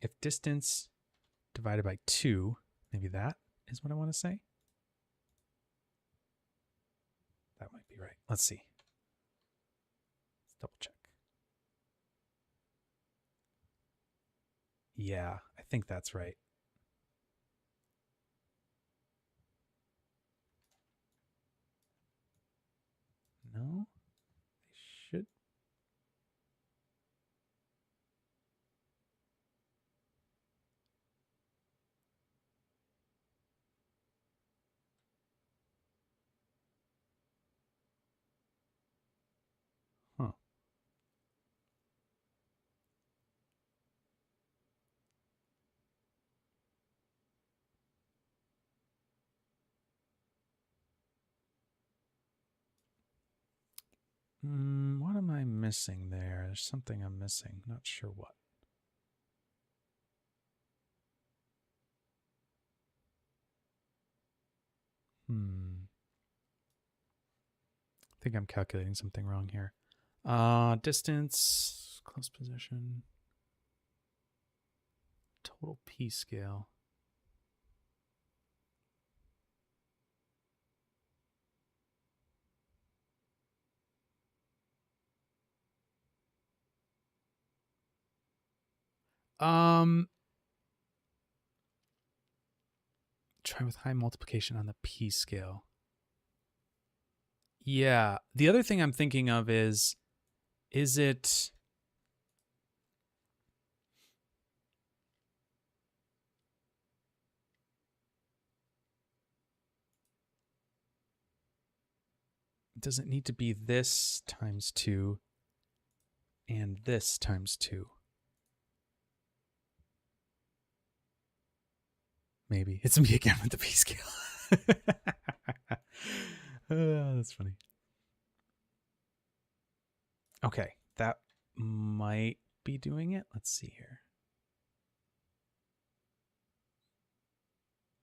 If distance divided by 2, maybe that is what I want to say. That might be right. Let's see. Let's double check. Yeah, I think that's right. No, they should. Huh. What am I missing there? There's something I'm missing. Not sure what. I think I'm calculating something wrong here. Distance, close position, total P scale. Try with high multiplication on the P scale. Yeah. The other thing I'm thinking of is it... Does it need to be this ×2 and this ×2? Maybe. It's me again with the P scale. That's funny. Okay, that might be doing it. Let's see here.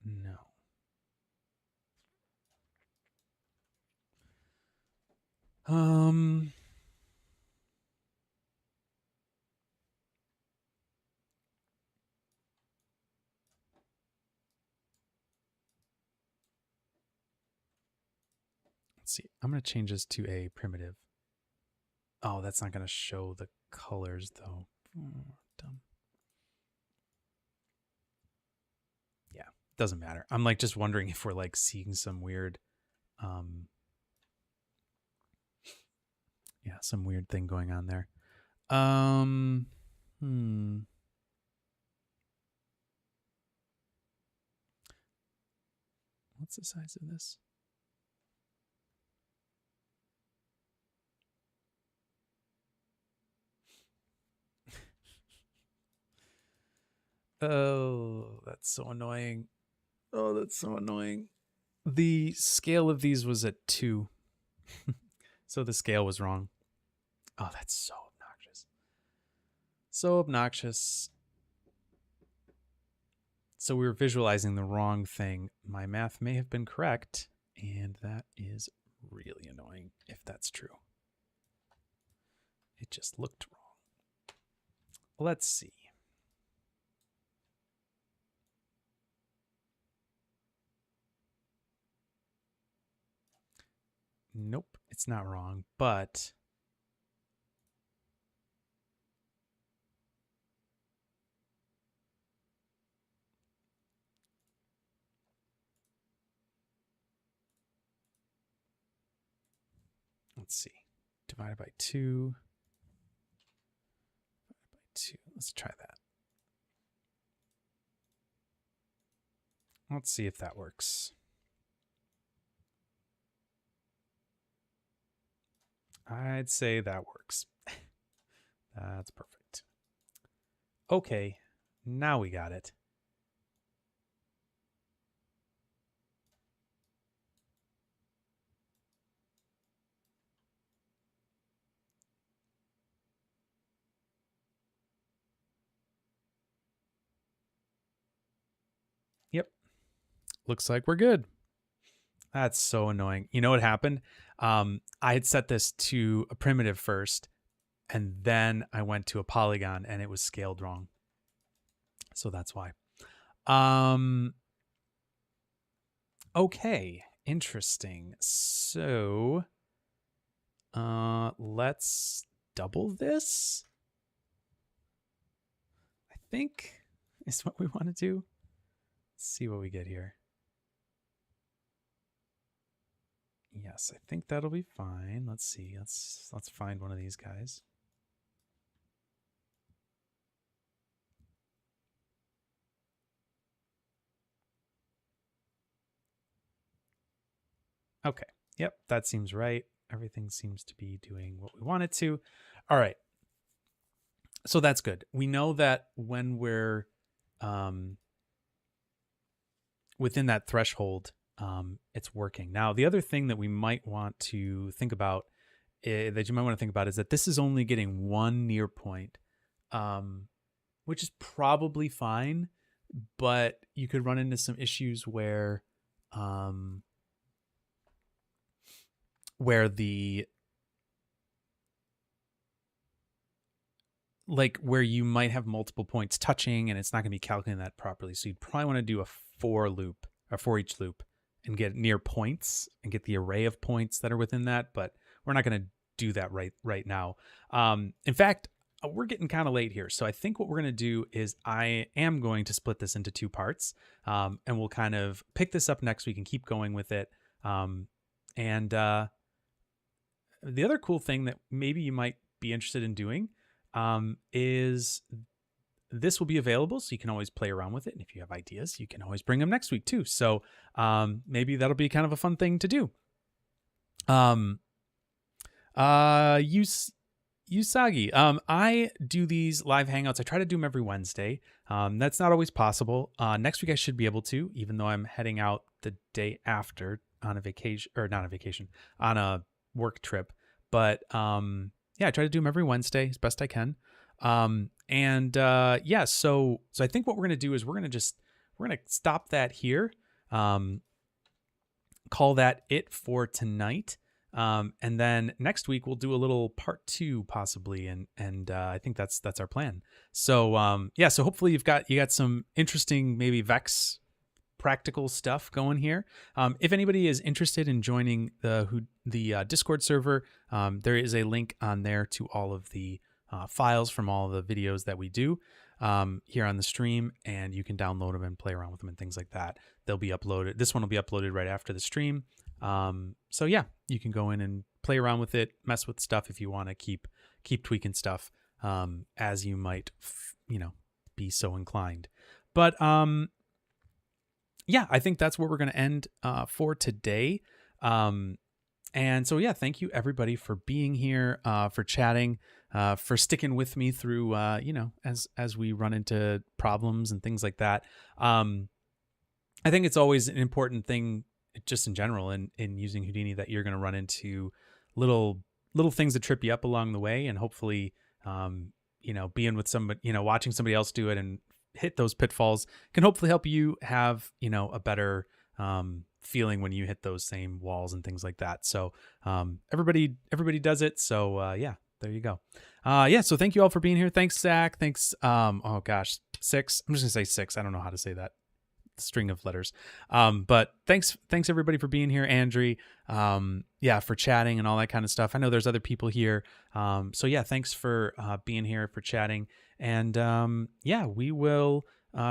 No. Let's see. I'm going to change this to a primitive. Oh, that's not going to show the colors, though. Dumb. Yeah, doesn't matter. I'm like just wondering if we're like seeing some weird, yeah, some weird thing going on there. What's the size of this? Oh, that's so annoying. Oh, that's so annoying. The scale of these was at 2. So the scale was wrong. Oh, that's so obnoxious. So obnoxious. So we were visualizing the wrong thing. My math may have been correct, and that is really annoying if that's true. It just looked wrong. Let's see. Nope, it's not wrong, but let's see. Divided by 2. Divided by 2. Let's try that. Let's see if that works. I'd say that works. That's perfect. Okay, now we got it. Looks like we're good. That's so annoying. You know what happened? I had set this to a primitive first, and then I went to a polygon and it was scaled wrong. So that's why. Okay, interesting. So let's double this. I think is what we want to do. Let's see what we get here. Yes, I think that'll be fine. Let's see. Let's find one of these guys. Okay. Yep, that seems right. Everything seems to be doing what we want it to. All right. So that's good. We know that when we're within that threshold, it's working. Now, the other thing that we might want to think about, that you might want to think about, is that this is only getting one near point, which is probably fine, but you could run into some issues where where you might have multiple points touching and it's not going to be calculating that properly. So you'd probably want to do a for each loop and get near points and get the array of points that are within that. But we're not going to do that right now. In fact, we're getting kind of late here. So I think what we're going to do is I am going to split this into two parts, and we'll kind of pick this up next week and keep going with it. And the other cool thing that maybe you might be interested in doing is this will be available, so you can always play around with it. And if you have ideas, you can always bring them next week too. So maybe that'll be kind of a fun thing to do. Usagi, I do these live hangouts. I try to do them every Wednesday. That's not always possible. Next week I should be able to, even though I'm heading out the day after on a vacation, or not a vacation, on a work trip. But yeah, I try to do them every Wednesday as best I can. So I think what we're going to do is we're going to stop that here. Call that it for tonight. And then next week we'll do a little part 2 possibly. And I think that's our plan. So, so hopefully you got some interesting, maybe Vex practical stuff going here. If anybody is interested in joining the Discord server, there is a link on there to all of the files from all the videos that we do here on the stream, and you can download them and play around with them and things like that. They'll be uploaded. This one will be uploaded right after the stream. So yeah, you can go in and play around with it, mess with stuff if you want to keep tweaking stuff as you might, be so inclined. But yeah, I think that's where we're going to end for today. And so, yeah, thank you everybody for being here, for chatting, for sticking with me through, as we run into problems and things like that. I think it's always an important thing, just in general, in using Houdini, that you're going to run into little things that trip you up along the way, and hopefully, being with somebody, watching somebody else do it and hit those pitfalls can hopefully help you have, a better feeling when you hit those same walls and things like that. So everybody does it. So yeah, there you go. So thank you all for being here. Thanks, Zach. Thanks. 6. I'm just gonna say 6. I don't know how to say that string of letters. But thanks everybody for being here. Andrew, for chatting and all that kind of stuff. I know there's other people here. So yeah, thanks for being here, for chatting. And we will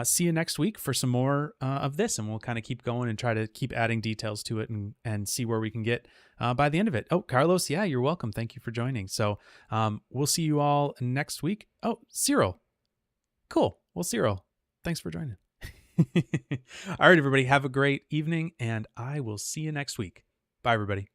see you next week for some more of this, and we'll kind of keep going and try to keep adding details to it and see where we can get by the end of it. Oh, Carlos, yeah, you're welcome. Thank you for joining. So we'll see you all next week. Oh, Cyril. Cool. Well, Cyril, thanks for joining. All right, everybody, have a great evening, and I will see you next week. Bye, everybody.